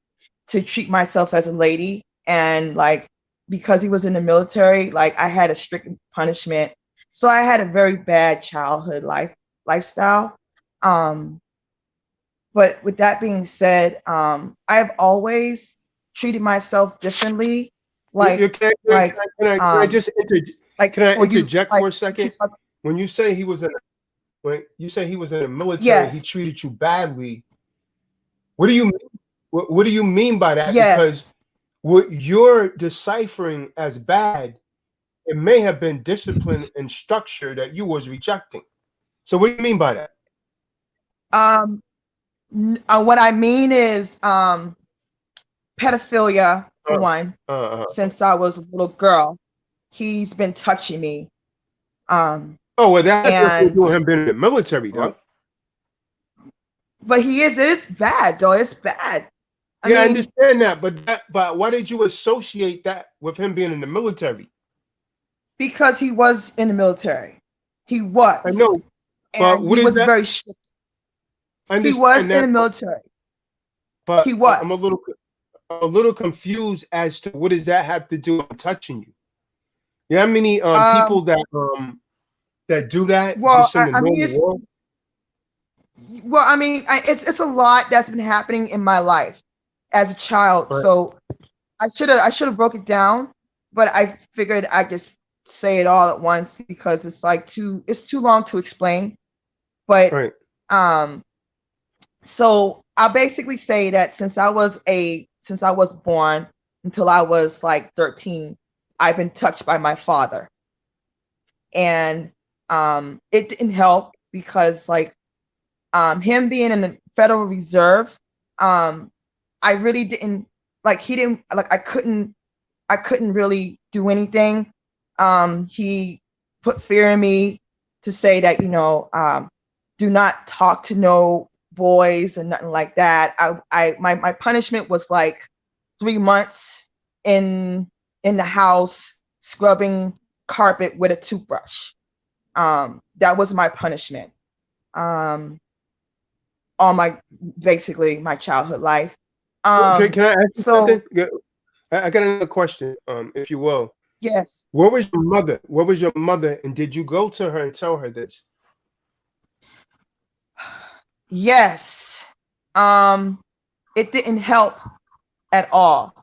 treat myself as a lady. And like because he was in the military, like I had a strict punishment. So I had a very bad childhood lifestyle. Um, but with that being said, I've always treated myself differently. You Like can I um just like can I for you interject like for a second? When you say he was in when you say he was in the military, he Yes. treated you badly. What do you mean? What do you mean by that? Because Yes. what you're deciphering as bad, it may have been discipline and structure that you was rejecting. So what do you mean by that? What I mean is pedophilia for one. Since I was a little girl, he's been touching me. Oh, well, that has nothing to do with And him being in the military, though. but it's bad though. It's bad. I Yeah, I mean, understand that, but why did you associate that with him being in the military? because he was in the military. He was. I know, but And what he is was that? very strict. I He was understand in the that, military. but He I'm was. a little confused as to what does that have to do with touching you? Yeah, how many people that do that Well, just in the I mean, normal world? it's a lot that's been happening in my life as a child. Right. So I should have broke it down, but I figured I just say it all at once because it's too long to explain. But Right. So I'll basically say that since I was born until I was like 13, I've been touched by my father. And it didn't help because him being in the Federal Reserve, I really didn't he didn't I couldn't really do anything. He put fear in me to say that, do not talk to no boys and nothing like that. My punishment was like 3 months in the house scrubbing carpet with a toothbrush. That was my punishment. All basically my childhood life. Can I ask you So something? I got another question, if you will. yes. Where was your mother? Where was your mother? And did you go to her and tell her this? Yes. It didn't help at all.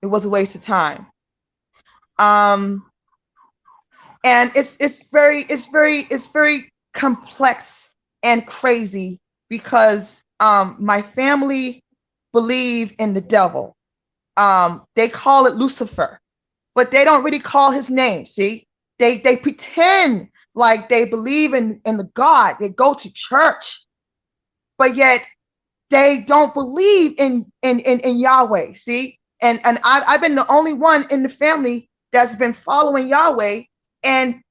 It was a waste of time. And it's very complex and crazy because my family believe in the devil. They call it Lucifer, but they don't really call his name. See, they pretend like they believe in the God. They go to church, but yet they don't believe in Yahweh. See, and I've been the only one in the family that's been following Yahweh. And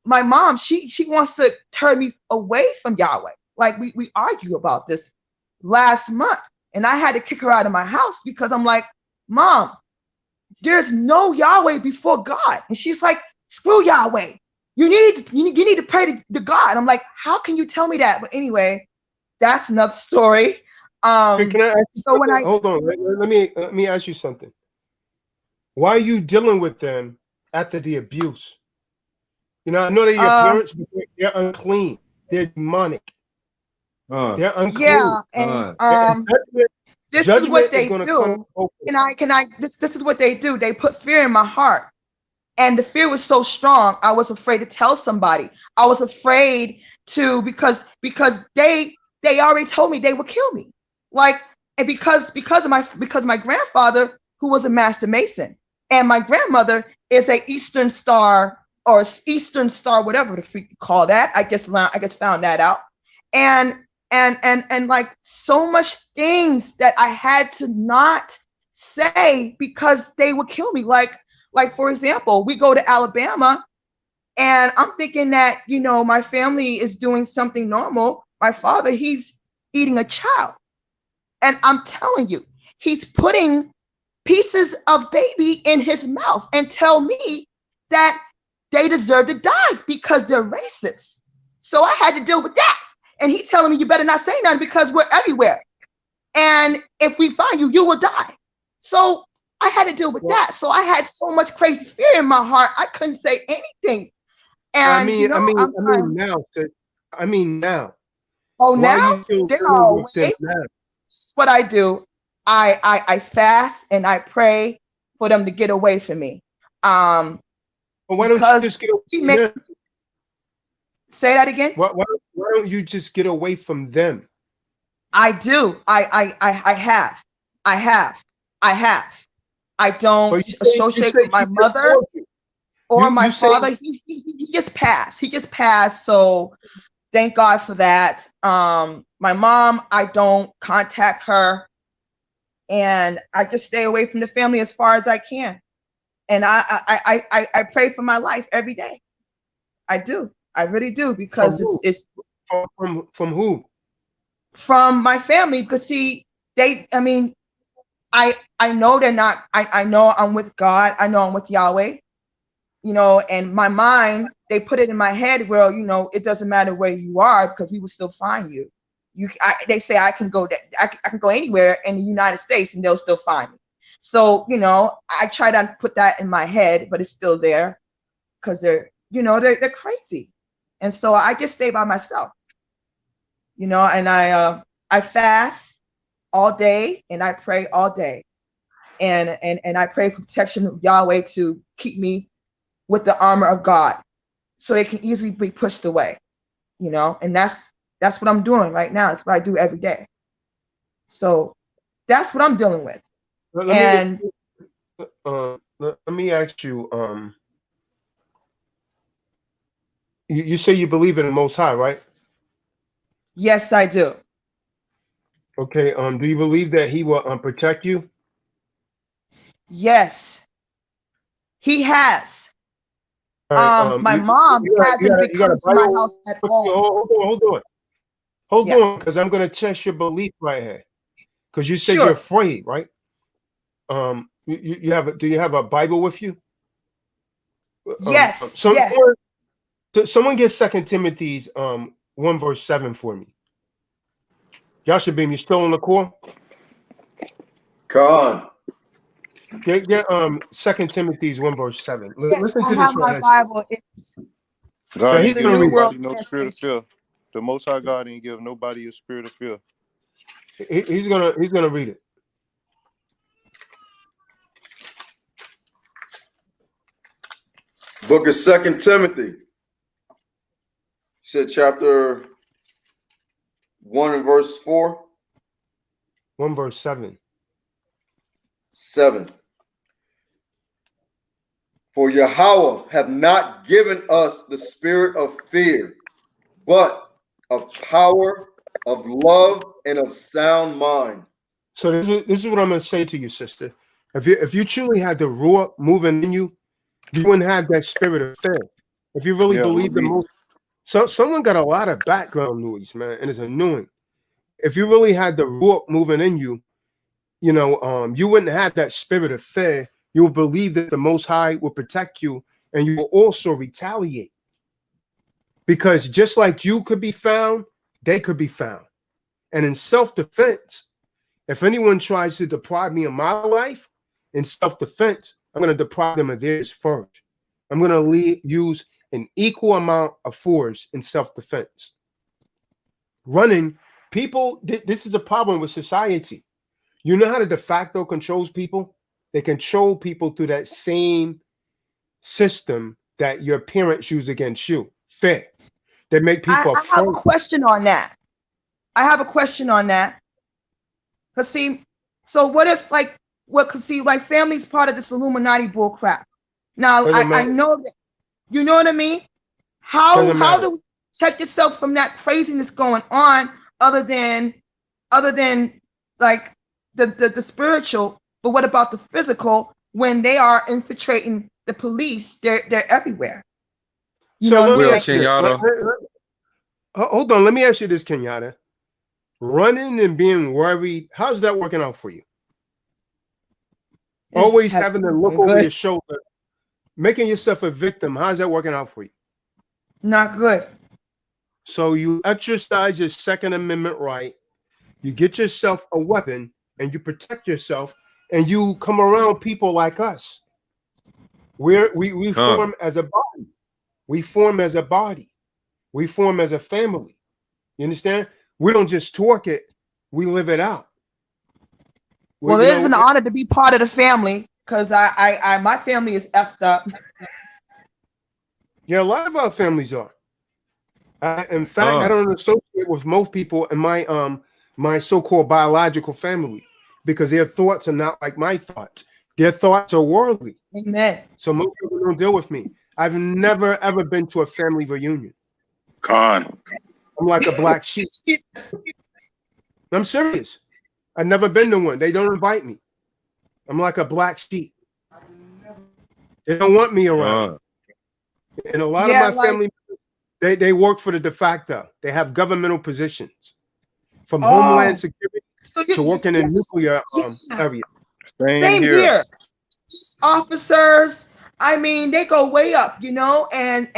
my mom, she wants to turn me away from Yahweh. Like we argue about this last month, and I had to kick her out of my house because I'm like, Mom, there's no Yahweh before God. And she's like, screw Yahweh. You need to pray to God. I'm like, how can you tell me that? But anyway, that's another story. Can I ask you So when something? Hold on. Let me ask you something. Why are you dealing with them after the abuse? I know they're your parents, but they're unclean. They're demonic. They're unclean. Yeah, and this is what they do. This is what they do. They put fear in my heart. And the fear was so strong, I was afraid to tell somebody. I was afraid to because they already told me they would kill me. And because of my grandfather, who was a master mason, and my grandmother is a Eastern Star or Eastern Star, whatever the freak you call that. I just found that out. And like so much things that I had to not say because they would kill me. Like for example, we go to Alabama and I'm thinking that, my family is doing something normal. My father, he's eating a child. And I'm telling you, he's putting pieces of baby in his mouth and tell me that they deserve to die because they're racist. So I had to deal with that. And he telling me, you better not say nothing because we're everywhere. And if we find you, you will die. So I had to deal with that. So I had so much crazy fear in my heart. I couldn't say anything. And now. Oh, why now are you still they're dealing with them now? This is what I do. I fast and I pray for them to get away from me. Well, why don't you just get away from them? Say that again. Why don't you just get away from them? I do. I have. I don't But you associate say with my she just mother told you. or my You say father. He just passed. He just passed. So thank God for that. My mom, I don't contact her, and I just stay away from the family as far as I can. And I pray for my life every day. I do. I really do, from because who? it's From who? from my family. Because see, I mean, I know they're not. I know I'm with God. I know I'm with Yahweh. You know, and my mind, they put it in my head, well, you know, it doesn't matter where you are because we will still find you. They say I can go I can go anywhere in the United States and they'll still find me. So, you know, I try to put that in my head, but it's still there because they're crazy. And so I just stay by myself, you know, and I fast all day and I pray all day. And I pray for protection of Yahweh to keep me with the armor of God so they can easily be pushed away, you know, and that's what I'm doing right now. That's what I do every day. So that's what I'm dealing with. Let me ask you, you say you believe in the Most High, right? Yes, I do. Okay, do you believe that he will protect you? Yes, he has. All right, My mom hasn't been you got a coming to my Bible? house at all. Hold Yeah, on, because I'm gonna test your belief right here. Because you said you're sure. afraid, right? You have do you have a Bible with you? Yes, yes. Someone get 2 Timothy's 1 verse 7 for me. Joshua Beam, you still on the call? Khan. Get 2 Timothy's 1 verse 7. Yes, Listen I to this have right my here. Bible. Now God It's he's didn't the give gonna New read World nobody no spirit of Translation. fear. The Most High God didn't give nobody a spirit of fear. it. He's gonna read it. Book of 2 Timothy. Said chapter 1 and verse 4. 1 verse 7. 7. For Yahweh hath not given us the spirit of fear, but of power, of love, and of sound mind. So this is what I'm gonna say to you, sister. If you truly had the Ruach moving in you, you wouldn't have that spirit of fear. If you really Yeah, believe the most, someone got a lot of background noise, man, and it's annoying. If you really had the Ruach moving in you, you know, you wouldn't have that spirit of fear. You will believe that the Most High will protect you, and you will also retaliate. Because just like you could be found, they could be found. And in self-defense, if anyone tries to deprive me of my life, in self-defense, I'm going to deprive them of theirs first. I'm going to use an equal amount of force in self-defense. Running, people, this is a problem with society. You know how the de facto controls people? They control people through that same system that your parents use against you. Fear. They make people I have afraid. a question on that. Cause see, so what if cause see, my family's part of this Illuminati bull crap. Now Doesn't I matter. know that, you know what I mean? Doesn't How matter. do we protect yourself from that craziness going on other than like the spiritual, but what about the physical when they are infiltrating the police? They're everywhere. You So know what let I'm me Well, saying? ask you this. Kenyatta, Hold on. Let me ask you this, Kenyatta. Running and being worried, how's that working out for you? It's Always having to look been over good. your shoulder, making yourself a victim. How's that working out for you? Not good. So you exercise your Second Amendment right. You get yourself a weapon and you protect yourself, and you come around people like us. We Con. form as a body. We form as a body. We form as a family. You understand? We don't just talk it, we live it out. Well, You it is an know, honor to be part of the family because my family is effed up. yeah, a lot of our families are. In fact, I don't associate with most people in my so-called biological family because their thoughts are not like my thoughts. Their thoughts are worldly. Amen. So most people don't deal with me. I've never ever been to a family reunion. Con. I'm like a black sheep. I'm serious. I've never been to one. They don't invite me. I'm like a black sheep. They don't want me around. And a lot of my family, they work for the de facto. They have governmental positions, from Homeland Security to working in nuclear area. Same here. Officers, I mean, they go way up, you know, and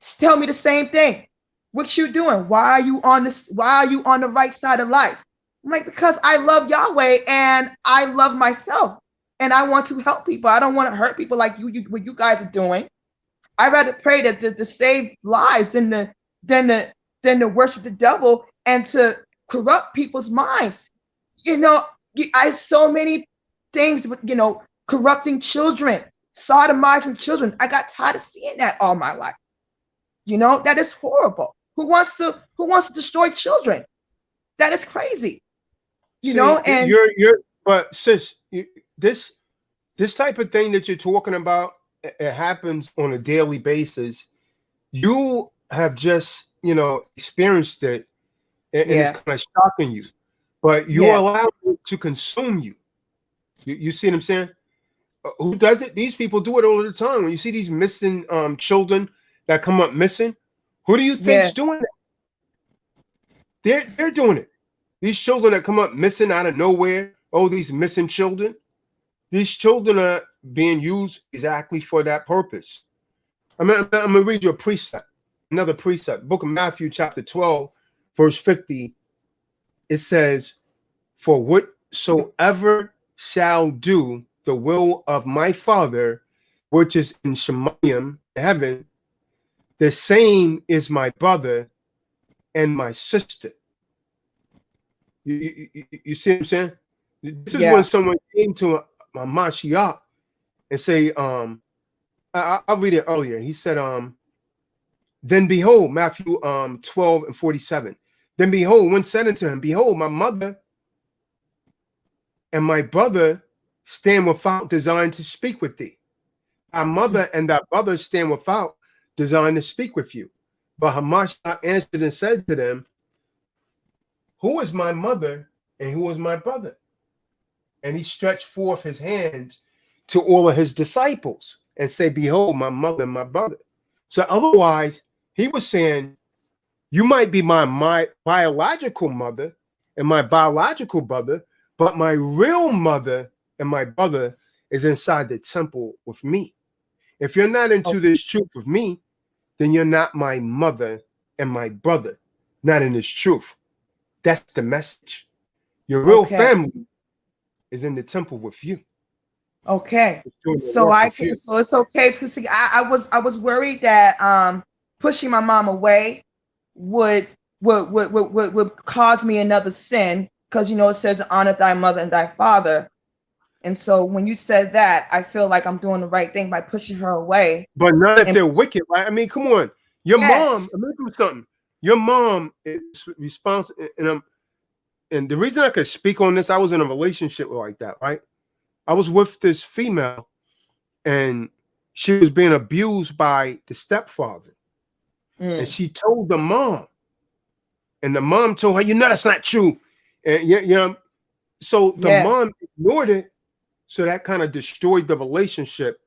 tell me the same thing. What you doing? Why are you on this? Why are you on the right side of life? I'm like, because I love Yahweh and I love myself and I want to help people. I don't want to hurt people like what you guys are doing. I'd rather pray to save lives than to worship the devil and to corrupt people's minds. You know, I so many things, you know, corrupting children, sodomizing children. I got tired of seeing that all my life. You know, that is horrible. Who wants to destroy children? That is crazy. You know, and but sis, this type of thing that you're talking about, it happens on a daily basis. You have just, you know, experienced it, and it's kind of shocking you, but you allow it to consume you. You see what I'm saying? Who does it? These people do it all the time. When you see these missing children that come up missing, who do you think's doing it? They're doing it. These children that come up missing out of nowhere, these missing children, these children are being used exactly for that purpose. I'm gonna read you a precept, another precept. Book of Matthew, chapter 12, verse 50. It says, "For whatsoever shall do the will of my Father, which is in Shemayim, heaven, the same is my brother and my sister." You see what I'm saying? This is when someone came to my Mashiach and say, I'll read it earlier. He said, then behold, Matthew 12 and 47. Then behold, one said unto him, behold, my mother and my brother stand without, designed to speak with thee. Thy mother and thy brother stand without, designed to speak with you. But Hamashiach answered and said to them, who is my mother and who is my brother? And he stretched forth his hands to all of his disciples and say, behold, my mother and my brother. So otherwise, he was saying, you might be my biological mother and my biological brother, but my real mother and my brother is inside the temple with me. If you're not into this truth with me, then you're not my mother and my brother, not in this truth. That's the message. Your real family is in the temple with you. Okay. So it's okay because see, I was worried that pushing my mom away would cause me another sin, because you know it says honor thy mother and thy father. And so when you said that, I feel like I'm doing the right thing by pushing her away. But not if they're wicked, right? I mean, come on. Your mom, let me do something. Your mom is responsible, and the reason I could speak on this, I was in a relationship like that, right? I was with this female, and she was being abused by the stepfather. And she told the mom, and the mom told her, you know, that's not true. And so the mom ignored it. So that kind of destroyed the relationship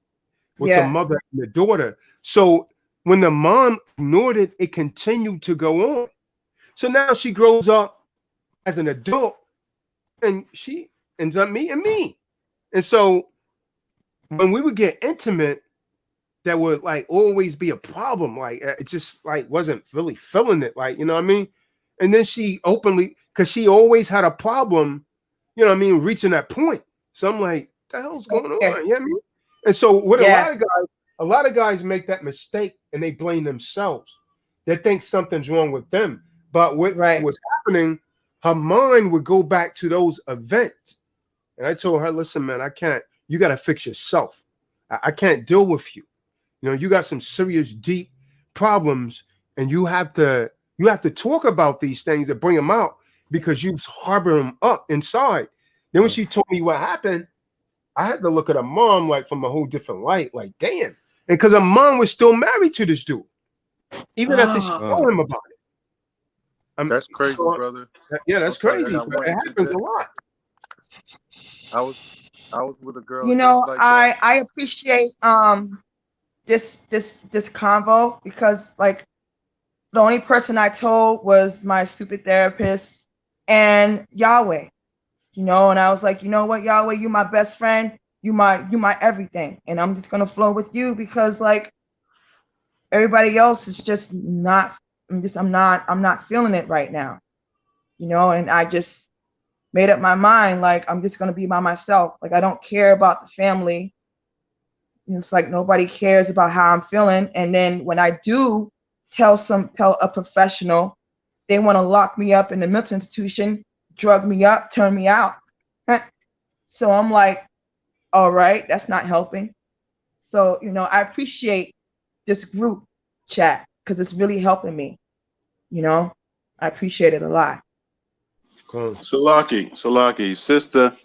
with the mother and the daughter. So when the mom ignored it, it continued to go on. So now she grows up as an adult and she ends up meeting me. And so when we would get intimate, that would like always be a problem. Like it just like wasn't really feeling it. Like, you know what I mean? And then she openly, because she always had a problem, you know what I mean, reaching that point. So I'm like, what the hell's going on? You know what I mean? And so what a lot of guys make that mistake and they blame themselves. They think something's wrong with them. But what was happening, her mind would go back to those events. And I told her, listen, man, I can't, you got to fix yourself. I can't deal with you. You know, you got some serious, deep problems and you have to talk about these things and bring them out because you harbor them up inside. Then when she told me what happened, I had to look at her mom like from a whole different light, like damn, and because her mom was still married to this dude, even after she told him about it. That's crazy, so, brother. yeah, I'm that's sorry I crazy. got But one it happens a interject. lot. I was with a girl You know, just like that. I appreciate this convo because like the only person I told was my stupid therapist and Yahweh. You know, and I was like, you know what, Yahweh, you my best friend, you my everything, and I'm just gonna flow with you because like everybody else is just not. I'm not feeling it right now. You know, and I just made up my mind like I'm just gonna be by myself. Like I don't care about the family. It's like nobody cares about how I'm feeling. And then when I do tell a professional, they want to lock me up in the mental institution, drug me up, turn me out. So I'm like, all right, that's not helping. So, you know, I appreciate this group chat because it's really helping me. You know, I appreciate it a lot. Cool. Salaki, sister,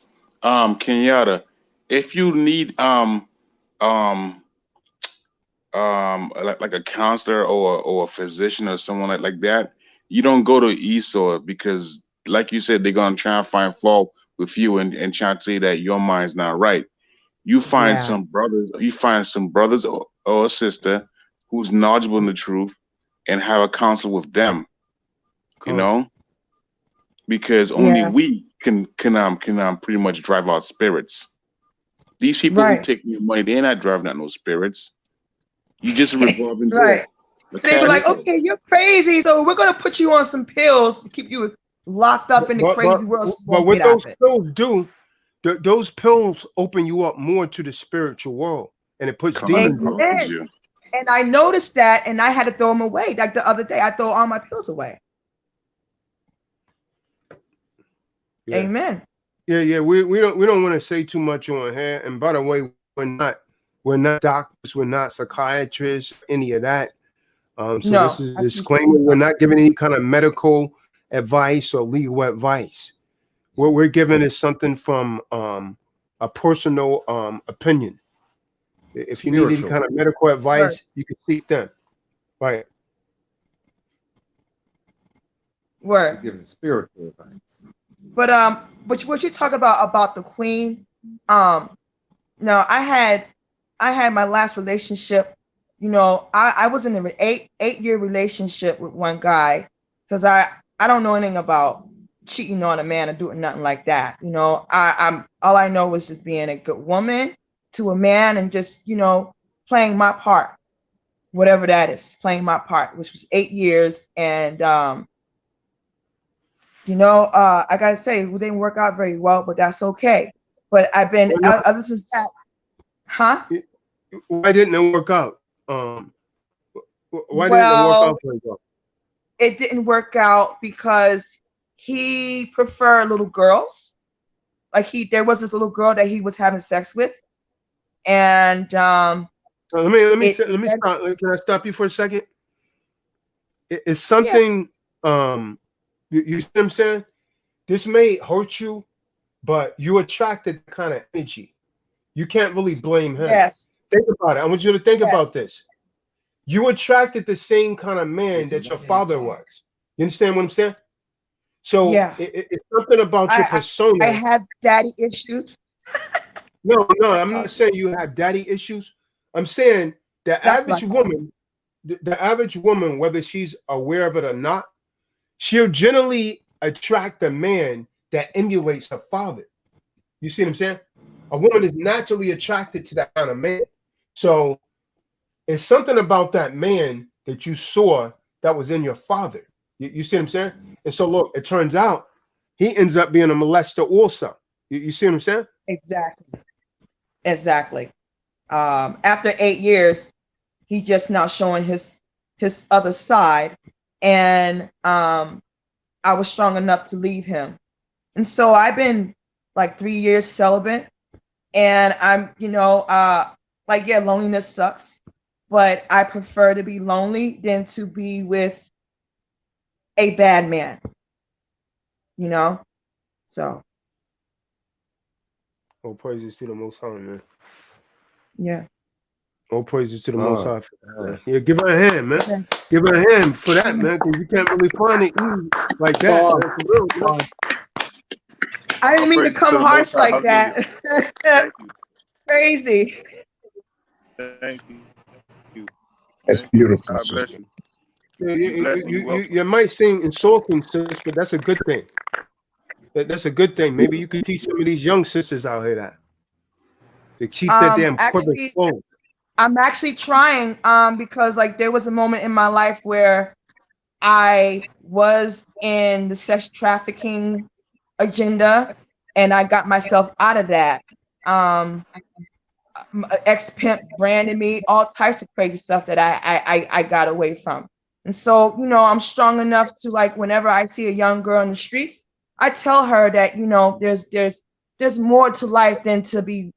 Kenyatta, if you need um like a counselor or a physician or someone like that, you don't go to Esau because like you said, they're gonna try and find fault with you and try to say that your mind's not right. You find Yeah. some brothers or a sister who's knowledgeable in the truth and have a counsel with them, you Cool. know, because only Yeah. we can pretty much drive out spirits. These people who Right. take your money, they're not driving out no spirits. You just a revolving Right. door. A They be cash like, cow. okay, you're crazy, so we're gonna put you on some pills to keep you locked up in the crazy world so you But won't what get out those of it. pills do, those pills open you up more to the spiritual world, and it puts Come on, demons how out. could Amen. you? And I noticed that, and I had to throw them away. Like the other day, I throw all my pills away. Yeah, Amen. yeah. We don't want to say too much on here. And by the way, we're not doctors, we're not psychiatrists, any of that. So this No, is a I disclaimer. We're not giving any kind of medical advice or legal advice. What we're giving is something from a personal opinion. If you need any Spiritual. kind of medical Word. advice, you can seek them. Right. We're Word. giving spiritual advice. But what you talk about the queen? No, I had my last relationship. You know, I was in an 8-year relationship with one guy because I don't know anything about cheating on a man or doing nothing like that. You know, I'm all I know is just being a good woman to a man and just, you know, playing my part, whatever that is, playing my part, which was 8 years. And you know, I gotta say, it didn't work out very well, but that's okay. But I've been Why not? other than that, huh? Why didn't it work out? Why didn't it work Well, out for you? it didn't work out because he preferred little girls. Like there was this little girl that he was having sex with, and Let me it stop. Can I stop you for a second? It's yeah, something. You see what I'm saying? This may hurt you, but you attracted that kind of energy. You can't really blame him. yes, Think about it. I want you to think about yes, this. You attracted the same kind of man that your father was. You understand what I'm saying? So yeah. it's something about your persona. I had daddy issues. No, I'm not saying you have daddy issues. I'm saying the That's what I average call it. woman, the average woman, whether she's aware of it or not, she'll generally attract a man that emulates her father. You see what I'm saying? A woman is naturally attracted to that kind of man. So it's something about that man that you saw that was in your father. You see what I'm saying? And so look, it turns out he ends up being a molester also. You see what I'm saying? Exactly. After 8 years, he just now showing his other side, and I was strong enough to leave him. And so I've been like 3 years celibate, and I'm, you know, like yeah, loneliness sucks. but I prefer to be lonely than to be with a bad man. You know? So All praises to the Most High, man. yeah. All praises to the Most Oh, High. For that, man. Yeah, give her a hand, man. Yeah. Give her a hand for that, man, because you can't really find it easy like that, Pause. man. For real, you know? I didn't All mean to praises come to the Most harsh High. like Hallelujah. that. Thank you. Crazy. Thank you. That's Thank you. beautiful, God bless sister. you. Yeah, You bless and you you welcome. might seem insulting, sis, but that's a good thing. That's a good thing. Maybe you could teach some of these young sisters out here that to keep that damn quiver Actually, closed. I'm actually trying because like there was a moment in my life where I was in the sex trafficking agenda and I got myself out of that. Ex pimp branded me, all types of crazy stuff that I got away from. And so, you know, I'm strong enough to, like, whenever I see a young girl in the streets, I tell her that, you know, there's more to life than to be,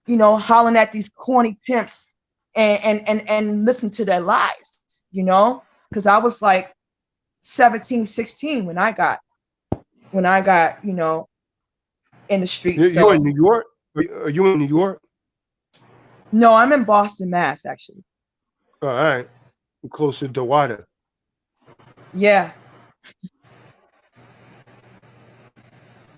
you know, hollering at these corny pimps and listen to their lies, you know, because I was like 17, 16 when I got, you know, in the streets. You in So New York? Are you in New York? no, I'm in Boston, Mass, actually. All right. Closer to water. Yeah.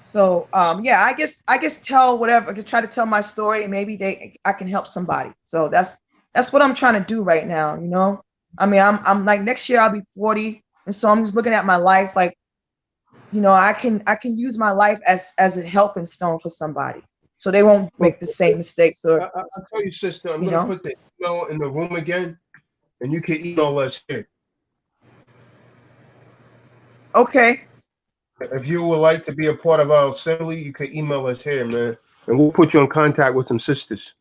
So yeah, I guess tell whatever, just try to tell my story and maybe I can help somebody. So that's what I'm trying to do right now, you know? I mean, I'm like, next year I'll be 40, and so I'm just looking at my life like, you know, I can use my life as a helping stone for somebody, so they won't make the same mistakes, or I'll tell you, sister, I'm you gonna know. put the email in the room again, and you can email us here. Okay. If you would like to be a part of our assembly, you can email us here, man, and we'll put you in contact with some sisters.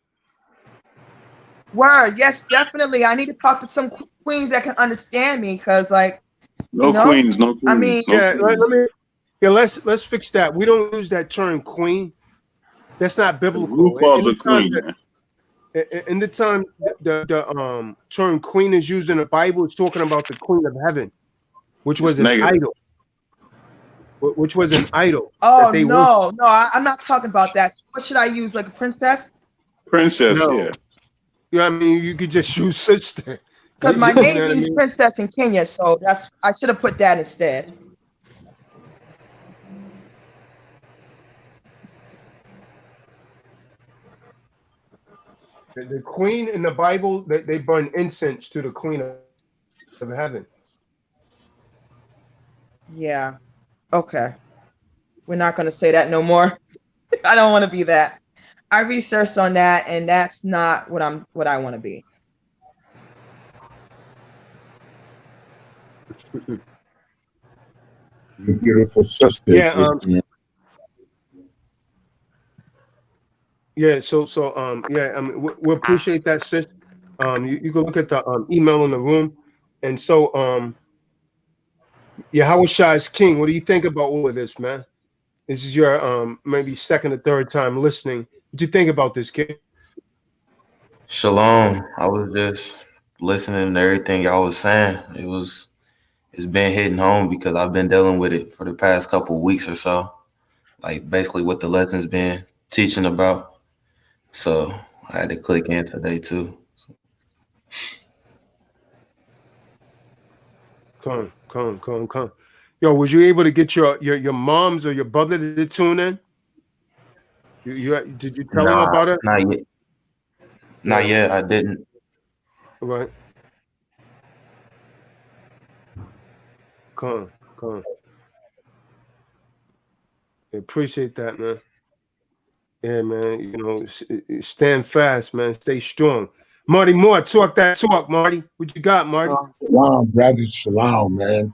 Word. Yes, definitely. I need to talk to some queens that can understand me, because, like, No you know, queens, no I queens, mean, no Yeah, let queens. me. Yeah, let's fix that. We don't use that term queen. That's not The biblical. roof of the queen, man. In the time the term queen is used in the Bible, it's talking about the queen of heaven, which It's was an negative. idol. Which was an idol oh that they worshiped. no, I'm not talking about that. What should I use? Like a princess? Princess, No, yeah. you know what I mean, you could just use sister. Because my You know name what I means mean? princess in Kenya, so I should have put that instead. The queen in the Bible, they burn incense to the queen of heaven. Yeah. Okay. We're not gonna say that no more. I don't want to be that. I researched on that, and that's not what I want to be. You beautiful sister. Yeah, Yeah. yeah. So yeah. I mean, we appreciate that, sis. You can look at the email in the room, and so yeah. Howard Shai's King. What do you think about all of this, man? This is your maybe second or third time listening. What you think about this, kid? Shalom. I was just listening to everything y'all was saying. It's been hitting home because I've been dealing with it for the past couple weeks or so. Like basically what the lesson's been teaching about. So I had to click in today too. Come. Yo, was you able to get your moms or your brother to tune in? Did you tell them Nah, about it? not yet. Not Right, yet. I didn't. right. Come. I appreciate that, man. Yeah, man. You know, stand fast, man. Stay strong. Marty Moore, talk that talk, Marty. What you got, Marty? Shalom, brother. Shalom, man.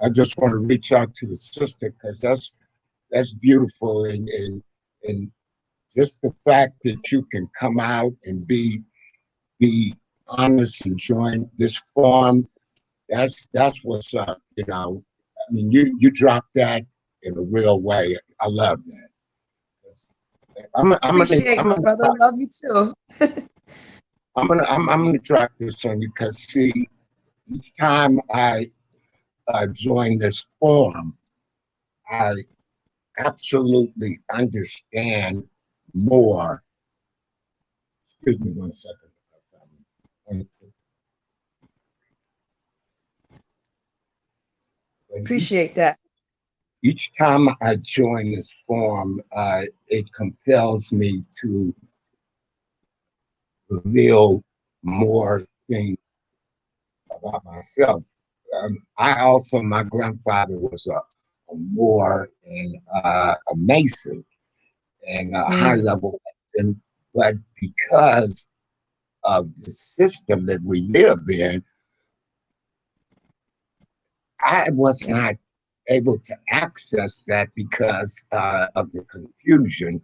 I just want to reach out to the sister because that's beautiful, and just the fact that you can come out and be honest and join this forum. That's what's up. You know, I mean, you dropped that in a real way. I love that. I'm Appreciate, my gonna brother. Love you too. I'm gonna track this one because see, each time I join this forum, I absolutely understand more. Excuse me 1 second. Appreciate that. Each time I join this forum, it compels me to reveal more things about myself. My grandfather was a Moor and a Mason and a high level Mason, but because of the system that we live in, I was not able to access that because of the confusion.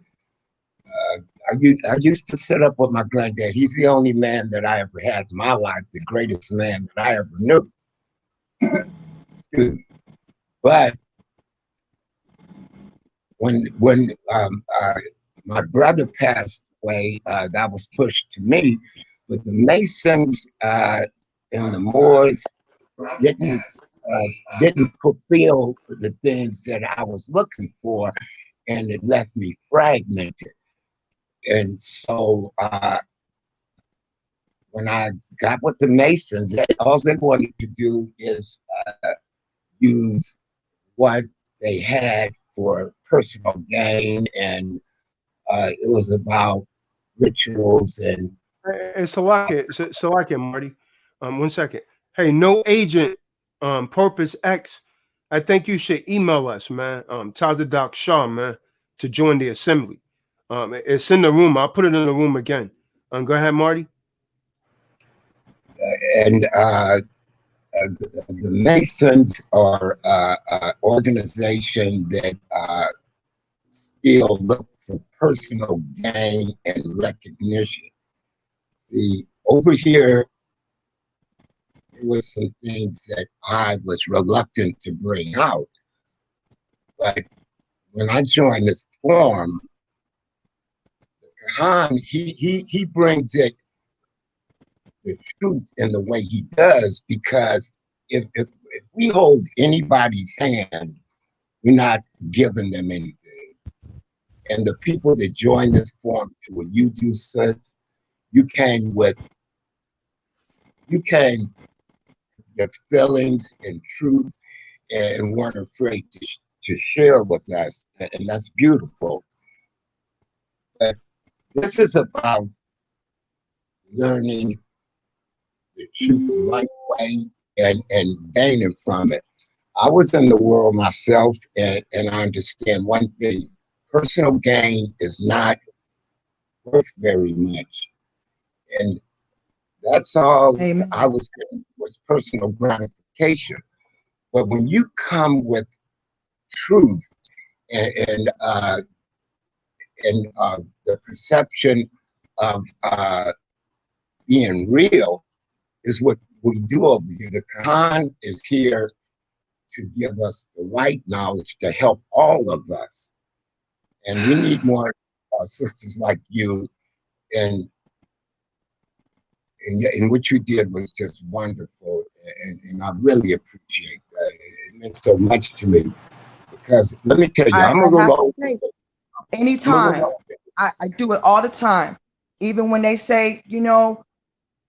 I used to sit up with my granddad. He's the only man that I ever had in my life, the greatest man that I ever knew. But when my brother passed away, that was pushed to me. But the Masons and the Moors didn't fulfill the things that I was looking for, and it left me fragmented. And so when I got with the Masons, all they wanted to do is use what they had for personal gain, and it was about rituals and. It's Salaki, Marty. 1 second. Hey, no agent, Purpose X. I think you should email us, man. Tazadak Shah, man, to join the assembly. It's in the room. I'll put it in the room again. Go ahead, Marty. And the Masons are an organization that still look for personal gain and recognition. See, over here, there were some things that I was reluctant to bring out. But when I joined this forum, Khan, he brings it the truth in the way he does, because if we hold anybody's hand, we're not giving them anything. And the people that join this forum, when you do such, you came with the feelings and truth, and weren't afraid to share with us, and that's beautiful. But this is about learning the truth the right way and gaining from it. I was in the world myself, and I understand one thing: personal gain is not worth very much, and that's all. Amen. I was getting was personal gratification. But when you come with truth and the perception of being real, is what we do over here. The Khan is here to give us the right knowledge to help all of us. And we need more sisters like you. And what you did was just wonderful. And I really appreciate that. It meant so much to me. Because let me tell you, I'm a little old. Anytime. I do it all the time. Even when they say,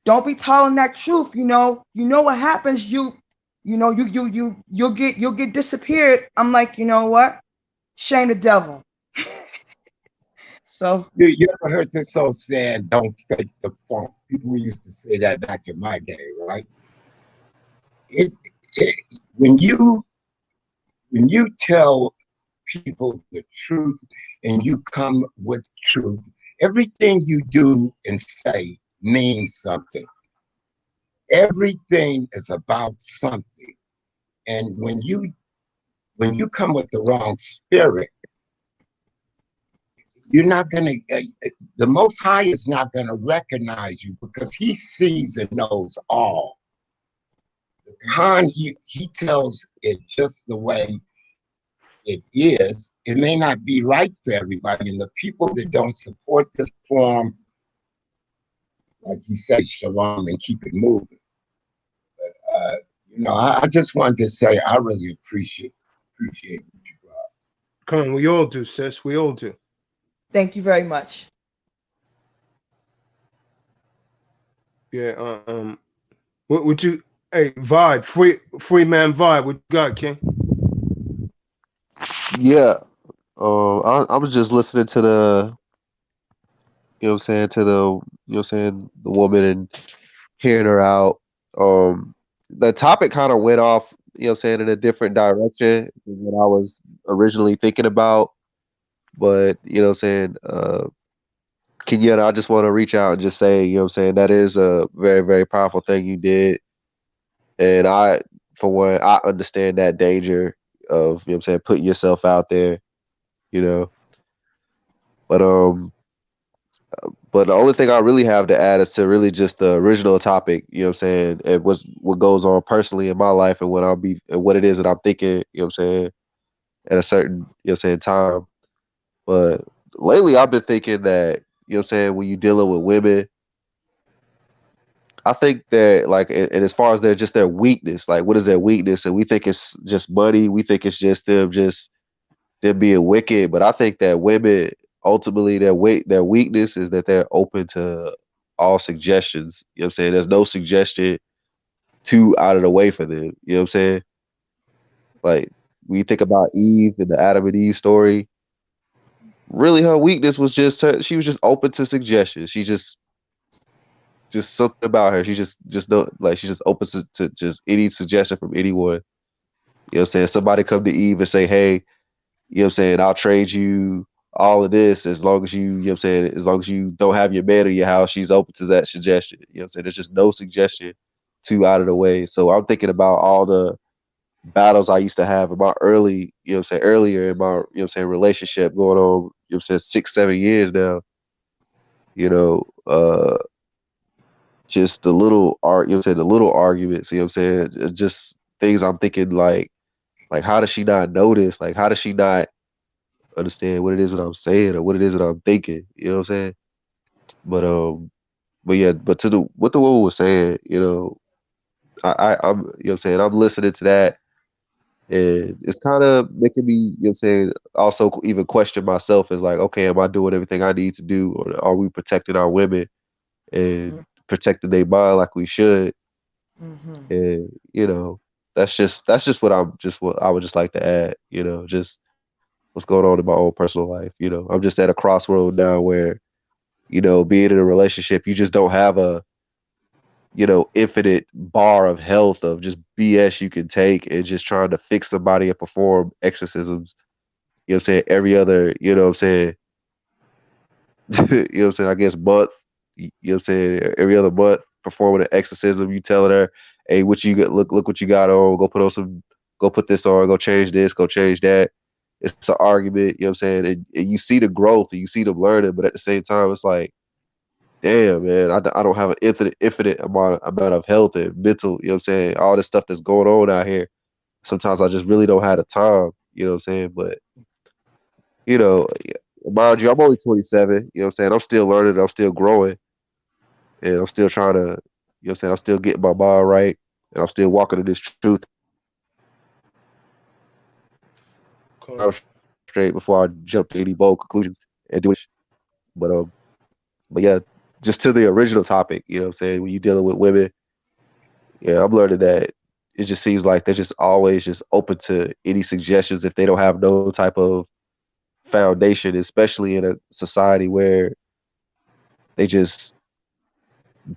don't be telling that truth, you know what happens, you'll get disappeared. I'm like, you know what? Shame the devil. So you ever heard this old saying, don't fake the funk? People used to say that back in my day, right? When you tell people the truth and you come with truth, everything you do and say means something. Everything is about something. And when you come with the wrong spirit, you're not going to, the Most High is not going to recognize you, because he sees and knows all. Khan, he tells it just the way it is. It may not be right for everybody, and the people that don't support this form like you say, shalom and keep it moving. But I just wanted to say I really appreciate what you brought. Come on, we all do, sis. We all do. Thank you very much. Yeah. What would you? Hey, Vibe, free man, Vibe. What you got, King? Yeah. I was just listening to the, what I'm saying, to the, what I'm saying, the woman and hearing her out. The topic kind of went off, what I'm saying, in a different direction than what I was originally thinking about. But, what I'm saying, Kenyatta, I just want to reach out and just say, what I'm saying, that is a very, very powerful thing you did. And I, for one, I understand that danger of, what I'm saying, putting yourself out there, you know. But the only thing I really have to add is to really just the original topic, what I'm saying, and what goes on personally in my life and what it is that I'm thinking, what I'm saying, at a certain, what I'm saying, time. But lately I've been thinking that, what I'm saying, when you're dealing with women, I think that like, and as far as their weakness, like what is their weakness? And we think it's just money. We think it's just them being wicked. But I think that women ultimately their weakness is that they're open to all suggestions. You know what I'm saying? There's no suggestion too out of the way for them. You know what I'm saying? Like we think about Eve and the Adam and Eve story. Really, her weakness was she was just open to suggestions. She just something about her. She just don't like she's just open to just any suggestion from anyone. You know what I'm saying? Somebody come to Eve and say, hey, you know what I'm saying, I'll trade you all of this as long as you know what I'm saying, as long as you don't have your man in your house, she's open to that suggestion. You know what I'm saying? There's just no suggestion too out of the way. So I'm thinking about all the battles I used to have in my early, you know what I'm saying, earlier in my, you know what I'm saying, relationship going on, you know what I'm saying, 6-7 years now, you know, just the little you know what I'm saying, the little arguments, you know what I'm saying, just things I'm thinking like how does she not notice? Like how does she not understand what it is that I'm saying or what it is that I'm thinking? You know what I'm saying? But yeah, but to the what the woman was saying, I'm you know what I'm saying, I'm listening to that and it's kind of making me, you know what I'm saying, also even question myself as like, okay, am I doing everything I need to do or are we protecting our women and protecting their mind like we should? Mm-hmm. And that's just what I would just like to add, just what's going on in my own personal life. I'm just at a crossroad now where, being in a relationship, you just don't have a, infinite bar of health of just BS you can take and just trying to fix somebody and perform exorcisms, you know what I'm saying, every other, you know what I'm saying, you know what I'm saying, I guess month, you know what I'm saying, every other month performing an exorcism, you telling her, hey, what you got, look what you got on, go put this on, go change this, go change that. It's an argument, you know what I'm saying? And you see the growth and you see them learning, but at the same time, it's like, damn, man, I don't have an infinite amount of health and mental, you know what I'm saying? All this stuff that's going on out here. Sometimes I just really don't have the time, you know what I'm saying? But, you know, mind you, I'm only 27, you know what I'm saying? I'm still learning, I'm still growing, and I'm still trying to, you know what I'm saying? I'm still getting my mind right, and I'm still walking in this truth. I'm straight before I jump to any bold conclusions and do it. But but yeah, just to the original topic, you know what I'm saying? When you're dealing with women, yeah, I'm learning that it just seems like they're just always just open to any suggestions if they don't have no type of foundation, especially in a society where they just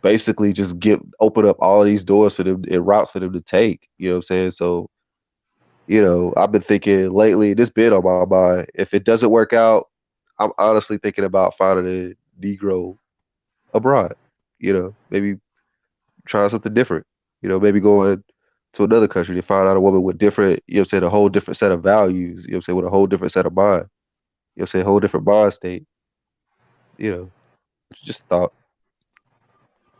basically just open up all these doors for them and routes for them to take. You know what I'm saying? So, I've been thinking lately, this been on my mind. If it doesn't work out, I'm honestly thinking about finding a Negro abroad. Maybe trying something different. Maybe going to another country to find out a woman with different, you know what I'm saying, a whole different set of values, you know what I'm saying, with a whole different set of mind, you know what I'm saying, a whole different mind state, you know, just a thought.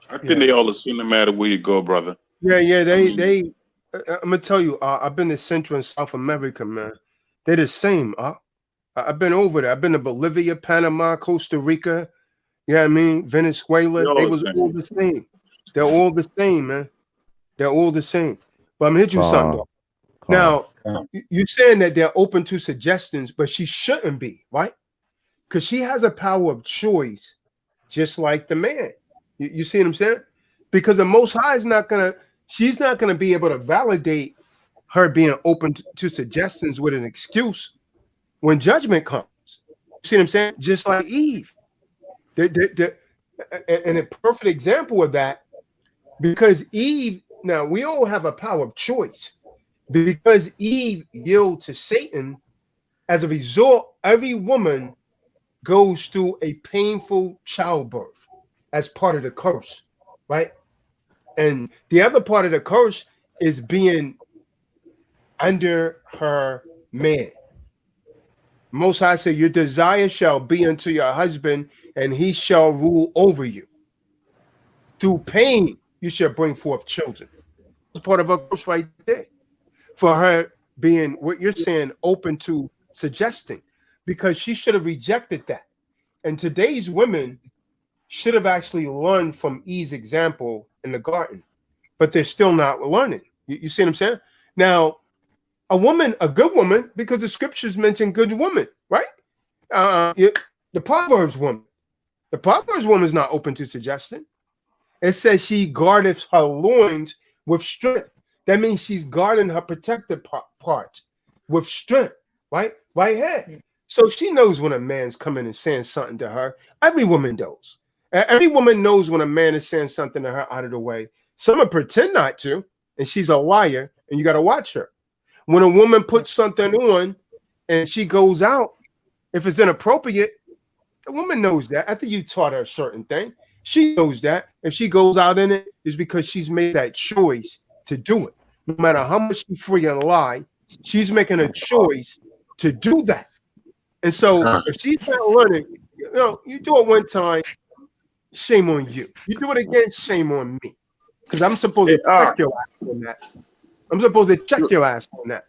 I think Yeah. they all the same no matter where you go, brother. Yeah. I mean, I'm gonna tell you, I've been to Central and South America, man. They're the same. I've been over there. I've been to Bolivia, Panama, Costa Rica, You know what I mean? Venezuela, They they all the was same. all the same. They're all the same, man. They're all the same. But I'm gonna hit you something though. Now, you're saying that they're open to suggestions, but she shouldn't be, right? Because she has a power of choice, just like the man. You see what I'm saying? Because the Most High is not gonna, she's not gonna be able to validate her being open to suggestions with an excuse when judgment comes. You see what I'm saying? Just like Eve. And a perfect example of that, because Eve, now we all have a power of choice. Because Eve yielded to Satan, as a result, every woman goes through a painful childbirth as part of the curse, right? And the other part of the curse is being under her man. Most High said, your desire shall be unto your husband, and he shall rule over you. Through pain, you shall bring forth children. It's part of a curse right there. For her being, what you're saying, open to suggesting, because she should have rejected that. And today's women should have actually learned from Eve's example in the garden, but they're still not learning. You see what I'm saying? Now, a woman, a good woman, because the scriptures mention good woman, right? The Proverbs woman. The Proverbs woman is not open to suggestion. It says she guardeth her loins with strength. That means she's guarding her protected parts with strength, right? Right here. So she knows when a man's coming and saying something to her. Every woman knows. Every woman knows when a man is saying something to her out of the way. Some will pretend not to, and she's a liar, and you got to watch her. When a woman puts something on and she goes out, if it's inappropriate, the woman knows that. After you taught her a certain thing, she knows that. If she goes out in it, it's because she's made that choice to do it. No matter how much she free and lie, she's making a choice to do that. And so if she's not learning, you do it one time, shame on you. You do it again, shame on me. Because I'm supposed to check your ass on that. I'm supposed to check your ass on that.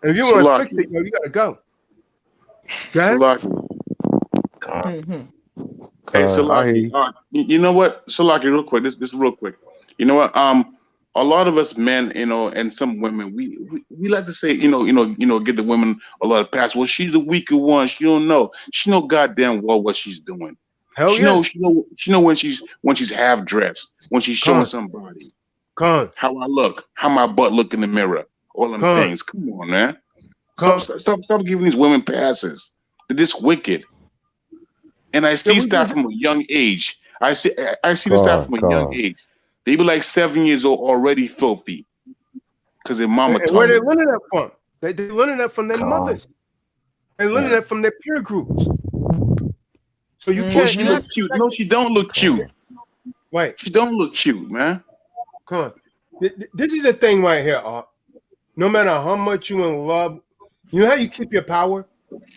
And if you want to fix it, you got to go. Go ahead. Hey, Salaki, you know what, Salaki, real quick, this real quick. You know what? A lot of us men, and some women, we like to say, give the women a lot of pass. Well, she's the weaker one. She don't know. She know goddamn well what she's doing. She know when she's half dressed, when she's showing somebody. How I look, how my butt look in the mirror, all them things. Come on, man. Stop giving these women passes. They're just wicked. And I see stuff from a young age. I see this stuff from a young age. They be like 7 years old already filthy. Because their mama taught them. Where they learning that from? They learning that from their mothers. They learning that from their peer groups. So you can't. She look cute. No, she don't look cute. Right. She don't look cute, man. Come on. This is the thing right here, Art. No matter how much you in love, you know how you keep your power?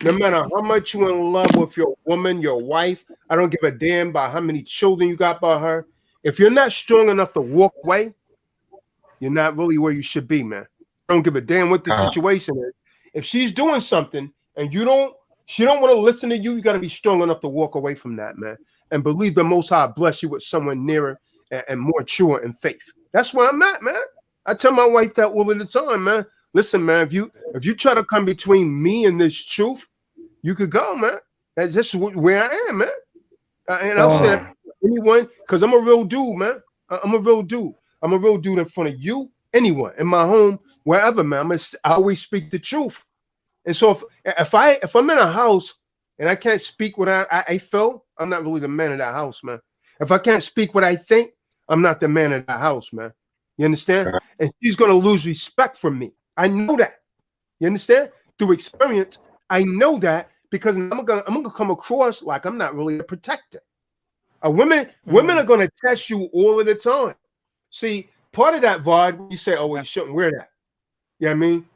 No matter how much you in love with your woman, your wife, I don't give a damn about how many children you got by her. If you're not strong enough to walk away, you're not really where you should be, man. I don't give a damn what the situation is. If she's doing something and she don't want to listen to you, you got to be strong enough to walk away from that, man. And believe the Most High bless you with someone nearer and more truer in faith. That's where I'm at, man. I tell my wife that all of the time, man. Listen, man, if you try to come between me and this truth, you could go, man. That's just where I am, man. And I'll say that to anyone, because I'm a real dude, man. I'm a real dude. I'm a real dude in front of you, anyone, in my home, wherever, man. I always speak the truth. And so if I'm in a house and I can't speak what I feel, I'm not really the man of that house, man. If I can't speak what I think, I'm not the man of that house, man. You understand? And she's gonna lose respect from me. I know that. You understand? Through experience, I know that because I'm gonna come across like I'm not really a protector. Women are gonna test you all of the time. See, part of that vibe, you say, "Oh, well, you shouldn't wear that." You know what I mean?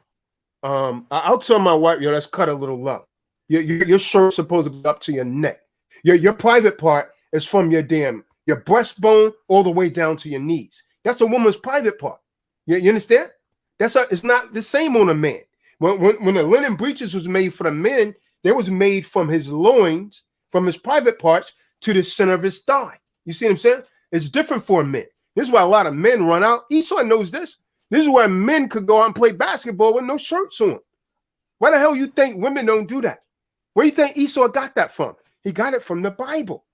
I'll tell my wife, let's cut a little low. Your shirt's supposed to be up to your neck. Your private part is from your breastbone all the way down to your knees. That's a woman's private part. You understand? It's not the same on a man. When the linen breeches was made for the men, they was made from his loins, from his private parts to the center of his thigh. You see what I'm saying? It's different for men. This is why a lot of men run out. Esau knows this. This is why men could go out and play basketball with no shirts on. Why the hell you think women don't do that? Where do you think Esau got that from? He got it from the Bible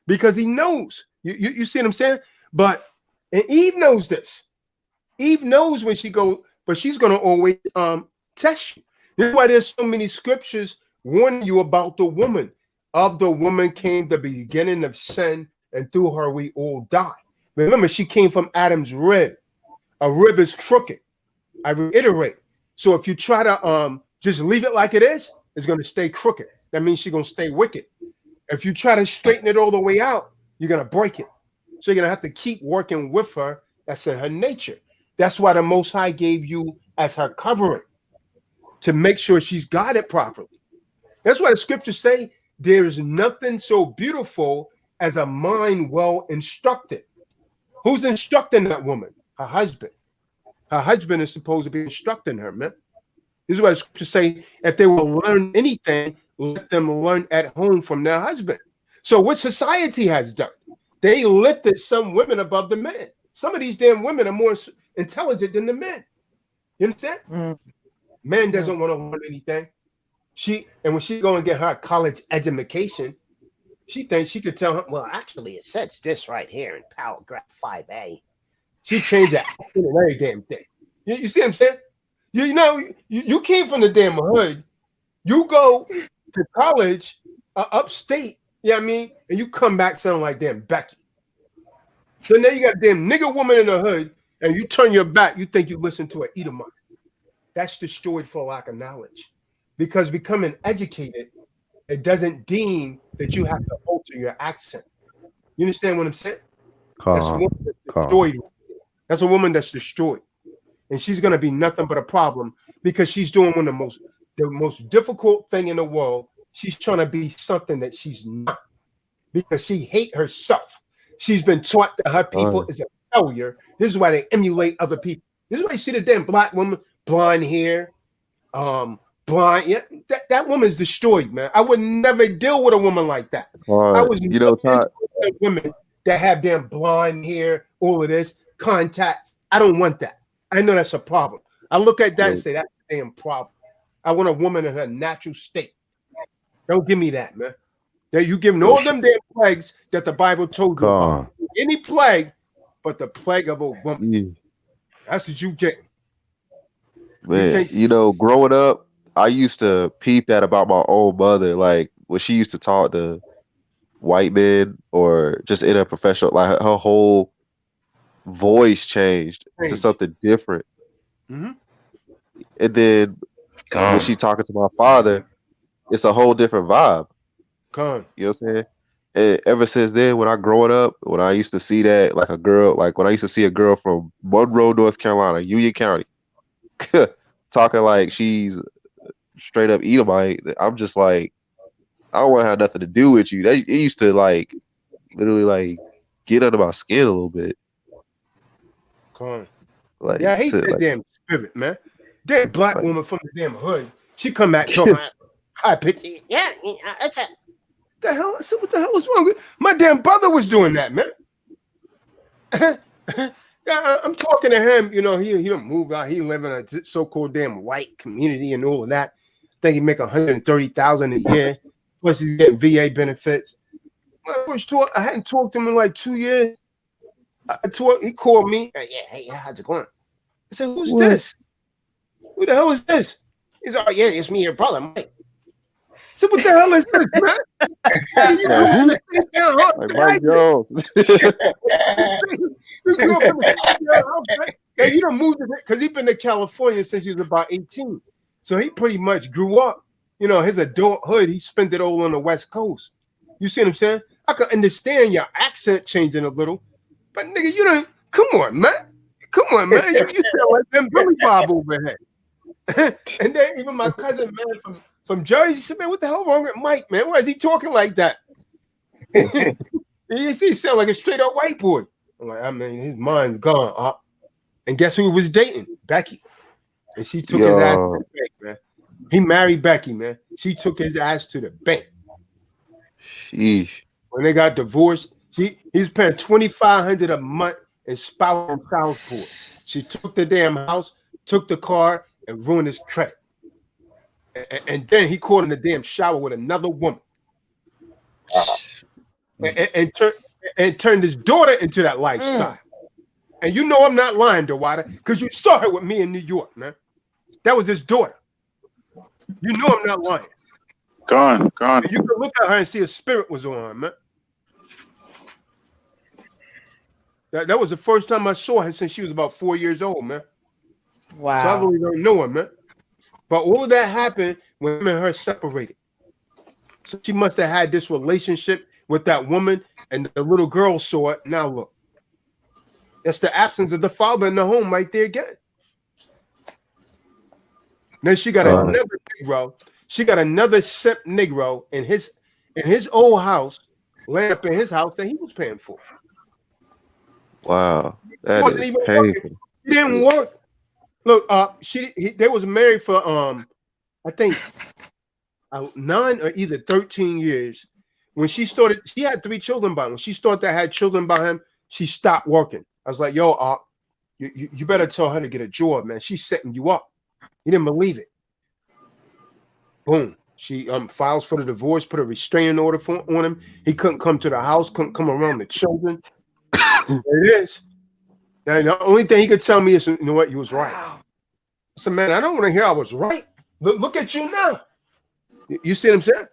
because he knows. You see what I'm saying? But and Eve knows this. Eve knows when she goes, but she's going to always test you. This is why there's so many scriptures warning you about the woman. Of the woman came the beginning of sin, and through her we all die. Remember, she came from Adam's rib. A rib is crooked. I reiterate. So if you try to just leave it like it is, it's going to stay crooked. That means she's going to stay wicked. If you try to straighten it all the way out, you're going to break it. So you're going to have to keep working with her. That's in her nature. That's why the Most High gave you as her covering to make sure she's guided properly. That's why the scriptures say there is nothing so beautiful as a mind well instructed. Who's instructing that woman? Her husband. Her husband is supposed to be instructing her, man. This is why the scriptures say if they will learn anything, let them learn at home from their husband. So what society has done, they lifted some women above the men. Some of these damn women are more intelligent than the men. You understand? Man doesn't want to learn anything. When she go and get her college education, she thinks she could tell her, well, actually, it says this right here in paragraph 5A. She changed that in every damn thing. You see what I'm saying? You came from the damn hood. You go to college upstate, you know what I mean? And you come back sounding like damn Becky. So now you got a damn nigger woman in the hood, and you turn your back, you think you listen to an Edomite. That's destroyed for lack of knowledge. Because becoming educated, it doesn't deem that you have to alter your accent. You understand what I'm saying? That's a woman that's destroyed. That's a woman that's destroyed. And she's going to be nothing but a problem because she's doing one of the most difficult thing in the world. She's trying to be something that she's not because she hates herself. She's been taught that her people is a failure. This is why they emulate other people. This is why you see the damn black woman, blonde hair, blind. Yeah, that woman's destroyed, man. I would never deal with a woman like that. I was Todd, women that have damn blonde hair, all of this, contacts. I don't want that. I know that's a problem. I look at that and say that's a damn problem. I want a woman in her natural state. Don't give me that, man. That you giving all them damn plagues that the Bible told you about. Any plague, but the plague of a woman. That's what you get. Man, growing up, I used to peep that about my own mother. Like when she used to talk to white men or just in a professional, like her whole voice changed to something different. And then when she talking to my father, it's a whole different vibe. You know what I'm saying? And ever since then, when I used to see that, like a girl, like when I used to see a girl from Monroe, North Carolina, Union County, talking like she's straight up Edomite, I'm just like, I don't want to have nothing to do with you. It used to like literally like get under my skin a little bit. Like, I hate that damn spirit, man. That black woman from the damn hood, she come back talking high pitch. Yeah, it's a the hell. So what the hell was wrong with my damn brother was doing that, man. I'm talking to him. He don't move out. He live in a so-called damn white community and all of that. I think he make $130,000 a year. Plus he's getting VA benefits. I hadn't talked to him in like 2 years. He called me. Hey, how's it going? I said, who's this? Who the hell is this? He's like, yeah, it's me, your brother, Mike. I said, what the hell is this, man? Like Mike Jones. You don't move because he's been to California since he was about 18. So he pretty much grew up. His adulthood, he spent it all on the West Coast. You see what I'm saying? I can understand your accent changing a little, but nigga, you don't. Come on, man. You sound like them Billy Bob over here. And then even my cousin, man, from Jersey, said, man, what the hell wrong with Mike, man? Why is he talking like that? He sound like a straight up white boy. I'm like, I mean, his mind's gone. And guess who he was dating? Becky. And she took his ass to the bank, man. He married Becky, man. She took his ass to the bank. Sheesh. When they got divorced, he's paying $2,500 a month in spousal and child support. She took the damn house, took the car, and ruined his credit. And then he caught in the damn shower with another woman, and turned his daughter into that lifestyle. And you know I'm not lying, DeWater, because you saw her with me in New York, man. That was his daughter. You know I'm not lying. Gone. And you can look at her and see a spirit was on her, man. That was the first time I saw her since she was about 4 years old, man. Wow. So I really don't know her, man. But all of that happened when him and her separated. So she must have had this relationship with that woman, and the little girl saw it. Now look. That's the absence of the father in the home right there again. Then she got another Negro. She got another Simp Negro in his old house, laying up in his house that he was paying for. Wow, that wasn't is even painful. working. He didn't work. Look, they was married for I think 9 or either 13 years. When she started, she had 3 children by him. When she started to have children by him, she stopped working. I was like, yo, you better tell her to get a job, man. She's setting you up. He didn't believe it. Boom. She files for the divorce, put a restraining order on him. He couldn't come to the house, couldn't come around the children. There it is. Now, the only thing he could tell me is, you know what, you was right. I said, man, I don't want to hear I was right. Look at you now. You see what I'm saying?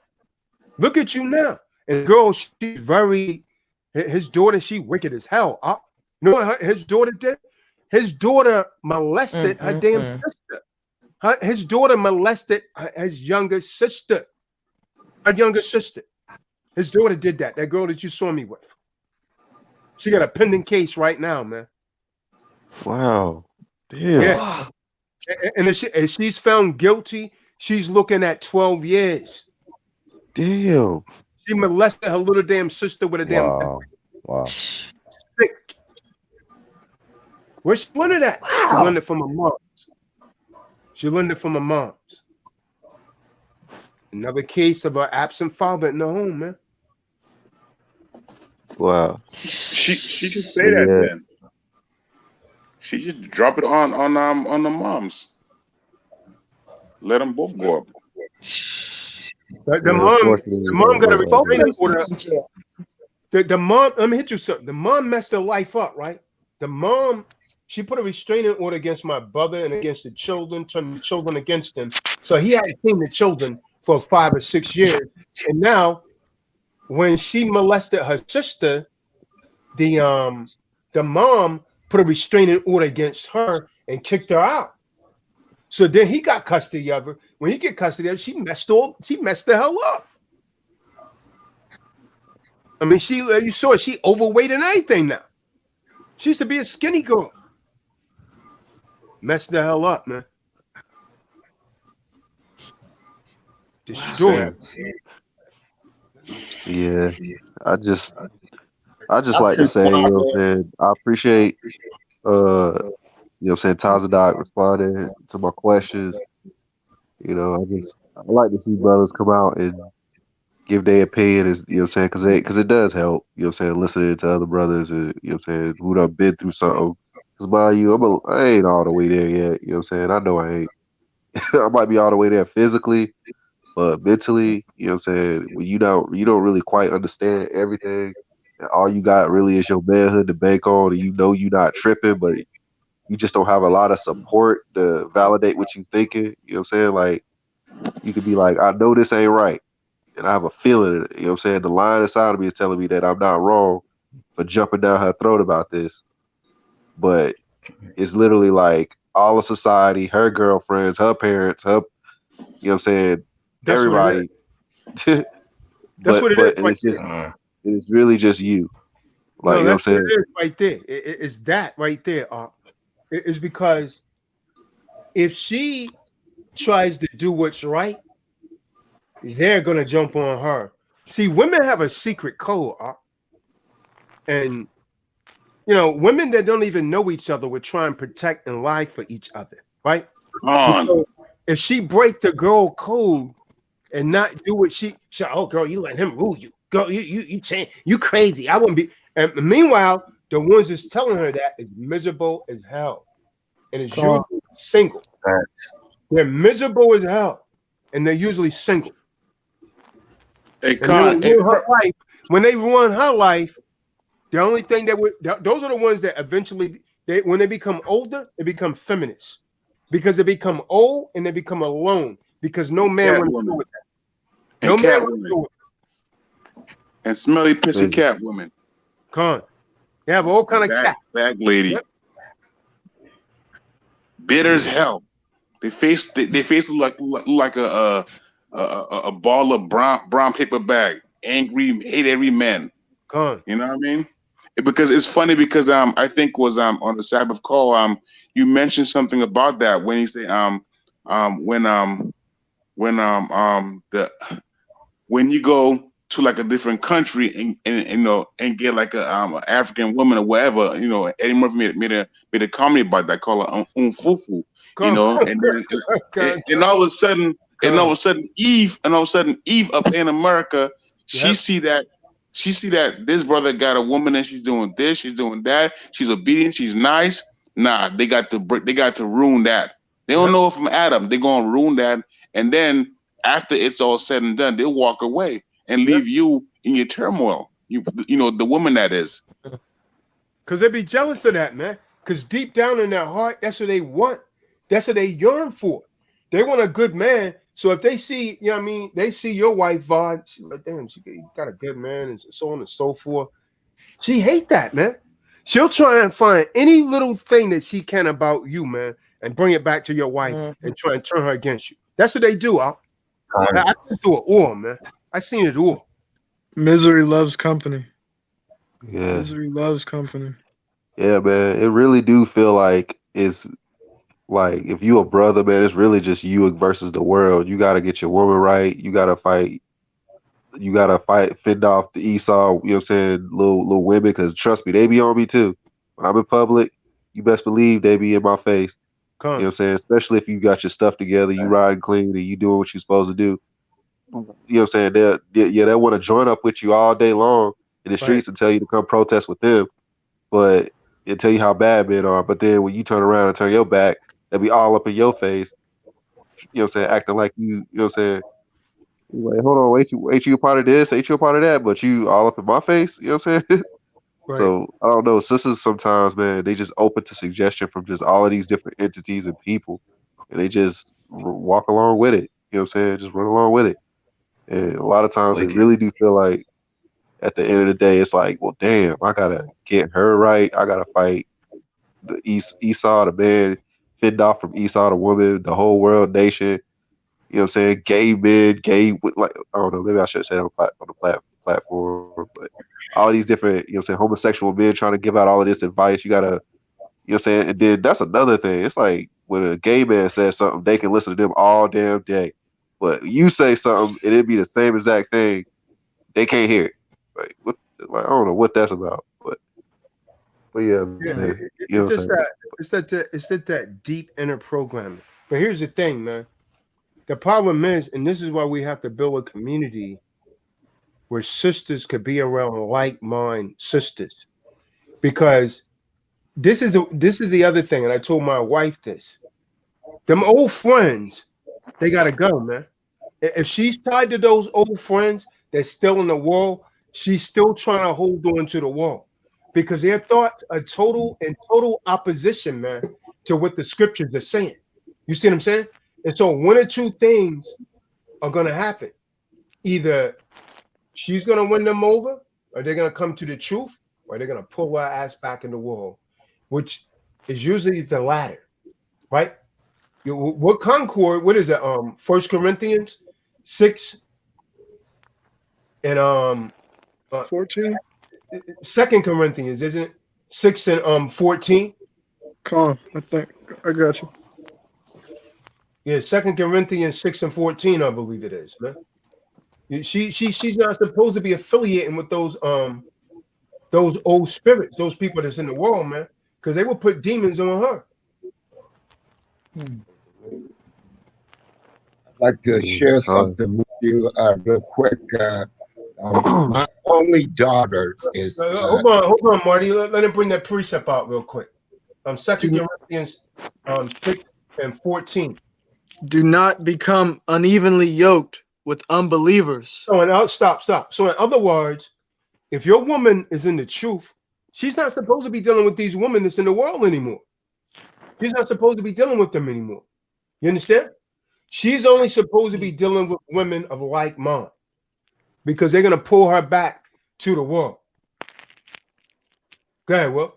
Look at you now. And girl, she's very, his daughter, she wicked as hell. You know what his daughter did? His daughter molested her damn sister. His daughter molested his younger sister. Her younger sister. His daughter did that. That girl that you saw me with. She got a pending case right now, man. Wow. Damn. Yeah. And if she's found guilty, she's looking at 12 years. Damn. She molested her little damn sister with a damn. Wow. Sick. Where she learned that? She learned it from her moms. She learned it from her moms. Another case of an absent father in the home, man. Wow. She just say that then. She just drop it on the moms. Let them both go up. The mom got a restraining order. The mom, let me hit you something. The mom messed her life up, right? The mom, she put a restraining order against my brother and against the children, turned the children against him. So he hadn't seen the children for 5 or 6 years. And now, when she molested her sister, the mom put a restraining order against her and kicked her out. So then he got custody of her. When he get custody of her, she messed the hell up. I mean, you saw she overweight and everything now. She used to be a skinny girl. Messed the hell up, man. Destroyed. Yeah. I just like to say, you know what I'm saying, I appreciate you know what I'm saying, Tazadoc responding to my questions. You know, I like to see brothers come out and give their opinion, is, you know what I'm saying, because it does help, you know what I'm saying, listening to other brothers, and, you know what I'm saying, who done been through something. Because by you, I ain't all the way there yet, you know what I'm saying, I know I ain't. I might be all the way there physically, but mentally, you know what I'm saying, when you don't really quite understand everything, and all you got really is your manhood to bank on, and you know you're not tripping, but you just don't have a lot of support to validate what you're thinking, you know what I'm saying, like, you could be like, I know this ain't right, and I have a feeling, you know what I'm saying, the line inside of me is telling me that I'm not wrong for jumping down her throat about this, but it's literally like all of society, her girlfriends, her parents, her, you know what I'm saying, That's everybody. That's what it is. It's just, it's really just you. Like, No, you know what I'm saying? It is right there. It's that right there. It's because if she tries to do what's right, they're gonna jump on her. See, women have a secret code, and you know, women that don't even know each other would try and protect and lie for each other, right? So if she break the girl code and not do what she oh girl, you let him rule you. go, you change, you crazy. I wouldn't be. And meanwhile, the ones that's telling her that is miserable as hell, and it's Come on. usually single. They're miserable as hell, and they're usually single. Hey, And they will Con, hey, ruin her life. When they ruin her life, the only thing that would those are the ones that eventually when they become older, they become feminists because they become old and they become alone because no man wants to do Catwoman, with that. and No man wants to do Catwoman, with and smelly pissy Crazy. Catwoman, Con. They have all kind of bag cat. lady, Yep. bitter as hell. They face look like a ball of brown paper bag. Angry, hate every man. Con. You know what I mean? Because it's funny because I think was on the Sabbath call you mentioned something about that when you say when you go to like a different country and you know and get like a African woman or whatever, you know, Eddie Murphy made a comedy about that called fufu, you Con. know, and then and all of a sudden Eve up in America, Yep. she see that this brother got a woman and she's doing this, she's doing that, she's obedient, she's nice. Nah, they got to ruin that. They don't Yep. know it from Adam. They're gonna ruin that, and then after it's all said and done, they'll walk away and leave you in your turmoil. You know, the woman that is. Because they be jealous of that, man. Because deep down in their heart, that's what they want. That's what they yearn for. They want a good man. So if they see, you know what I mean, they see your wife, Vaughn, she's like, damn, she got a good man, and so on and so forth. She hate that, man. She'll try and find any little thing that she can about you, man, and bring it back to your wife and try and turn her against you. That's what they do, Al. I've been through it all, man. I seen it all. Misery loves company. Yeah. Misery loves company. Yeah, man. It really do feel like it's like if you a brother, man, it's really just you versus the world. You gotta get your woman right. You gotta fight, fend off the Esau, you know what I'm saying, little women, because trust me, they be on me too. When I'm in public, you best believe they be in my face. You know what I'm saying? Especially if you got your stuff together, you riding clean and you doing what you're supposed to do. You know what I'm saying? They want to join up with you all day long in the streets and tell you to come protest with them, but and tell you how bad men are. But then when you turn around and turn your back, they'll be all up in your face. You know what I'm saying? Acting like you know what I'm saying? You're like, hold on, ain't you a part of this? Ain't you a part of that? But you all up in my face. You know what I'm saying? So I don't know. Sisters sometimes, man, they just open to suggestion from just all of these different entities and people, and they just walk along with it. You know what I'm saying? Just run along with it. And a lot of times, they really do feel like at the end of the day, it's like, well, damn, I gotta get her right. I gotta fight the Esau, the man, fend off from Esau, the woman, the whole world nation. You know what I'm saying? Gay men, like I don't know, maybe I should say that on the platform, but all these different, you know what I'm saying, homosexual men trying to give out all of this advice. You gotta, you know what I'm saying? And then that's another thing. It's like when a gay man says something, they can listen to them all damn day. But you say something, and it'd be the same exact thing. They can't hear it. Like what? Like I don't know what that's about. But yeah, man. You know It's what I'm just saying? it's that deep inner programming. But here's the thing, man. The problem is, and this is why we have to build a community where sisters could be around like-minded sisters, because this is the other thing, and I told my wife this. Them old friends, they gotta go, man. If she's tied to those old friends that's still in the wall, she's still trying to hold on to the wall because their thoughts are total opposition, man, to what the scriptures are saying. You see what I'm saying? And so one or two things are gonna happen. Either she's gonna win them over, or they're gonna come to the truth, or they're gonna pull her ass back in the wall, which is usually the latter, right? What Concord? What is it? 1 Corinthians 6 and 14. 2 Corinthians, isn't it? 6 and 14. Come, I think I got you. Yeah, 2 Corinthians 6 and 14, I believe it is, man. She's not supposed to be affiliating with those old spirits, those people that's in the world, man, because they will put demons on her. I'd like to share something with you real quick. My only daughter is. Hold on, Marty. Let him bring that precept out real quick. 2 Corinthians 6:14. Do not become unevenly yoked with unbelievers. So, stop. So, in other words, if your woman is in the truth, she's not supposed to be dealing with these women that's in the world anymore. She's not supposed to be dealing with them anymore. You understand? She's only supposed to be dealing with women of like mind because they're going to pull her back to the world. Go ahead, Will.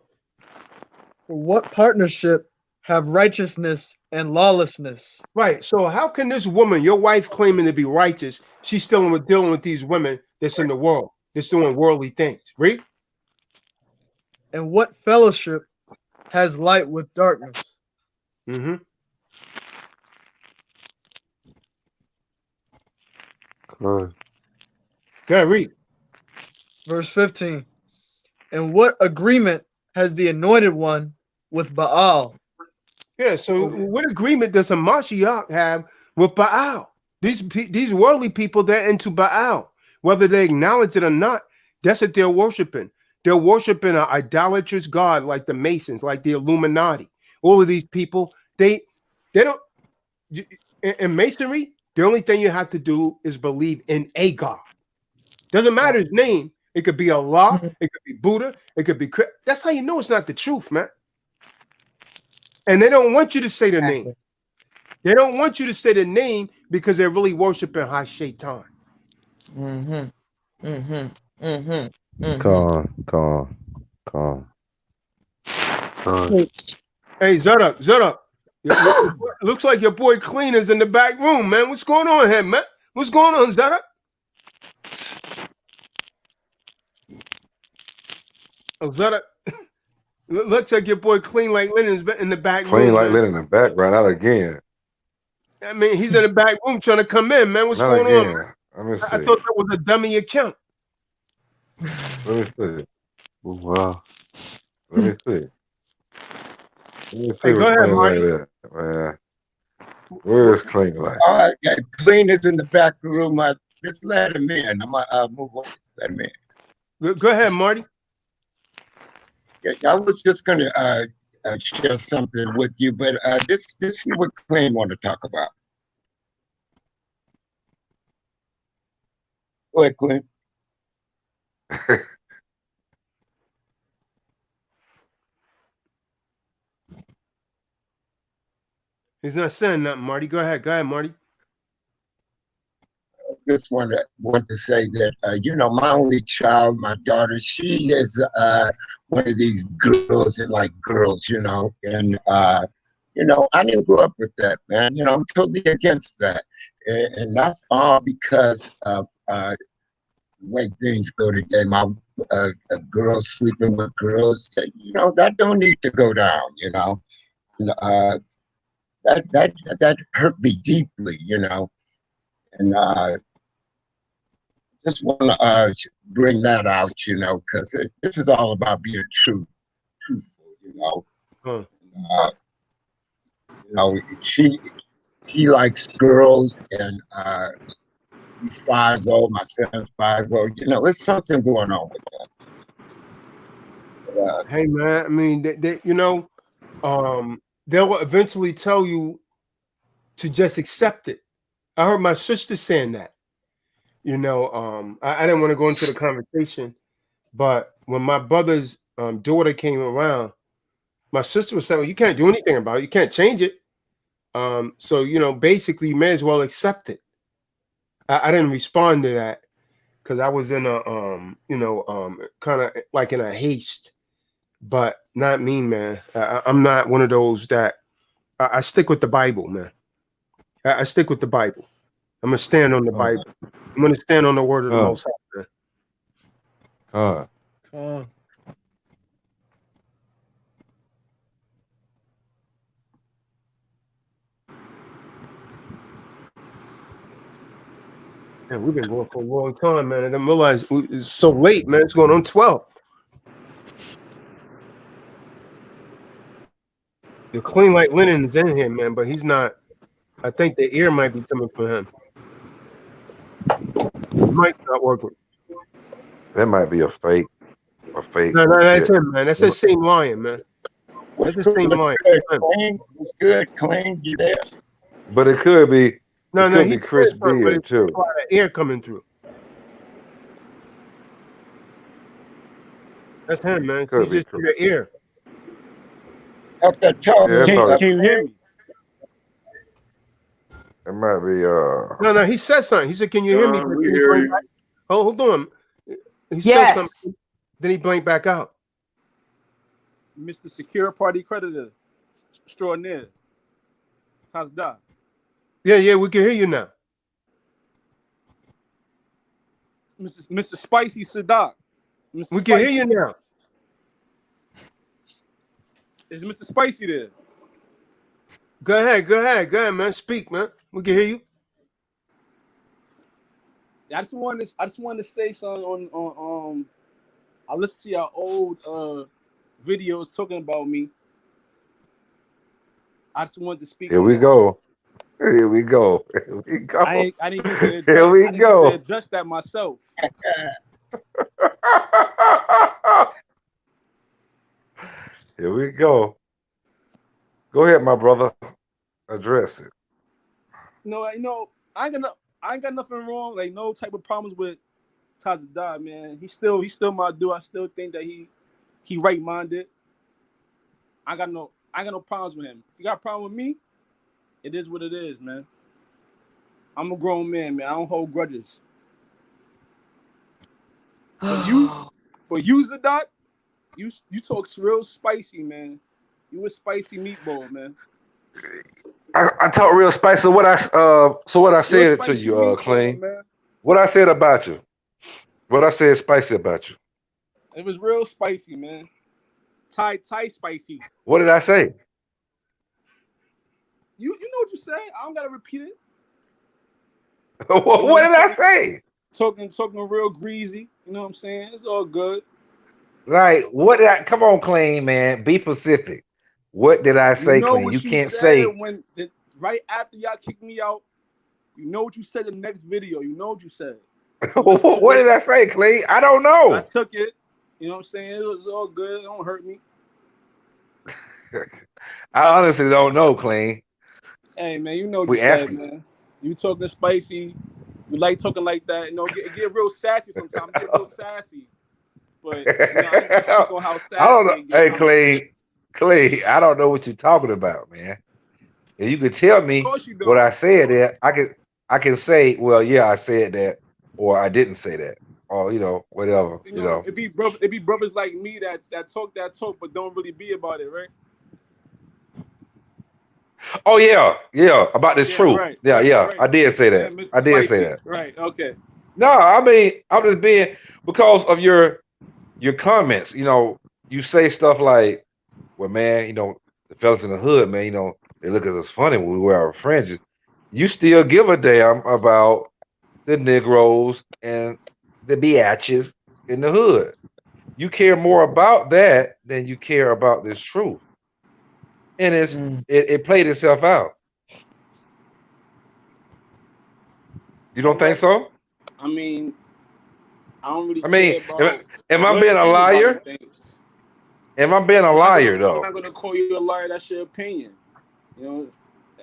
For what partnership have righteousness and lawlessness? Right. So how can this woman, your wife claiming to be righteous, she's still dealing with these women that's in the world, that's doing worldly things? Read. And what fellowship has light with darkness? Mm-hmm. Go ahead, read. Verse 15. And what agreement has the anointed one with Baal? Yeah, so what agreement does a Mashiach have with Baal? These worldly people, they're into Baal. Whether they acknowledge it or not, that's what they're worshiping. They're worshiping an idolatrous God like the Masons, like the Illuminati. All of these people, they don't, in Masonry, the only thing you have to do is believe in a God. Doesn't matter his name. It could be Allah, it could be Buddha, it could be Christ. That's how you know it's not the truth, man. And they don't want you to say the name. They don't want you to say the name because they're really worshiping High Shaitan. Calm. Hey, Zara. Looks like your boy Clean is in the back room, man. What's going on here, man? What's going on, Zara? Oh, Zara. Looks like your boy Clean Like Linen's in the back room. Clean like Linen in the background, not again. I mean, he's in the back room trying to come in, man. What's not going again. on? Man? Let me see. I thought that was a dummy account. Let me see. Wow. Let me see. Hey, go ahead, Marty. Like that, man. Where is Clean Like? All right, yeah, Clean is in the back room. Just let him in. I'm gonna move on. Let him in. Go ahead, Marty. Yeah, I was just gonna share something with you, but this is what Clean want to talk about. Go ahead, Clean. He's not saying nothing, Marty. Go ahead, Marty. Just want to say that my only child, my daughter, she is one of these girls that like girls, and I didn't grow up with that, man. I'm totally against that, and that's all because of the way things go today. My girls sleeping with girls, that don't need to go down, and that hurt me deeply, and just want to bring that out, because this is all about being truthful, she likes girls, and he's 5 old, my son's 5 old. There's something going on with that. Hey, man, I mean, they'll eventually tell you to just accept it. I heard my sister saying that. I didn't want to go into the conversation, but when my brother's daughter came around, my sister was saying, well, you can't do anything about it. You can't change it. So, basically, you may as well accept it. I didn't respond to that because I was in a, kind of like in a haste, but not me, man. I'm not one of those that I stick with the Bible, man. I stick with the Bible. I'm going to stand on the Bible. I'm going to stand on the word of the Most High, man. Man, we've been going for a long time, man. I didn't realize it's so late, man. It's going on 12. The Clean Like Linen is in here, man, but he's not. I think the ear might be coming from him. The mic's not working. That might be a fake No, that's shit. him, man. That's the same lion, man. What's That's the same lion. good, Clean? What's good, Clean? You there? But it could be No, Chris he's saying something, but Beard it's too. a lot of air coming through. That's him, man. Could He's be just Chris. through the air. At that top. Yeah, Can probably you hear me? it might be No, he said something. He said, "Can you hear me?" John, But we then he hear blanked you. back. Oh, hold on. He said Yes. something. Then he blanked back out. Mr. Secure Party Creditor Extraordinaire. How's that? Yeah, we can hear you now. Mr. Spicy Sadak. Mr. We can hear Spicy. you now. Is Mr. Spicy there? Go ahead, man. Speak, man. We can hear you. I just wanted to say something on I listened to your old videos talking about me. I just wanted to speak Here on we that. go. Here we go. Here we go. I didn't get to Here we go. address that myself. Here we go. Go ahead, my brother. Address it. No, I ain't got nothing wrong. Like no type of problems with Tazadar, man. He's still my dude. I still think that he right minded. I got no problems with him. If you got a problem with me, it is what it is, man. I'm a grown man, man. I don't hold grudges. But you, Zadok, you talk real spicy, man. You a spicy meatball, man. I talk real spicy. So what I said to you, meatball, Clean. man. What I said about you. What I said spicy about you. It was real spicy, man. Thai spicy. What did I say? You know what you say. I don't gotta repeat it. What did I say? Talking real greasy. You know what I'm saying? It's all good. Right. Come on, Clean, man. Be specific. What did I say, Clean? You can't say Right after y'all kicked me out. You know what you said in the next video. You know what you said. What did I say, Clean? I don't know. I took it. You know what I'm saying? It was all good. It don't hurt me. I honestly don't know, Clean. Hey, man, you know what We you said, asking. man. You talking spicy. You like talking like that. You know, get real sassy sometimes. Get real sassy. But you know, I ain't gonna speak on how sassy I don't know. it get. Hey, Clean, I don't know what you're talking about, man. If you could tell me course you what don't. I said there, I can say, well, yeah, I said that, or I didn't say that, or whatever. You know, it be brothers like me that talk, but don't really be about it, right? Oh yeah, about this truth. Right, Yeah, right. I did say that. Mr. I did say Spicy. that. Right, okay. No, I mean, I'm just being because of your comments. You say stuff like, "Well, man, the fellas in the hood, man, they look at us funny when we wear our fringes." You still give a damn about the Negroes and the biatches in the hood. You care more about that than you care about this truth, and it played itself out. You don't think so? I mean, I don't really I mean, care about am I what being a anybody liar? thinks. Am I being a liar I'm though? not gonna call you a liar. That's your opinion. You know,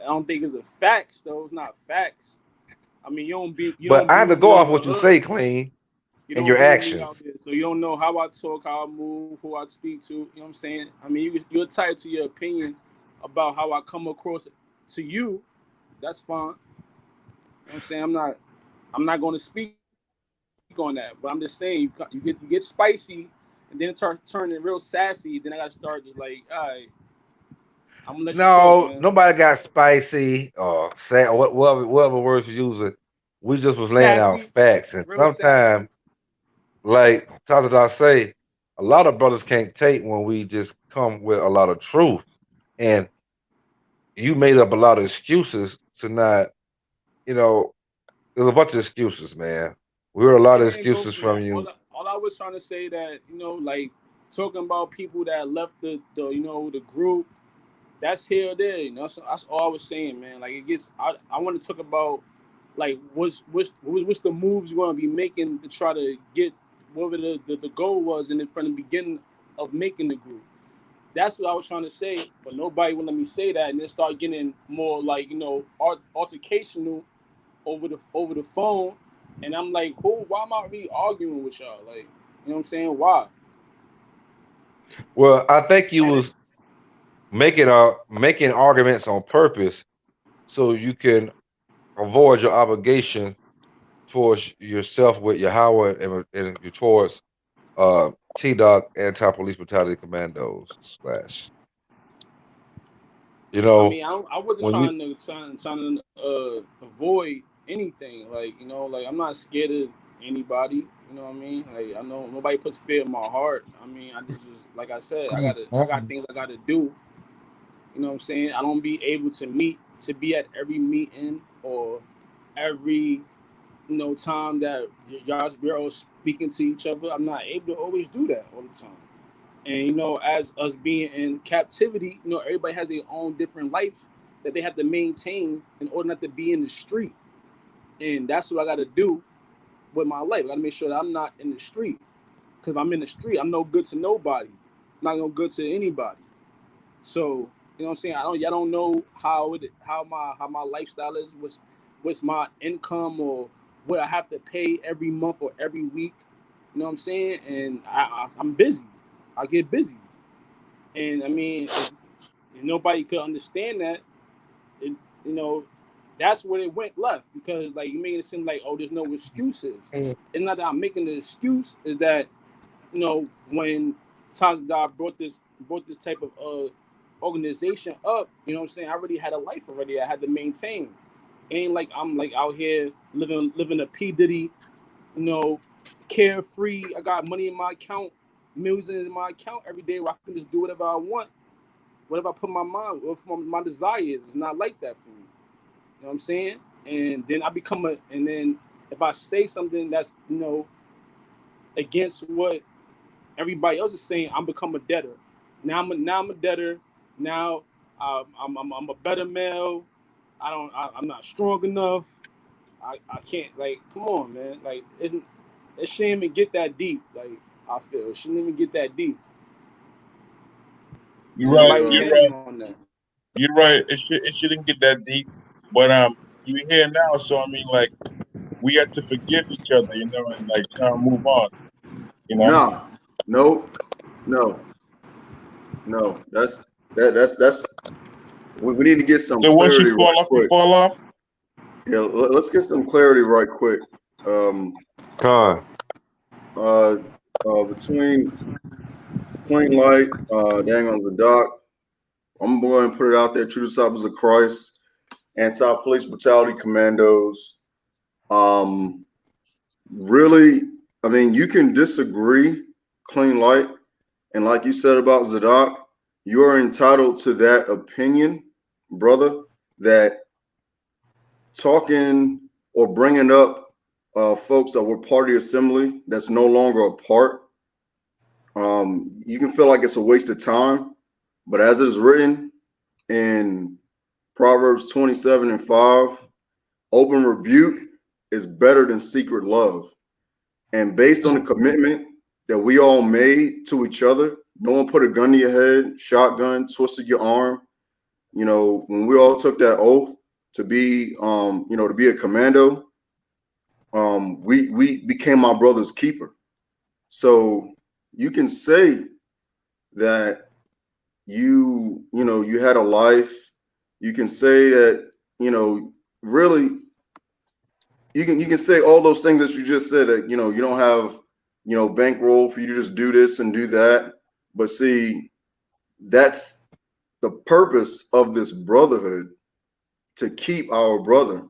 I don't think it's a facts though. It's not facts. I mean, you don't be But I have to with go me off in what the you hood. say, Clean, You and don't your be with me out actions. there, so you don't know how I talk, how I move, who I speak to. You know what I'm saying? I mean, you're tied to your opinion about how I come across to you. That's fine. You know what I'm saying? I'm not going to speak on that, but I'm just saying you get spicy, and then turn it real sassy. Then I got to start just like, all right, I'm gonna let you talk, No, man. nobody got spicy or sad or whatever words you're using. We just was laying out Sassy, facts, and real sometimes, sassy. like Tazadar say, a lot of brothers can't take when we just come with a lot of truth, and you made up a lot of excuses to not, there's a bunch of excuses, man. We heard a lot of I ain't go excuses for from that. you. All I was trying to say that like talking about people that left the the group. That's here or there. That's all I was saying, man. Like it gets. I want to talk about like what's the moves you're gonna be making to try to get whatever the goal was from the beginning of making the group. That's what I was trying to say, but nobody would let me say that, and then start getting more like altercational over the phone, and I'm like, who? Why am I really arguing with y'all? Like, you know what I'm saying? Why? Well, I think you was making arguments on purpose so you can avoid your obligation towards yourself with Yahweh and your towards T-Doc anti-police brutality commandos slash. I mean, I wasn't When you trying to avoid anything. Like, like I'm not scared of anybody. You know what I mean? Like, I know nobody puts fear in my heart. I mean, I just like I said, I got things I gotta do. You know what I'm saying? I don't be able to be at every meeting or every time that we're all speaking to each other. I'm not able to always do that all the time. And as us being in captivity, everybody has their own different life that they have to maintain in order not to be in the street. And that's what I got to do with my life. I got to make sure that I'm not in the street. Because if I'm in the street, I'm no good to nobody. I'm not no good to anybody. So you know what I'm saying? I don't know how my lifestyle is. What's my income or what I have to pay every month or every week. You know what I'm saying? And I'm busy. I get busy. And I mean, if nobody could understand that, that's where it went left, because like you made it seem like, oh, there's no excuses. It's not that I'm making the excuse, is that when Tazda brought this type of organization up, you know what I'm saying, I already had a life already I had to maintain. It ain't like I'm like out here living a P Diddy, carefree. I got money in my account, millions in my account every day where I can just do whatever I want, whatever I put my mind, whatever my desire is. It's not like that for me. You know what I'm saying? And then and then if I say something that's, against what everybody else is saying, I'm become a debtor. Now I'm a debtor. Now I'm a better male. I'm not strong enough. I can't, like, come on, man. Like, it shouldn't even get that deep. Like, I feel it shouldn't even get that deep. You're And right. nobody was You're saying right. on that. You're right. It shouldn't get that deep, but you're here now, so I mean, like, we have to forgive each other, and like try and move on, Nah, no, no, no. That's. We need to get some So once you clarity fall right off, you quick. fall off. Yeah, let's get some clarity right quick. Between Plain Light, dang on the dock. I'm going to put it out there. True Disciples of Christ, anti-police brutality commandos. Really, I mean, you can disagree, Clean Light, and like you said about Zadok, you are entitled to that opinion, brother. That talking or bringing up folks that were part of the assembly that's no longer a part, you can feel like it's a waste of time. But as it is written in Proverbs 27:5, open rebuke is better than secret love. And based on the commitment that we all made to each other, no one put a gun to your head, shotgun, twisted your arm. When we all took that oath to be, to be a commando, we became my brother's keeper. So you can say that you had a life. You can say that, really, you can say all those things that you just said, that you don't have bankroll for you to just do this and do that. But see, that's the purpose of this brotherhood, to keep our brother.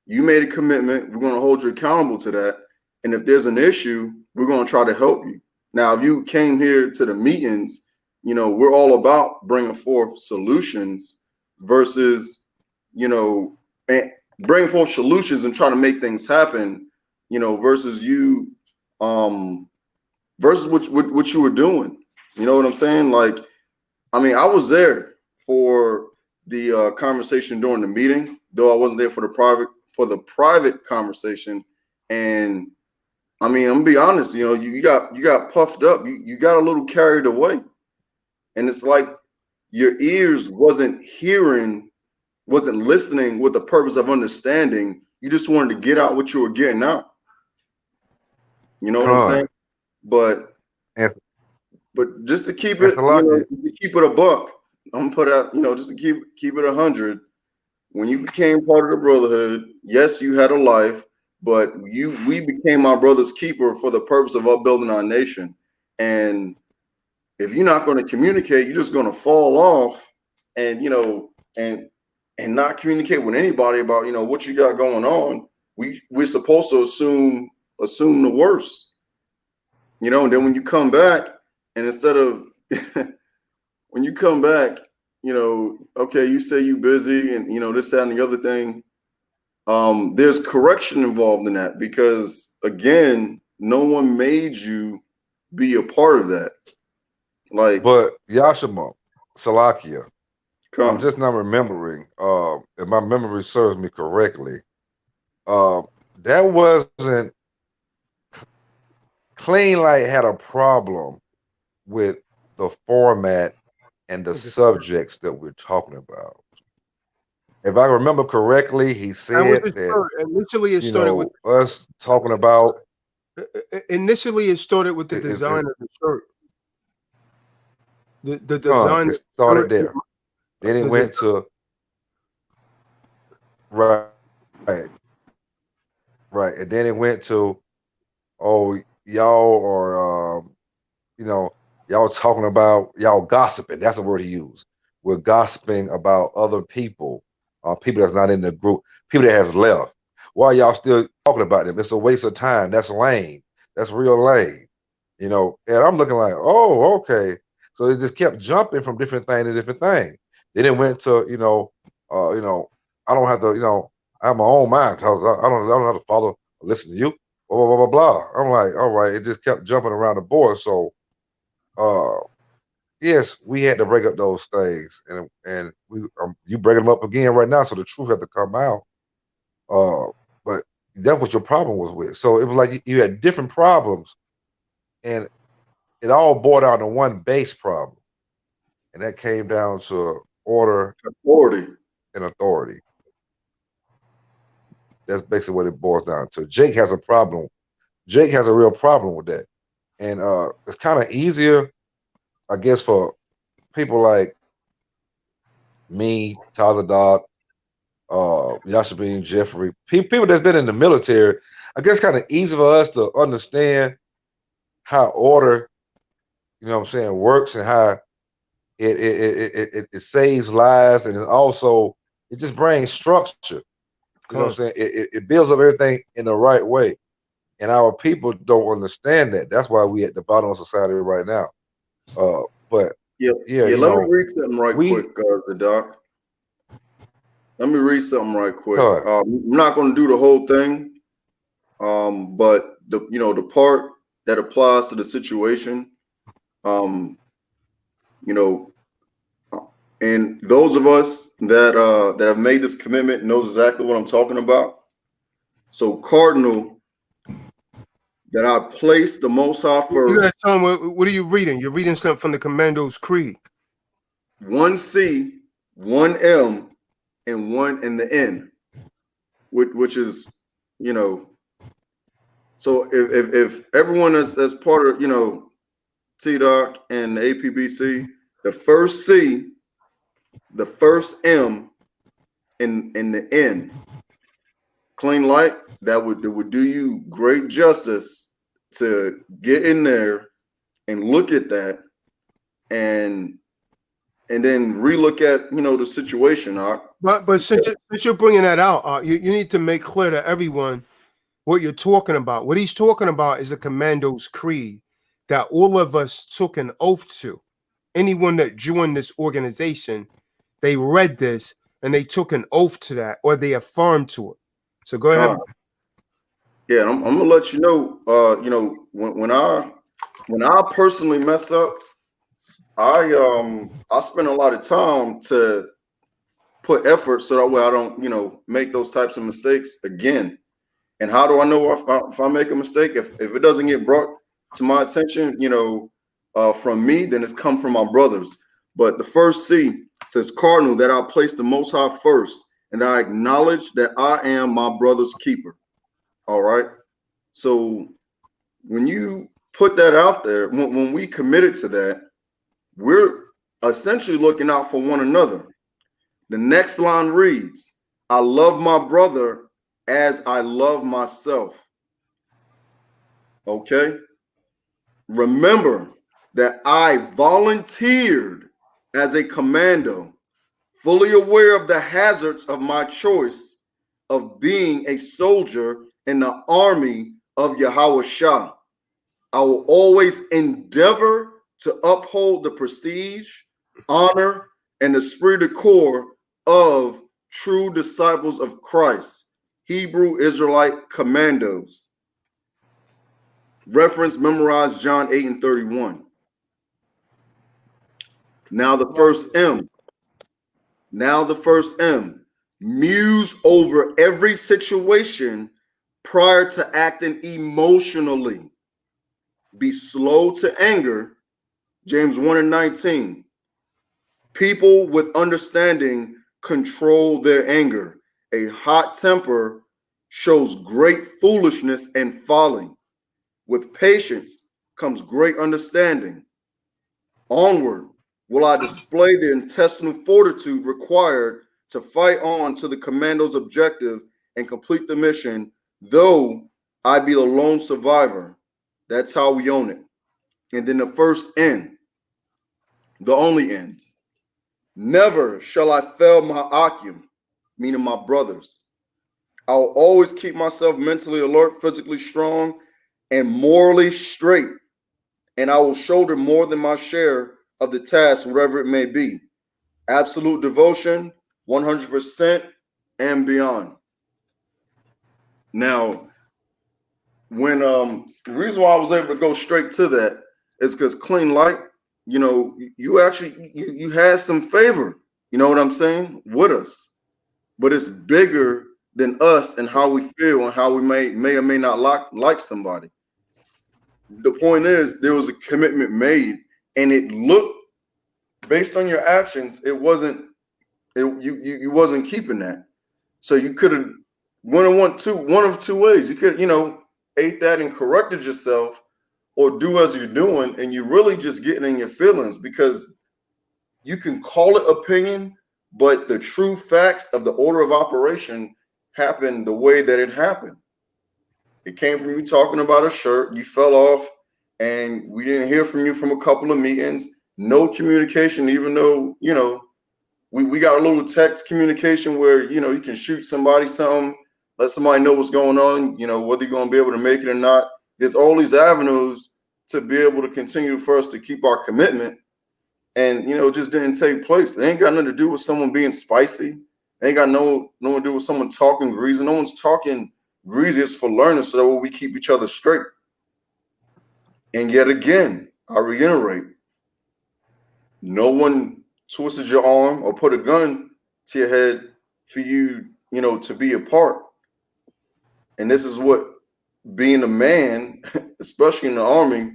You made a commitment, we're going to hold you accountable to that, and if there's an issue, we're going to try to help you. Now, if you came here to the meetings, we're all about bringing forth solutions versus and bring forth solutions and trying to make things happen, versus you, versus what you were doing. You know what I'm saying? Like, I mean, I was there for the conversation during the meeting, though I wasn't there for the private conversation. And I mean, I'm gonna be honest, you know, you got puffed up, you got a little carried away. And it's like your ears wasn't listening with the purpose of understanding. You just wanted to get out what you were getting out. You know what I'm saying? But And just to keep and it, you know, Salakia, to keep it a buck, I'm gonna put out, you know, just to keep it 100. When you became part of the brotherhood, yes, you had a life, but we became our brother's keeper for the purpose of upbuilding our nation. And if you're not going to communicate, you're just going to fall off, and you know, and not communicate with anybody about, you know, what you got going on. We're supposed to assume the worst, you know. And then when you come back, and instead of when you come back, you know, okay, you say you busy, and you know this, that, and the other thing. There's correction involved in that, because again, no one made you be a part of that. Like, but Yashima, Salakia, I'm come, just not remembering. If my memory serves me correctly, that wasn't Clean Light had a problem with the format and the subjects that we're talking about. If I remember correctly, he I was said just that, initially it you started with know, us talking about initially it started with the design of the shirt. The design it of the started shirt. there. Then it Does it? went to right, right, and then it went to, oh, y'all are you know, y'all talking about, y'all gossiping. That's the word he used. We're gossiping about other people, people that's not in the group, people that has left. Why y'all still talking about them? It's a waste of time. That's lame. That's real lame. You know, and I'm looking like, oh, okay. So it just kept jumping from different thing to different thing. Then it went to, you know, I don't have to, you know, I have my own mind. I don't have to follow, or listen to you. Blah blah blah blah blah. I'm like, all right. It just kept jumping around the board. So, uh, yes, we had to break up those things, and we you breaking them up again right now. So the truth had to come out. But that's what your problem was with. So it was like you had different problems, and it all boiled down to one base problem, and that came down to order authority. and authority. That's basically what it boils down to. Jake has a problem. Jake has a real problem with that, and it's kind of easier, I guess, for people like me, Tyler Doc, Yashabin, Jeffrey, people that's been in the military. I guess kind of easy for us to understand how order, you know what I'm saying, works, and how it saves lives, and it just brings structure. You know what I'm saying? It builds up everything in the right way. And our people don't understand that. That's why we at the bottom of society right now. But yeah, yeah, you let me know, read something right quick, the doc. Let me read something right quick. I'm not going to do the whole thing, but the part that applies to the situation, you know, and those of us that have made this commitment knows exactly what I'm talking about. So, Cardinal, that I place the Most High You first. gotta tell him what are you reading? You're reading something from the Commando's Creed. 1C, 1M, and 1 in the N, which is, you know. So if everyone is as part of, you know, TDOC and the APBC, the first C, the first M, and the N, Clean Light, it would do you great justice to get in there and look at that, and then relook at, you know, the situation. But since you're bringing that out, you need to make clear to everyone what you're talking about. What he's talking about is a Commando's Creed that all of us took an oath to. Anyone that joined this organization, they read this and they took an oath to that, or they affirmed to it. So go ahead. Yeah, I'm gonna let you know. You know, when I personally mess up, I spend a lot of time to put effort so that way I don't, you know, make those types of mistakes again. And how do I know if I make a mistake? If it doesn't get brought to my attention, from me, then it's come from my brothers. But the first C says, Cardinal, that I place the Most High first, and that I acknowledge that I am my brother's keeper. All right. So when you put that out there, when we committed to that, we're essentially looking out for one another. The next line reads, I love my brother as I love myself. Okay. Remember that I volunteered as a commando, fully aware of the hazards of my choice of being a soldier in the army of Yahweh Shah. I will always endeavor to uphold the prestige, honor, and esprit de corps of true disciples of Christ, Hebrew Israelite commandos. Reference, memorize John 8 and 31. Now the first M. Now the first M. Muse over every situation prior to acting emotionally. Be slow to anger. James 1 and 19. People with understanding control their anger. A hot temper shows great foolishness and folly. With patience comes great understanding. Onward will I display the intestinal fortitude required to fight on to the commando's objective and complete the mission, though I be the lone survivor. That's how we own it. And then the first N, the only N. Never shall I fail my akim, meaning my brothers. I'll always keep myself mentally alert, physically strong, and morally straight. And I will shoulder more than my share of the task, whatever it may be. Absolute devotion, 100% and beyond. Now, when the reason why I was able to go straight to that is because Clean Light, you actually you had some favor, you know what I'm saying, with us. But it's bigger than us and how we feel and how we may or may not like somebody. The point is there was a commitment made, and it looked, based on your actions, you wasn't keeping that. So you could have one of two ways. You could, ate that and corrected yourself, or do as you're doing, and you're really just getting in your feelings, because you can call it opinion, but the true facts of the order of operation happened the way that it happened. It came from you talking about a shirt, you fell off, and we didn't hear from you from a couple of meetings. No communication, even though, we got a little text communication where, you can shoot somebody something, let somebody know what's going on, whether you're going to be able to make it or not. There's all these avenues to be able to continue for us to keep our commitment. And, it just didn't take place. It ain't got nothing to do with someone being spicy. It ain't got no to do with someone talking greasy. No one's talking greasy. It's for learning so that we keep each other straight. And yet again, I reiterate, no one twisted your arm or put a gun to your head for you, to be apart. And this is what being a man, especially in the army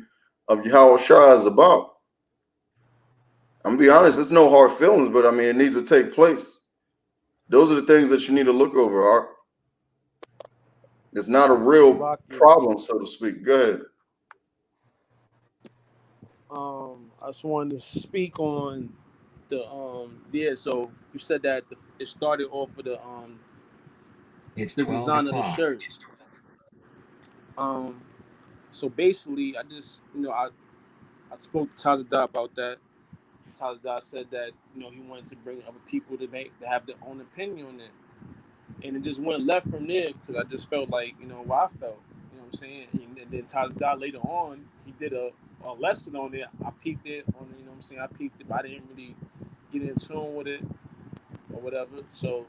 of Yahweh Shah, is about. I'm gonna be honest, there's no hard feelings, but I mean, it needs to take place. Those are the things that you need to look over, Art. It's not a real problem, so to speak. Go ahead. I just wanted to speak on the so you said that it started off with It's the 12 design of the o'clock. shirt. So basically, I spoke to Tazadar about that. Tazadar said that he wanted to bring other people to have their own opinion on it, and it just went left from there because I just felt like what I felt. You know what I'm saying? And then Tazadar later on, he did a lesson on it. I peeped it on it. You know what I'm saying? I peeped it, but I didn't really get in tune with it or whatever. So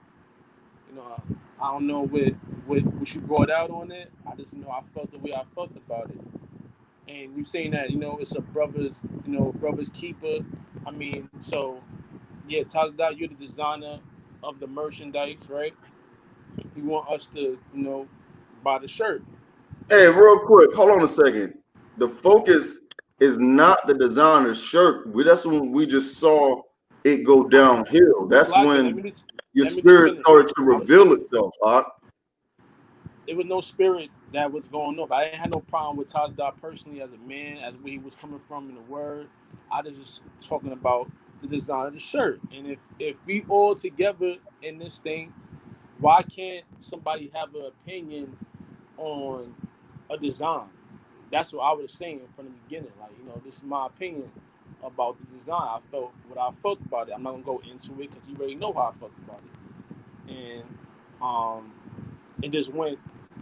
I don't know what you brought out on it. I just I felt the way I felt about it. And you saying that it's a brother's keeper. I mean, so yeah, Tazda, you're the designer of the merchandise, right? You want us to by the shirt. Hey, real quick, hold on a second. The focus is not the designer's shirt. That's when we just saw it go downhill. That's Slacker, let when me just your let me just spirit finish. started to I'm reveal itself. It was no spirit that was going on. But I didn't have no problem with Taj personally as a man, as where he was coming from in the word. I was just talking about the design of the shirt. And if we all together in this thing, why can't somebody have an opinion on a design? That's what I was saying from the beginning. Like, this is my opinion about the design. I felt what I felt about it. I'm not gonna go into it because you already know how I felt about it. And it just went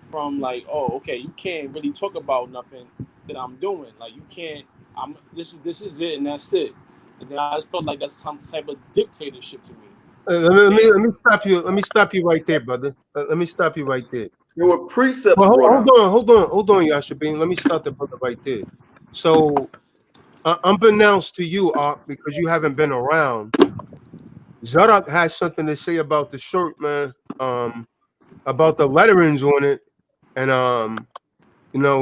from like, oh, okay, you can't really talk about nothing that I'm doing. Like, you can't. This is it, and that's it. And then I just felt like that's some type of dictatorship to me. Let me stop you. Let me stop you right there, brother. Let me stop you right there. There were precepts Well, brought out. hold on, Yashabin. Let me stop the brother right there. So, unbeknownst to you, because you haven't been around, Zadok has something to say about the shirt, man. About the letterings on it, and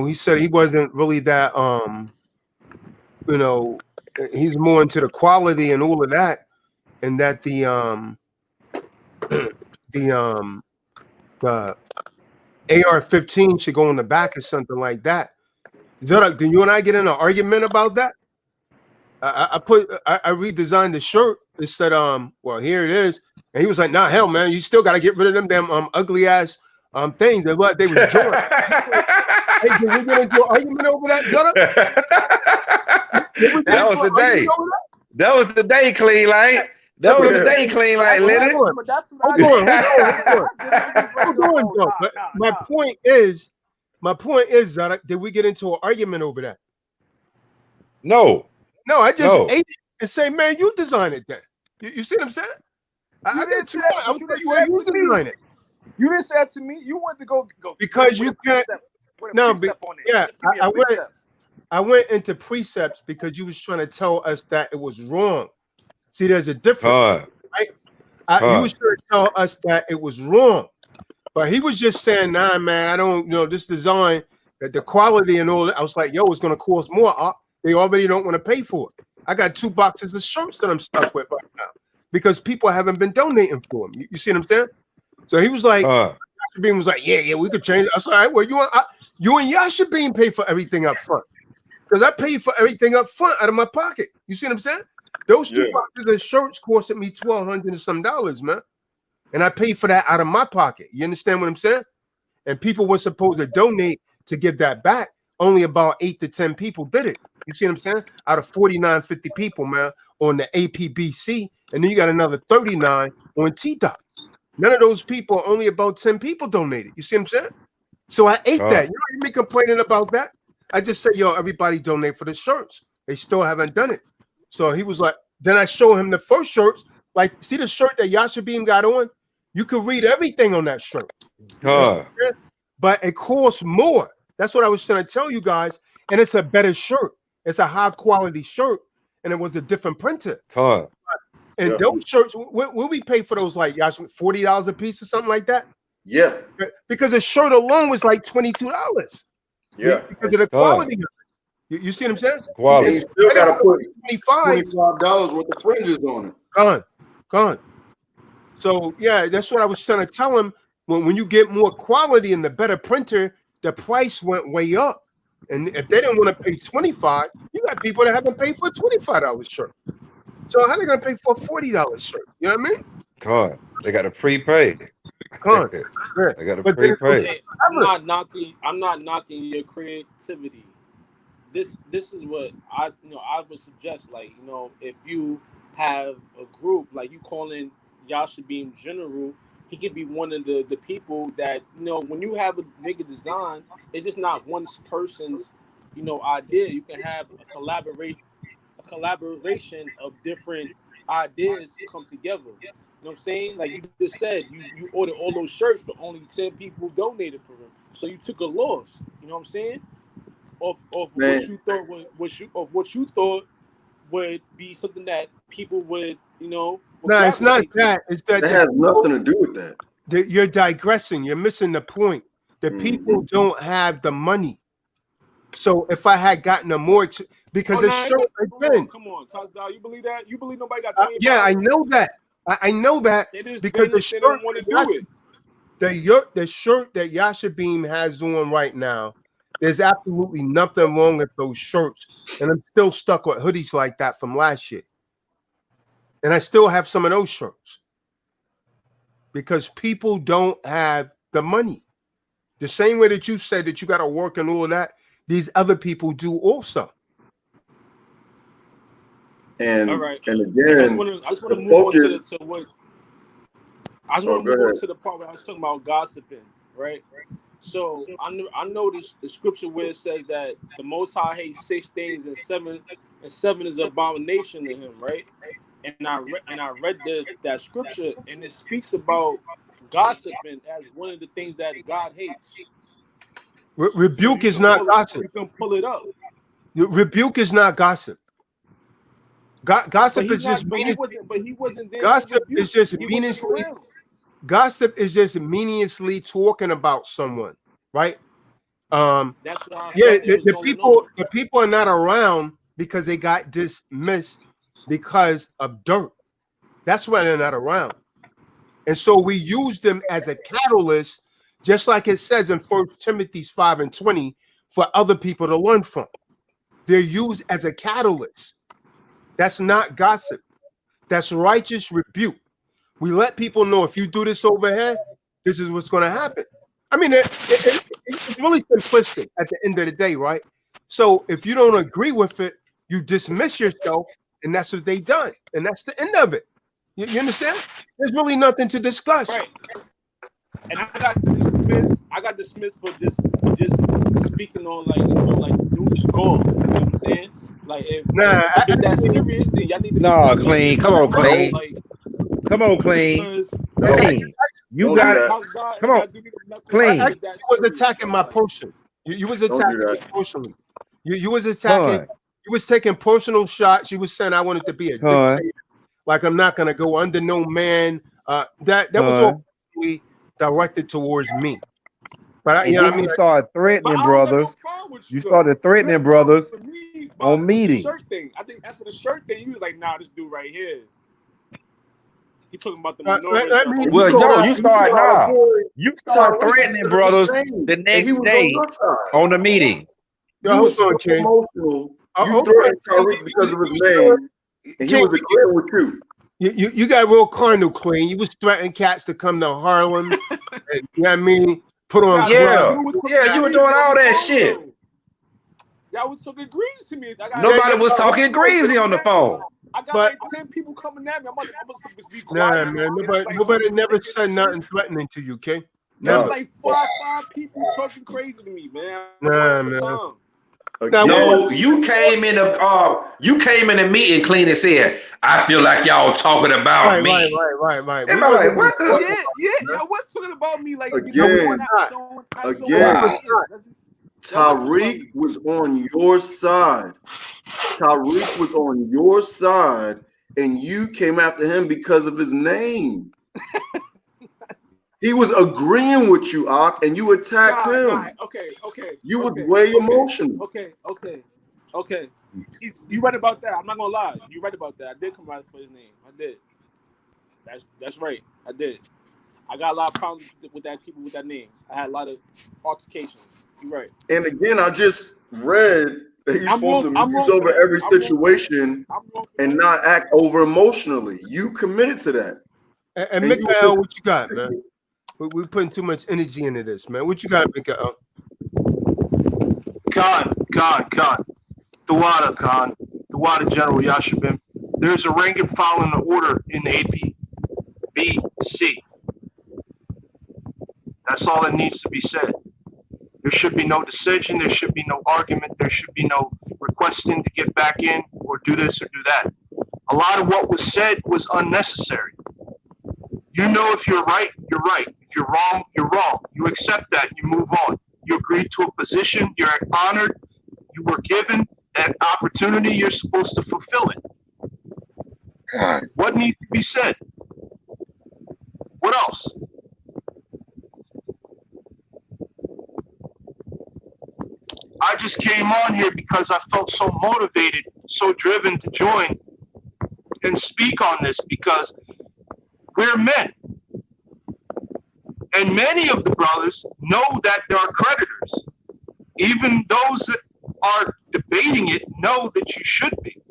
he said he wasn't really that he's more into the quality and all of that, and that the AR-15 should go on the back or something like that. Zadok, did you and I get in an argument about that? I redesigned the shirt. It said, well, here it is. And he was like, nah, hell, man, you still got to get rid of them damn ugly ass things. They was joined. Hey, did we get into an argument over that, Zadok? That was the day. That was the day, Clean Light. That was the day, Clean Light, Lenny. Hold on, bro. But my point is, Zadok, did we get into an argument over that? No, I just ate it and say, man, you design it then. You see what I'm saying? I did too. I was telling you why you design it. You didn't say that to me. You wanted to go because you can't. No, yeah, I went into precepts because you was trying to tell us that it was wrong. See, there's a difference, right? You was trying to tell us that it was wrong, but he was just saying, nah, man, I don't, this design, that the quality and all that. I was like, yo, it's gonna cost more. They already don't want to pay for it. I got 2 boxes of shirts that I'm stuck with right now because people haven't been donating for them. You see what I'm saying? So he was like, Yashabin was like, yeah, we could change it. I said, all right, well, you and Yashabin pay for everything up front because I paid for everything up front out of my pocket. You see what I'm saying? Those 2 boxes of shirts costed me $1,200 and some, man, and I paid for that out of my pocket. You understand what I'm saying? And people were supposed to donate to give that back. Only about 8 to 10 people did it. You see what I'm saying? Out of 4950 people, man, on the APBC, and then you got another 39 on TDOT. None of those people, only about 10 people donated. You see what I'm saying? So I ate that. You know me complaining about that? I just said, yo, everybody donate for the shirts. They still haven't done it. So he was like, then I show him the first shirts. Like, see the shirt that Yashabin got on? You can read everything on that shirt. But it costs more. That's what I was trying to tell you guys. And it's a better shirt. It's a high quality shirt. And it was a different printer. And those shirts, will we pay for those, like, $40 a piece or something like that? Yeah. Because a shirt alone was like $22. Yeah. Because of the quality of it. You see what I'm saying? Quality. You still got to put $25 worth of fringes on it. Gone. So, yeah, that's what I was trying to tell him. When you get more quality and the better printer, the price went way up. And if they didn't want to pay $25, you got people that haven't paid for a $25 shirt. So how are they going to pay for a $40 shirt? You know what I mean? They got to prepay. They got to prepay. I'm not knocking your creativity. This is what I would suggest. Like, if you have a group, like you calling Yashabin General, he could be one of the people that, when you have a nigga design, it's just not one person's, idea. You can have a collaboration of different ideas come together. You know what I'm saying? Like you just said, you ordered all those shirts, but only 10 people donated for them. So you took a loss. You know what I'm saying? Of what you thought what you thought would be something that people would, No, it's not that. It's that has nothing to do with that. You're digressing. You're missing the point. The people don't have the money. So if I had gotten a more, because it's sure again. Come on, Top Dog. You believe that? You believe nobody got 25? Yeah, I know that. I know that because they don't want to do it. The shirt that Yasha Beam has on right now, there's absolutely nothing wrong with those shirts, and I'm still stuck with hoodies like that from last year, and I still have some of those shirts because people don't have the money. The same way that you said that you got to work and all of that, these other people do also. And all right. and again, I just want to move on to what. I just want to move on to the part where I was talking about gossiping, right? So I know the scripture where it says that the Most High hates 6 things and seven is abomination to him, right? And I read that scripture, and it speaks about gossiping as one of the things that God hates. Rebuke is not gossip. You can pull it up. Rebuke is not gossip. Gossip is just meaningless. But he wasn't there. Gossip is just meaninglessly. Gossip is just meaninglessly talking about someone, right? That's why. Yeah, the people are not around because they got dismissed because of dirt. That's why they're not around. And so we use them as a catalyst, just like it says in 1 Timothy 5:20, for other people to learn from. They're used as a catalyst. That's not gossip. That's righteous rebuke. We let people know if you do this over here, this is what's going to happen. I mean, it's really simplistic at the end of the day, right? So if you don't agree with it, you dismiss yourself, and that's what they done. And that's the end of it. You understand? There's really nothing to discuss. Right. And I got dismissed for just speaking on like doing the score. You know what I'm saying? Like if it's that serious, then y'all need to Clean. Come on, Clean. Come on, Clean. Clean. You got it. Come on, Clean. You was attacking my person. You was attacking me personally. You was attacking. You was taking personal shots. You was saying I wanted to be a dictator. Like I'm not gonna go under no man. That was all directed towards me. But you know what I mean? You started threatening brothers. You started threatening brothers on meeting. Shirt thing. I think after the shirt thing, you was like, "Nah, this dude right here." He talking about the minority. Well, you start threatening brothers the next day on the meeting. You was so emotional. You threatened Tariq because of his name, and he was agreeing with you. You got real carnal, Clean. You was threatening cats to come to Harlem. And, you know what I mean? Put on you were doing all that shit. Y'all was talking greasy to me. Nobody was talking greasy on the phone. I got like 10 people coming at me. I'm supposed to be Nah, quiet. man. Nobody never said nothing threatening to you, okay? There's like five people talking crazy to me, man. Nah, man. No, you came in the meeting clean and said, "I feel like y'all talking about me." Right. And I'm like, what the? Yeah. What's talking about me? Like again. Tariq was on your side. Tariq was on your side, and you came after him because of his name. He was agreeing with you, Ak, and you attacked him. Okay. You was way emotional. Okay. You right about that. I'm not gonna lie. You right about that. I did come out for his name. I did. That's right. I did. I got a lot of problems with that people with that name. I had a lot of altercations. You're right. And again, I just read that you're supposed to muse over every situation and not act over emotionally. You committed to that. And Mikael, what you got, man? We're putting too much energy into this, man. What you got, Mikael? Khan. The water General Yashabim. There's a rank and file in the order in AP. B, C. That's all that needs to be said. There should be no decision. There should be no argument. There should be no requesting to get back in or do this or do that. A lot of what was said was unnecessary. You know if you're right, you're right. If you're wrong, you're wrong. You accept that. You move on. You agreed to a position. You're honored. You were given that opportunity. You're supposed to fulfill it. What needs to be said? What else? just came on here because I felt so motivated, so driven to join and speak on this because we're men. And many of the brothers know that there are creditors. Even those that are debating it know that you should be.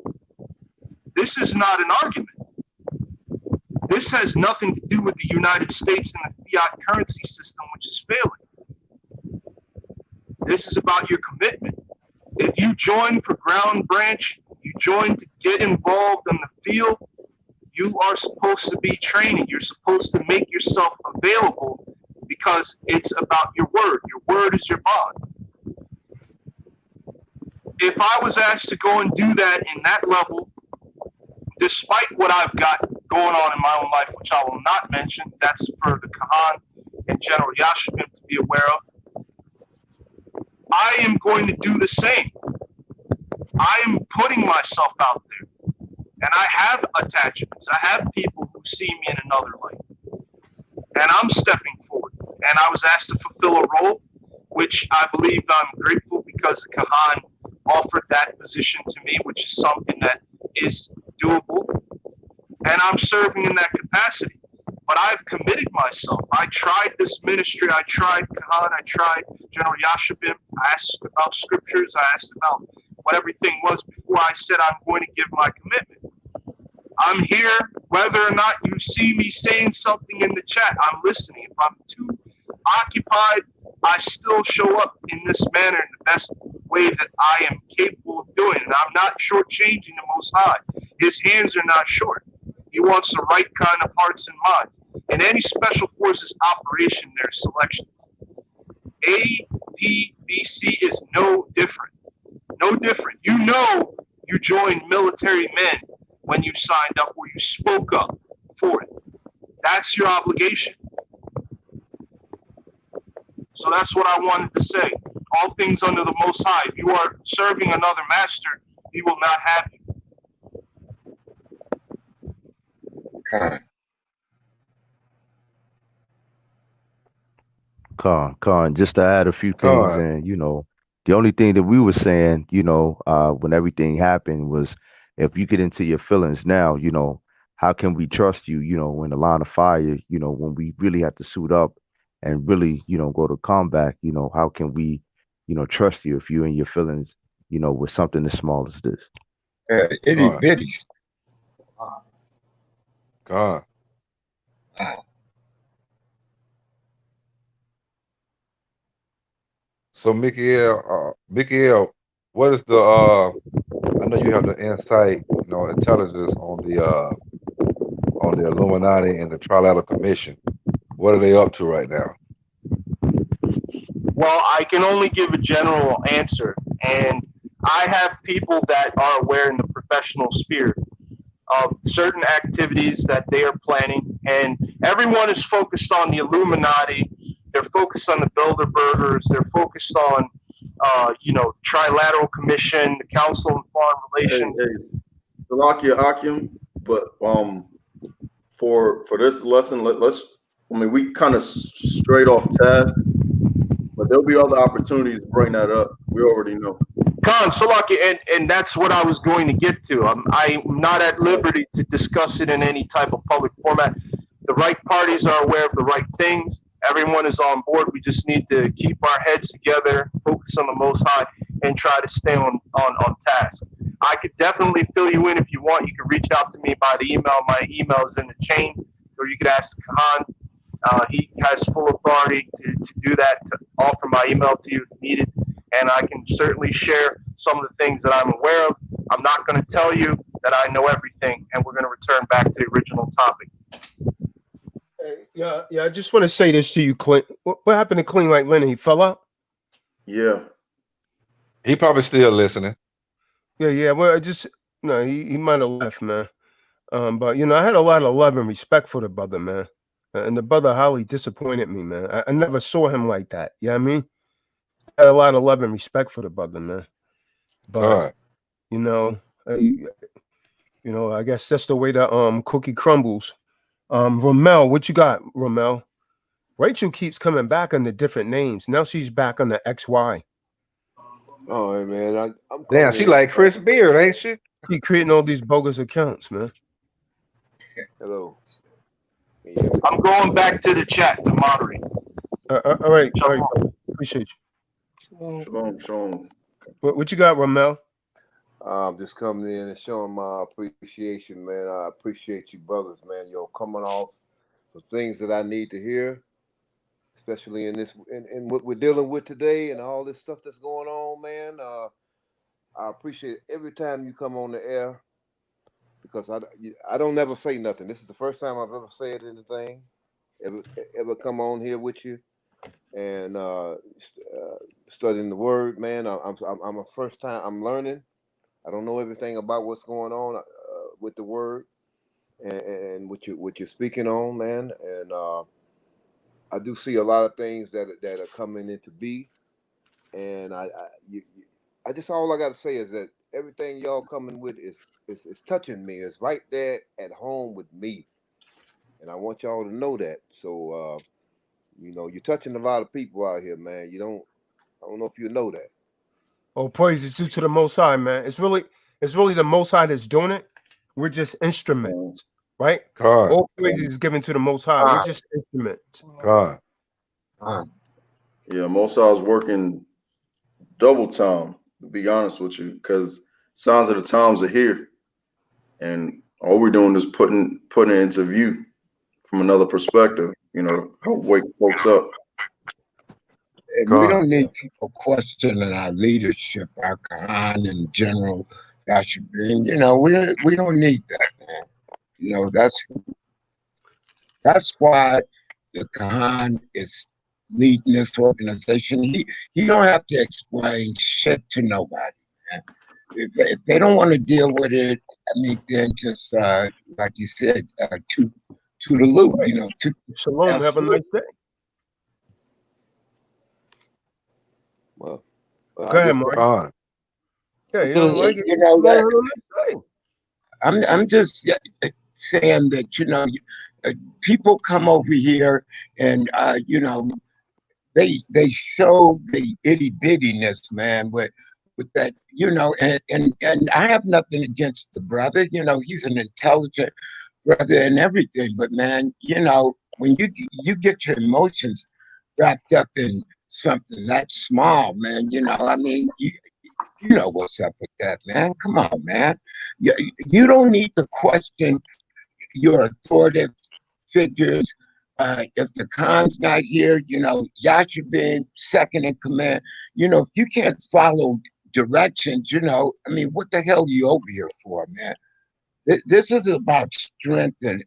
This is not an argument. This has nothing to do with the United States and the fiat currency system, which is failing. This is about your commitment. If you join for Ground Branch, you join to get involved in the field, you are supposed to be training. You're supposed to make yourself available because it's about your word. Your word is your bond. If I was asked to go and do that in that level, despite what I've got going on in my own life, which I will not mention, that's for the Kahan and General Yashimim to be aware of, I am going to do the same. I am putting myself out there. And I have attachments. I have people who see me in another light. And I'm stepping forward. And I was asked to fulfill a role, which I believe I'm grateful because the Kahan offered that position to me, which is something that is doable. And I'm serving in that capacity. But I've committed myself. I tried this ministry. I tried Kahan. I tried General Yashibim. I asked about scriptures. I asked about what everything was before I said I'm going to give my commitment. I'm here, whether or not you see me saying something in the chat, I'm listening. If I'm too occupied, I still show up in this manner in the best way that I am capable of doing. And I'm not shortchanging the Most High. His hands are not short. He wants the right kind of hearts and minds. In any special forces operation, there's selections. A, P, B, C is no different. No different. You know you joined military men when you signed up or you spoke up for it. That's your obligation. So that's what I wanted to say. All things under the Most High. If you are serving another master, he will not have you. Con, just to add a few things, and the only thing that we were saying, when everything happened was, if you get into your feelings now, how can we trust you, in the line of fire, when we really have to suit up and really, go to combat, how can we, trust you if you're in your feelings, with something as small as this? Itty bitty. God. So Mikael, what is the I know you have the insight, intelligence on the Illuminati and the Trilateral Commission. What are they up to right now? Well, I can only give a general answer, and I have people that are aware in the professional sphere of certain activities that they are planning, and everyone is focused on the Illuminati. They're focused on the Bilderbergers. They're focused on, Trilateral Commission, the Council on Foreign Relations. Salakia Akim, but for this lesson, we kind of straight off task, but there'll be other opportunities to bring that up. We already know. Khan, Salakia, and that's what I was going to get to. I'm not at liberty to discuss it in any type of public format. The right parties are aware of the right things. Everyone is on board. We just need to keep our heads together, focus on the Most High, and try to stay on task. I could definitely fill you in if you want. You can reach out to me by the email. My email is in the chain, or you could ask Khan. He has full authority to do that, to offer my email to you if needed. And I can certainly share some of the things that I'm aware of. I'm not going to tell you that I know everything, and we're going to return back to the original topic. Yeah. I just want to say this to you, Clint. What happened to Clean Like Lennon? He fell out? Yeah. He probably still listening. Yeah. Well, he might have left, man. But I had a lot of love and respect for the brother, man. And the brother highly disappointed me, man. I never saw him like that. You know what I mean? I had a lot of love and respect for the brother, man. But I guess that's the way the cookie crumbles. Romel, what you got, Romel? Rachel keeps coming back under different names. Now she's back under XY. Oh man, I'm Damn, coming she in. like Chris Beard, ain't she? Keep creating all these bogus accounts, man. Hello. Can you hear me? I'm going back to the chat to moderate. All right, brother. Appreciate you. Shalom, shalom. What you got, Ramel? Just coming in and showing my appreciation, man. I appreciate you, brothers, man. You're coming off the things that I need to hear, especially in this, in what we're dealing with today, and all this stuff that's going on, man. I appreciate every time you come on the air because I don't never say nothing. This is the first time I've ever said anything, ever come on here with you and studying the word, man. I'm a first time. I'm learning. I don't know everything about what's going on with the word and what you're speaking on, man. And I do see a lot of things that are coming into be. And I just all I got to say is that everything y'all coming with is touching me. It's right there at home with me, and I want y'all to know that. So you're touching a lot of people out here, man. I don't know if you know that. Oh, praise is due to the Most High, man. It's really the Most High that's doing it. We're just instruments, right? God, All praise is given to the Most High. We're just instruments. God. Yeah, Mosai's working double time, to be honest with you, because signs of the times are here. And all we're doing is putting it into view from another perspective, how wake folks up. And we don't need people questioning our leadership, our Khan in general. That should be, we don't need that, man. That's why the Khan is leading this organization. He don't have to explain shit to nobody, man. If they don't want to deal with it, I mean, then just like you said, to the loop, Shalom. Have a nice day. Well, go ahead, Mark. Yeah, you don't like it. I'm just saying that people come over here and they show the itty bittiness, man, with that, and I have nothing against the brother. He's an intelligent brother and everything, but man, when you get your emotions wrapped up in something that small, man, I mean, you know what's up with that, man. Come on, man. You don't need to question your authoritative figures. If the Khan's not here, Yasha being second in command, if you can't follow directions, I mean, what the hell are you over here for, man? This is about strength and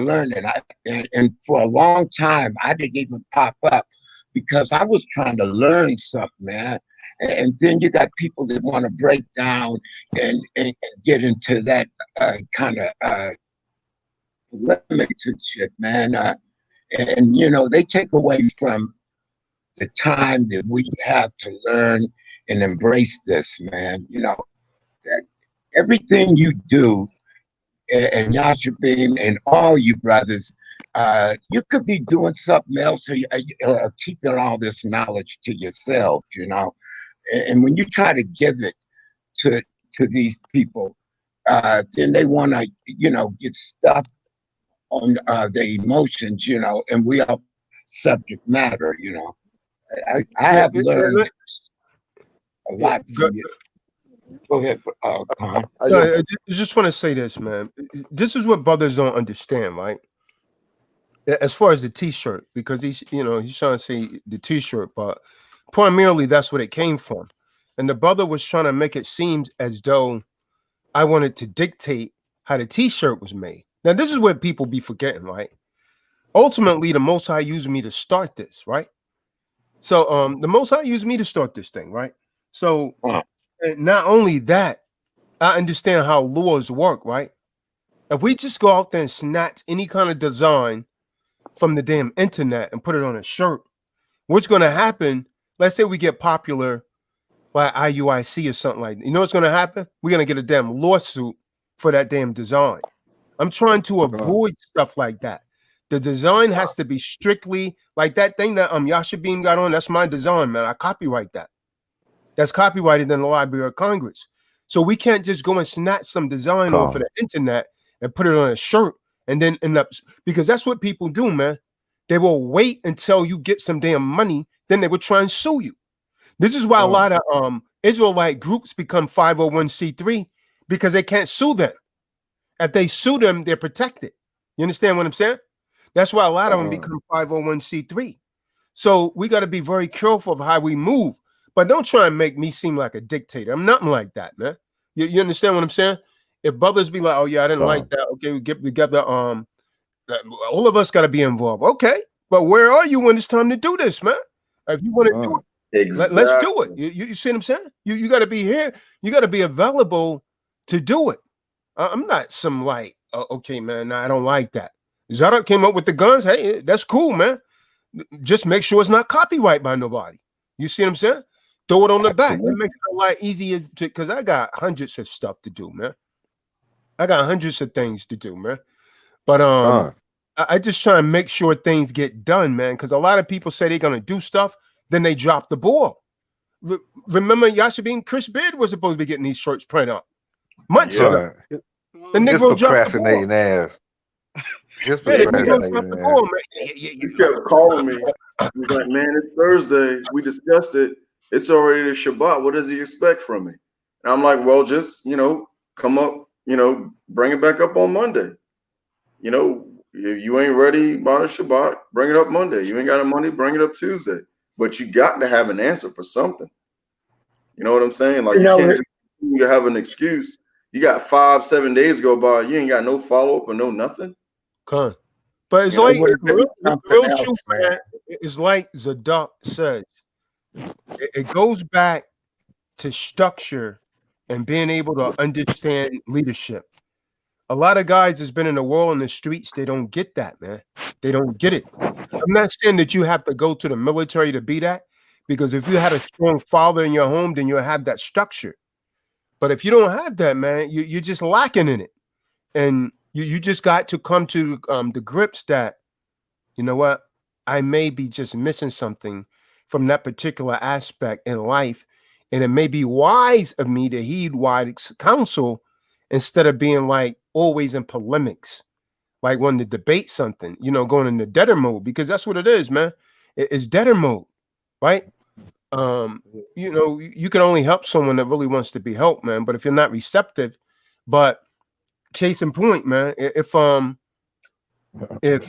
learning. And for a long time, I didn't even pop up because I was trying to learn something, man. And then you got people that want to break down and get into that kind of limited shit, man. And they take away from the time that we have to learn and embrace this, man. That everything you do, and Yasha Beam and all you brothers, you could be doing something else or keeping all this knowledge to yourself, And when you try to give it to these people, then they want to, get stuck on the emotions, and we are subject matter, I have learned a lot from you. Go ahead, Khan. I just want to say this, man. This is what brothers don't understand, right? As far as the T-shirt, because he's trying to say the T-shirt, but primarily that's what it came from. And the brother was trying to make it seem as though I wanted to dictate how the T-shirt was made. Now, this is what people be forgetting, right? Ultimately, the Most High used me to start this, right? So, the Most High used me to start this thing, right? So, and not only that, I understand how laws work, right? If we just go out there and snatch any kind of design from the damn internet and put it on a shirt, what's going to happen? Let's say we get popular by IUIC or something like that. You know what's going to happen? We're going to get a damn lawsuit for that damn design. I'm trying to avoid stuff like that. The design has to be strictly like that thing that Yasha Beam got on. That's my design, man. I copyright that. that's copyrighted in the Library of Congress. So we can't just go and snatch some design off of the internet and put it on a shirt and then end up, because that's what people do, man. They will wait until you get some damn money, then they will try and sue you. This is why a lot of Israelite groups become 501c3, because they can't sue them. If they sue them, they're protected. You understand what I'm saying? That's why a lot of them become 501c3. So we got to be very careful of how we move. But don't try and make me seem like a dictator. I'm nothing like that, man. You understand what I'm saying? If brothers be like, oh yeah, I didn't like that. Okay, we get together. All of us got to be involved. Okay, but where are you when it's time to do this, man? If you want to do it, let's do it. You see what I'm saying? You got to be here. You got to be available to do it. I'm not some like, okay, man, nah, I don't like that. Zadok came up with the guns. Hey, that's cool, man. Just make sure it's not copyright by nobody. You see what I'm saying? Throw it on the back. It makes it a lot easier because I got hundreds of stuff to do, man. I got hundreds of things to do, man. But I just try and make sure things get done, man. Because a lot of people say they're gonna do stuff, then they drop the ball. Remember, Yashabin, Chris Beard was supposed to be getting these shirts printed up months ago. The Negro dropped the ball. Ass. Just the Negro dropped the ball, man. You kept calling me. He was like, man, it's Thursday. We discussed it. It's already the Shabbat. What does he expect from me? And I'm like, well, just, come up, bring it back up on Monday. If you ain't ready by the Shabbat, bring it up Monday. You ain't got the money, bring it up Tuesday. But you got to have an answer for something. You know what I'm saying? Like, you can't just continue to have an excuse. You got 5-7 days go by, you ain't got no follow-up or no nothing. But it's like real truth, man. It's like Zadok says. It goes back to structure and being able to understand leadership. A lot of guys that's been in the world in the streets, they don't get that, man. They don't get it. I'm not saying that you have to go to the military to be that, because if you had a strong father in your home, then you'll have that structure. But if you don't have that, man, you're just lacking in it. And you just got to come to the grips that, you know what, I may be just missing something from that particular aspect in life. And it may be wise of me to heed wise counsel instead of being like always in polemics, like wanting to debate something, going into debtor mode, because that's what it is, man. It's debtor mode, right? You can only help someone that really wants to be helped, man. But if you're not receptive, but case in point, man, if I had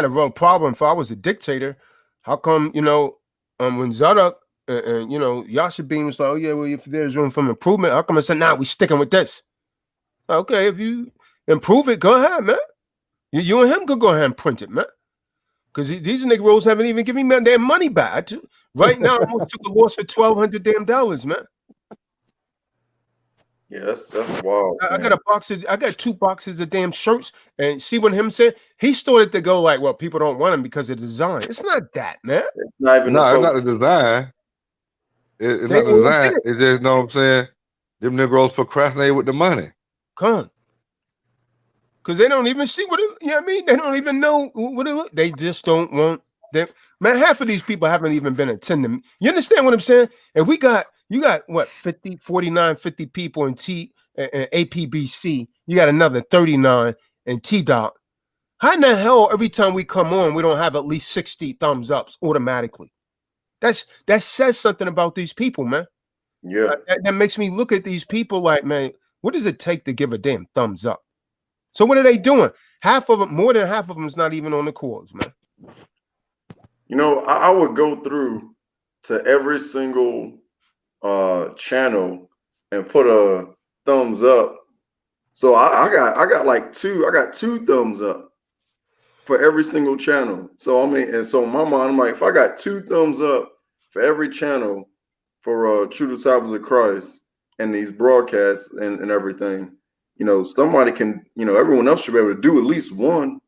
a real problem, if I was a dictator, how come, when Zadok and Yashabin was like, oh yeah, well, if there's room for improvement, how come I said, nah, we sticking with this? Okay, if you improve it, go ahead, man. You and him could go ahead and print it, man. Because these Negroes haven't even given me their money back. Right now, I almost took a loss for $1,200, man. Yeah, that's wild. I got 2 boxes of damn shirts, and see what him said. He started to go like, well, people don't want them because of the design. It's not that, man. It's not even it's not the design. It's not the design. It's just, know what I'm saying? Them Negroes procrastinate with the money. Because they don't even see what it, you know what I mean? They don't even know what it look. They just don't want them. Man, half of these people haven't even been attending. You understand what I'm saying? And you got what, 50, 49, 50 people in APBC. You got another 39 in T-Dot. How in the hell every time we come on, we don't have at least 60 thumbs ups automatically? That says something about these people, man. Yeah. That makes me look at these people like, man, what does it take to give a damn thumbs up? So what are they doing? More than half of them is not even on the calls, man. I would go through to every single channel and put a thumbs up. So I got 2 thumbs up for every single channel. So and so in my mind, I'm like, if I got 2 thumbs up for every channel for True Disciples of Christ and these broadcasts and everything, somebody can, everyone else should be able to do at least one.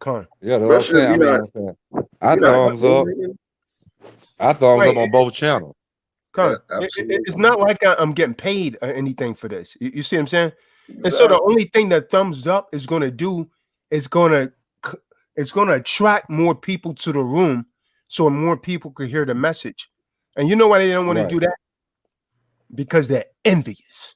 Yeah, that's what I'm saying. I thumbs up. I thumbs up on both channels. It's not like I'm getting paid or anything for this. You see what I'm saying? Exactly. And so the only thing that thumbs up is going to do is going to attract more people to the room, so more people could hear the message. And you know why they don't want Right. to do that? Because they're envious.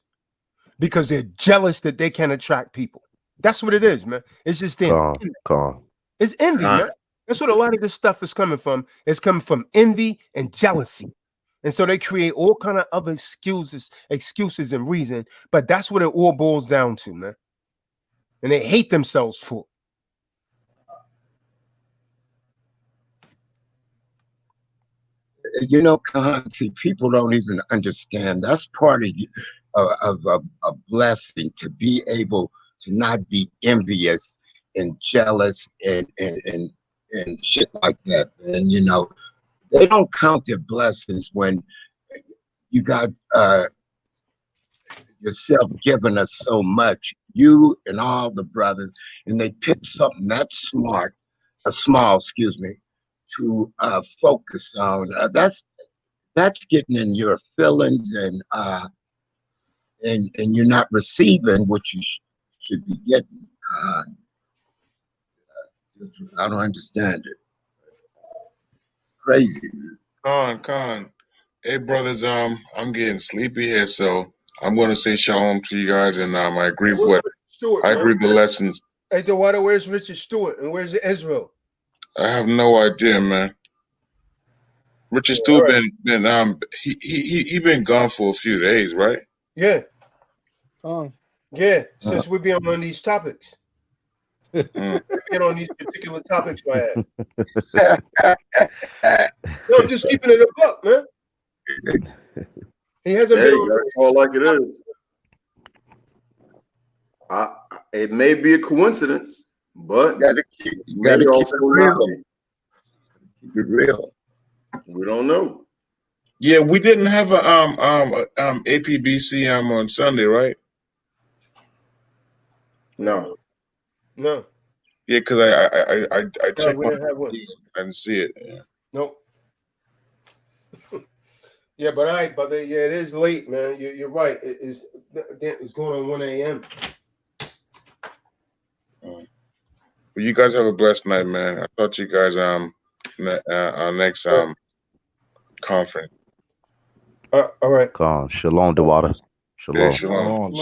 Because they're jealous that they can attract people. That's what it is, man. It's just them. Calm. It's envy, man. That's what a lot of this stuff is coming from. It's coming from envy and jealousy. And so they create all kind of other excuses and reason. But that's what it all boils down to, man. And they hate themselves for it. You know, see, people don't even understand. That's part of a blessing, to be able to not be envious and jealous and shit like that. And you know, they don't count their blessings when you got yourself giving us so much, you and all the brothers, and they pick something that's small, excuse me, to focus on. That's getting in your feelings, and you're not receiving what you should be getting. I don't understand it. It's crazy. Con. Hey brothers, I'm getting sleepy here, so I'm gonna say shalom to you guys, and I agree with what I agree with the lessons. Hey, Dewada, where's Richard Stewart and where's Israel? I have no idea, man. Richard Stewart he been gone for a few days, right? Yeah. Oh. Yeah, since we've been on these topics. Since we've been on these particular topics, my ass. So I'm just keeping it a buck, man. He hasn't been on all like it is. It may be a coincidence, but you gotta keep it real. Keep it real. We don't know. Yeah, we didn't have a APBC on Sunday, right? No. No. Yeah, because I checked we didn't have one. I didn't see it. Yeah. Nope. Yeah, but all right, brother. Yeah, it is late, man. You're right. It's going on 1 a.m. Well, you guys have a blessed night, man. I'll talk to you guys our next conference. All right. Calm. Shalom, Dewada. Shalom. Yeah, shalom.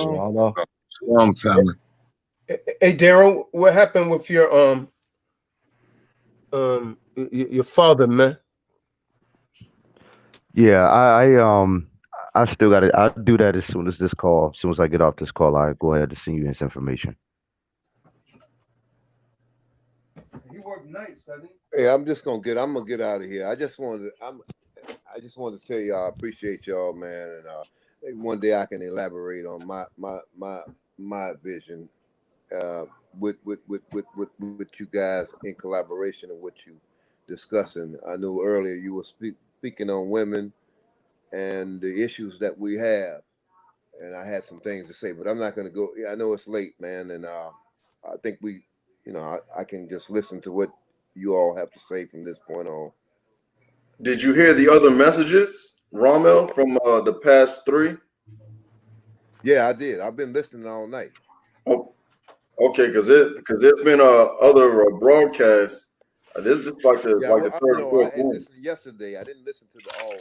Shalom, family. Hey, Daryl, what happened with your father, man? Yeah, I still got it. I'll do that as soon as I get off this call, I go ahead and send you this information. He worked nights, doesn't he? Hey, I'm gonna get out of here. I just wanted to tell y'all I appreciate y'all, man, and maybe one day I can elaborate on my vision with you guys in collaboration and what you discussing. I knew earlier you were speaking on women and the issues that we have, and I had some things to say, but I'm not going to go. I know it's late, man, and I think I can just listen to what you all have to say from this point on. Did you hear the other messages, Rommel, from the past 3? Yeah, I did. I've been listening all night. Oh, okay, because there's been other broadcasts. This is like the third or fourth I one. listened yesterday. I didn't listen to the whole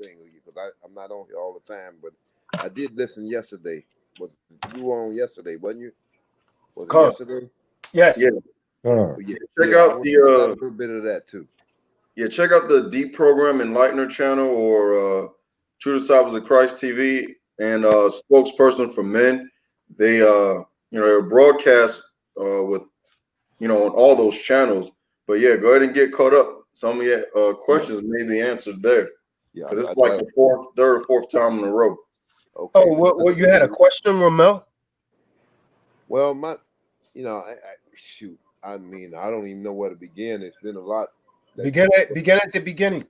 thing because I'm not on here all the time, but I did listen yesterday. You were on yesterday, wasn't you? Was it yesterday? Yes. Yeah. Check out a little bit of that too. Yeah, check out the Deep Program Enlightener channel or True Disciples of Christ TV and spokesperson for men. They they're broadcast with on all those channels. But yeah, go ahead and get caught up. Some of your questions may be answered there. Yeah, because it's like the third or fourth time in a row. Okay. Oh, well, you had a question, Ramel? Well, shoot. I mean, I don't even know where to begin. It's been a lot. Begin at the beginning.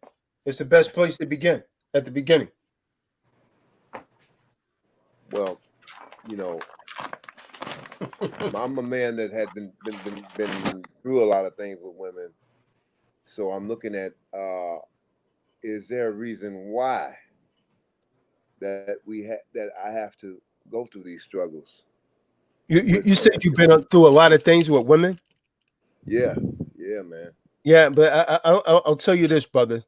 It's the best place to begin, at the beginning. Well, I'm a man that had been through a lot of things with women, so I'm looking at is there a reason why that I have to go through these struggles? You said you've been through a lot of things with women. Yeah, man. Yeah, but I'll tell you this, brother.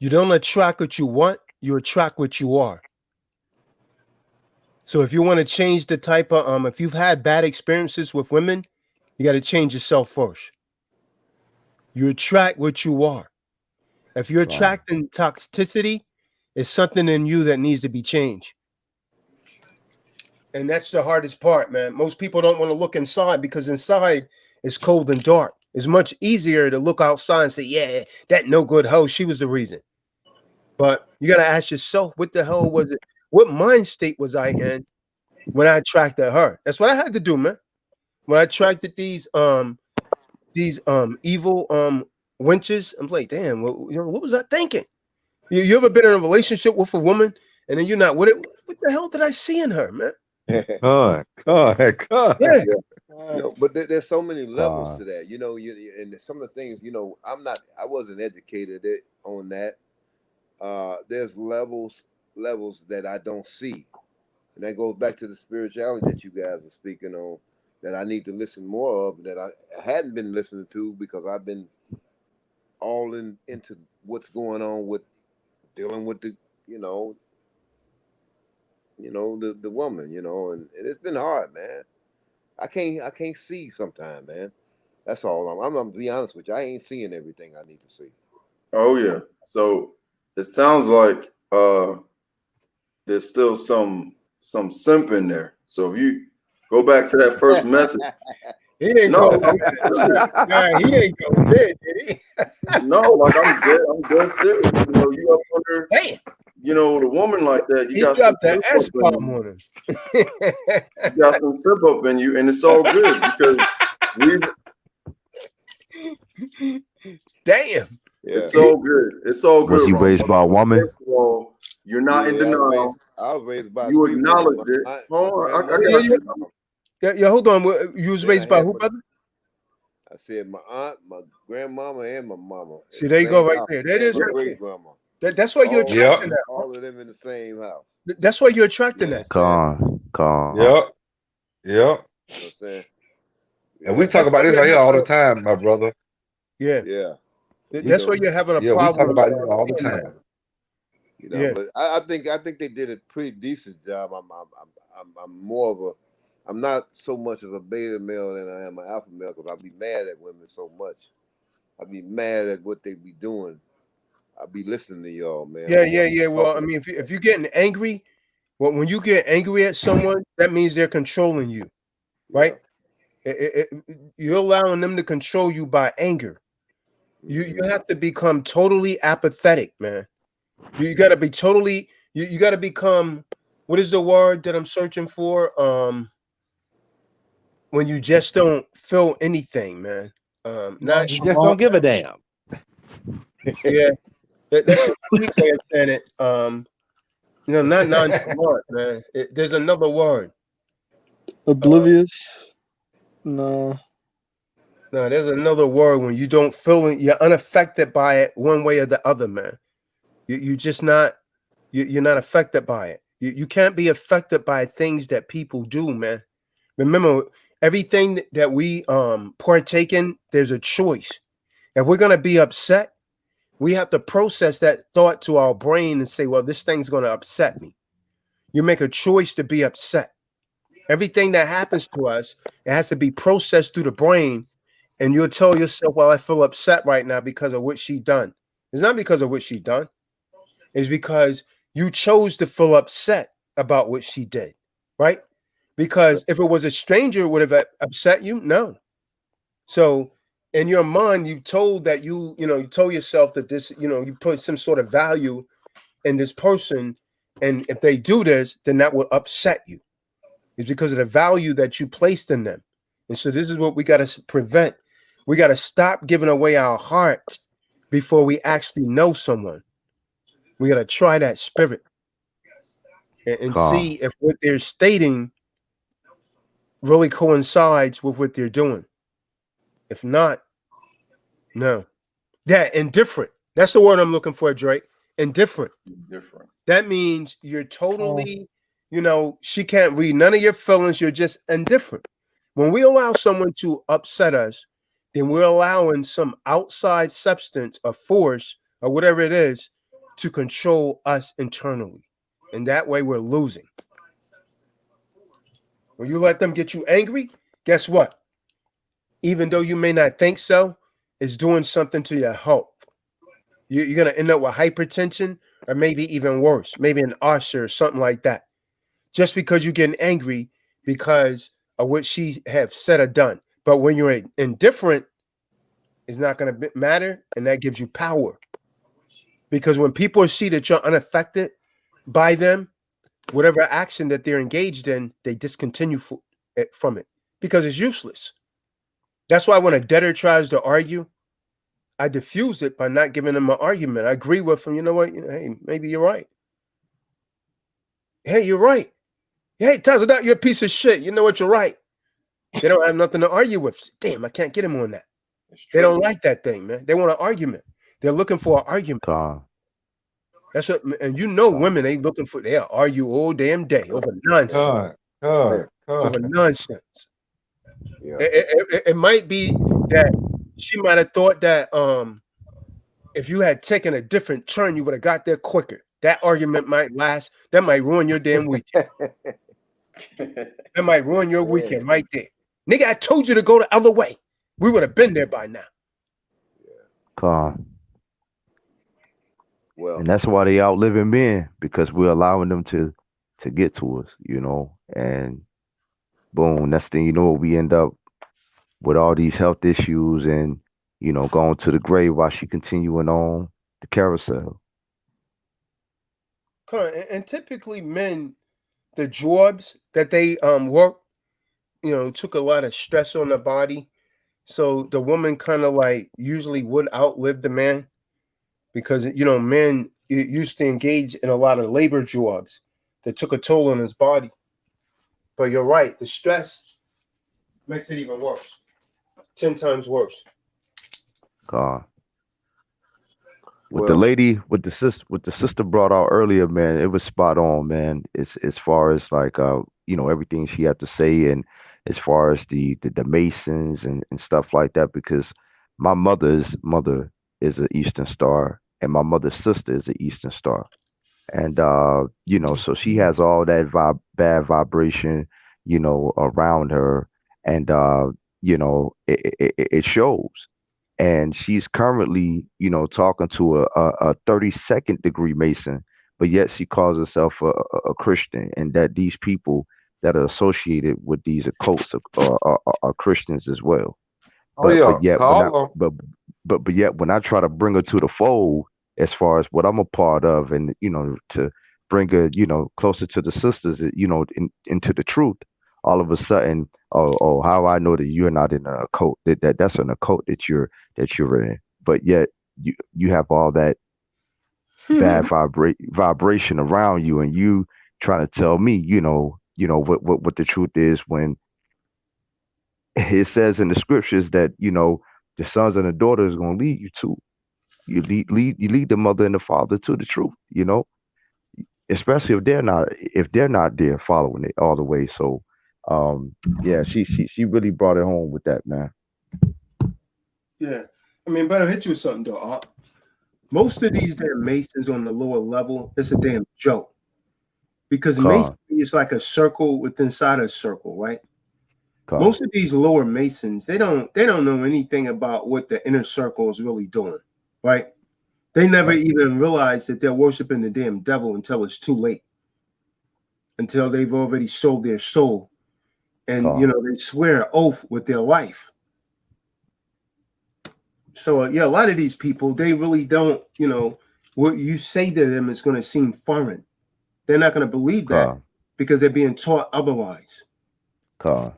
You don't attract what you want, you attract what you are. So if you want to change the type of if you've had bad experiences with women, you got to change yourself first. You attract what you are. If you're attracting toxicity, it's something in you that needs to be changed. And that's the hardest part, man. Most people don't want to look inside because inside is cold and dark. It's much easier to look outside and say, yeah, that no good hoe, she was the reason. But you got to ask yourself, what the hell was it? What mind state was I in when I attracted her? That's what I had to do, man. When I attracted these evil wenches, I'm like, damn, what was I thinking? You ever been in a relationship with a woman and then you're not with it? What the hell did I see in her, man? God. Yeah. But there's so many levels to that, and some of the things, I wasn't educated on that. There's levels that I don't see, and that goes back to the spirituality that you guys are speaking on, that I need to listen more of, that I hadn't been listening to because I've been all into what's going on with dealing with the the woman, and it's been hard, man. I can't see sometimes, man. That's all. I'm gonna be honest with you. I ain't seeing everything I need to see. Oh yeah. So it sounds like there's still some simp in there. So if you go back to that first message, he didn't go there. Nah, he didn't go there, did he? No, like I'm dead serious. You up under, the woman like that. You He got dropped some the simp up in S-bomb you. on him. You got some simp up in you, and it's all good because damn. It's all good. It's all good. Was he Ron. raised by a woman? First of all, you're not in denial. I was raised by You three acknowledge women. it. Hold on, I got you. Yeah, hold on. You was Then I raised by had who, my- brother? I said my aunt, my grandmama, and my mama. See, there you go, right there. There it is, my right great there. grandma. That's why you're attracting that. All of them in the same house. That's why you're attracting that. Calm. Uh-huh. Yep. You know what I'm saying? And we talk about this right here all the time, my brother. Yeah. Yeah. That's why you're having a we problem. talk about it all the seeing that. time. Yeah. But I think they did a pretty decent job. I'm more of a, I'm not so much of a beta male than I am an alpha male because I be mad at women so much. I be mad at what they be doing. I be listening to y'all, man. Yeah. Well, I mean, if you're getting angry, when you get angry at someone, that means they're controlling you, right? You're allowing them to control you by anger. You have to become totally apathetic, man. You got to be totally. You got to become. What is the word that I'm searching for? When you just don't feel anything, man. Not You just don't give a damn. yeah. That's a sweet way of saying it. Not nonchalant, man. There's another word. Oblivious. No. No, there's another word when you don't feel it, you're unaffected by it one way or the other, man. You just not you're not affected by it. You can't be affected by things that people do, man. Remember, everything that we partake in, there's a choice. If we're gonna be upset, we have to process that thought to our brain and say, well, this thing's gonna upset me. You make a choice to be upset. Everything that happens to us, it has to be processed through the brain. And you'll tell yourself, well, I feel upset right now because of what she done. It's not because of what she done. It's because you chose to feel upset about what she did, right? Because if it was a stranger, would have upset you? No. So in your mind, you told that you told yourself that this, you put some sort of value in this person. And if they do this, then that will upset you. It's because of the value that you placed in them. And so this is what we got to prevent. We got to stop giving away our heart before we actually know someone. We got to try that spirit and see if what they're stating really coincides with what they're doing. If not, no. Yeah, indifferent. That's the word I'm looking for, Drake. Indifferent. Different. That means you're totally, she can't read none of your feelings. You're just indifferent. When we allow someone to upset us, then we're allowing some outside substance or force or whatever it is to control us internally. And that way we're losing. When you let them get you angry, guess what? Even though you may not think so, it's doing something to your health. You're going to end up with hypertension or maybe even worse, maybe an ulcer or something like that. Just because you're getting angry because of what she have said or done. But when you're indifferent, it's not going to matter, and that gives you power. Because when people see that you're unaffected by them, whatever action that they're engaged in, they discontinue from it because it's useless. That's why when a debtor tries to argue, I diffuse it by not giving them an argument. I agree with them. You know what? Hey, maybe you're right. Hey, you're right. Hey, tells it out, you're a piece of shit. You know what? You're right. They don't have nothing to argue with. Damn, I can't get him on that. They don't like that thing, man. They want an argument. They're looking for an argument. That's what, and you know, women ain't looking for. They'll argue all damn day over nonsense. Over nonsense. Yeah. It might be that she might have thought that if you had taken a different turn, you would have got there quicker. That argument might last. That might ruin your damn weekend. That might ruin your weekend right there. Nigga, I told you to go the other way. We would have been there by now. Well, And that's why they outliving men, because we're allowing them to get to us, and boom, next thing you know, we end up with all these health issues and going to the grave while she continuing on the carousel. And typically men, the jobs that they work, took a lot of stress on the body. So the woman kind of like usually would outlive the man because men used to engage in a lot of labor jobs that took a toll on his body. But you're right, the stress makes it even worse, 10 times worse. With the lady, with the sister brought out earlier, man, it was spot on, man. It's as far as like everything she had to say, and as far as the Masons and stuff like that, because my mother's mother is an Eastern Star, and my mother's sister is an Eastern Star, and so she has all that bad vibration, around her, and it shows. And she's currently, talking to a 32nd degree Mason, but yet she calls herself a Christian, and that these people that are associated with these occults are Christians as well. Oh yeah, But yet when I call but yet when I try to bring her to the fold, as far as what I'm a part of, and to bring her, closer to the sisters, into the truth, all of a sudden, oh, how I know that you're not in a cult, that's an occult that you're in, but yet you have all that bad vibration around you, and you trying to tell me, what the truth is, when it says in the scriptures that the sons and the daughters are going to lead you to you lead the mother and the father to the truth, especially if they're not there following it all the way. So yeah, she really brought it home with that, man. Yeah, I mean, but I'll hit you with something though. Most of these damn Masons on the lower level, it's a damn joke, because Masonry is like a circle within inside a circle, right? Most of these lower Masons, they don't know anything about what the inner circle is really doing, right? They never even realize that they're worshiping the damn devil until it's too late, until they've already sold their soul, and they swear an oath with their life. So yeah, a lot of these people, they really don't, what you say to them is going to seem foreign. They're not going to believe that because they're being taught otherwise. But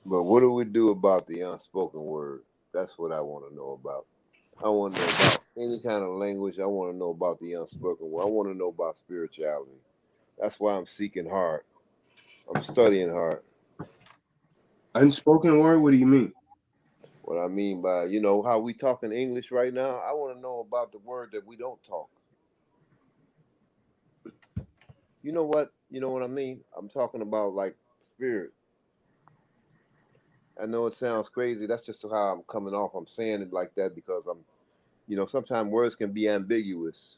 what do we do about the unspoken word? That's what I want to know about. I want to know about any kind of language. I want to know about the unspoken word. I want to know about spirituality. That's why I'm seeking hard. I'm studying hard. Unspoken word? What do you mean? What I mean by, how we talking English right now, I want to know about the word that we don't talk. You know what? You know what I mean? I'm talking about like spirit. I know it sounds crazy. That's just how I'm coming off. I'm saying it like that because sometimes words can be ambiguous,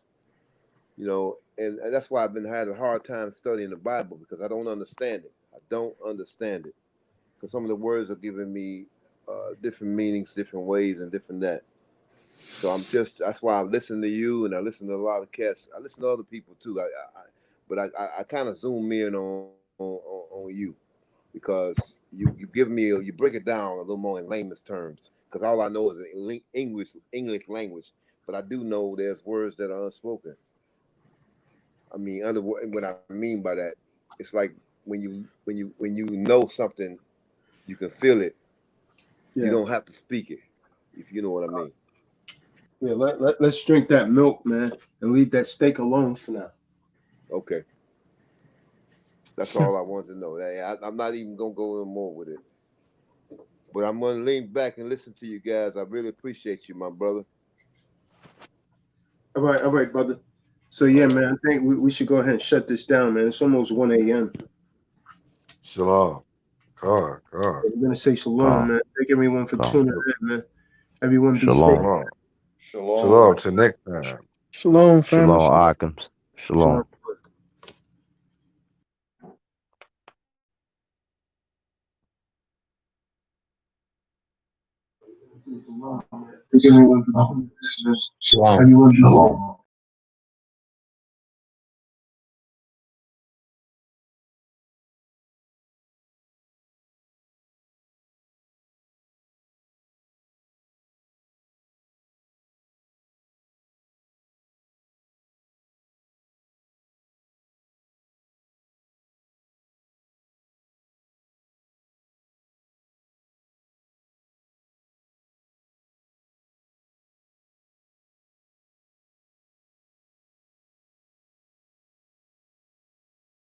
and that's why I've been having a hard time studying the Bible because I don't understand it. I don't understand it because some of the words are giving me different meanings, different ways, and different that. So that's why I listen to you and I listen to a lot of cats. I listen to other people too. But I kind of zoom in on you because you give me you break it down a little more in layman's terms because all I know is English language, but I do know there's words that are unspoken. I mean, what I mean by that, it's like when you know something, you can feel it. Yeah. You don't have to speak it, if you know what I mean. Yeah, let's drink that milk, man, and leave that steak alone for now. Okay. That's all I want to know. I'm not even gonna go in more with it. But I'm gonna lean back and listen to you guys. I really appreciate you, my brother. All right, brother. So yeah, man, I think we should go ahead and shut this down, man. It's almost 1 a.m. Shalom. God. We're gonna say shalom, man. Thank everyone for tuning in, man. Everyone be safe. Shalom. Shalom. Till next time. Shalom, family. Shalom, Akams. Shalom. Thank everyone for tuning in, man. Shalom. Everyone be safe.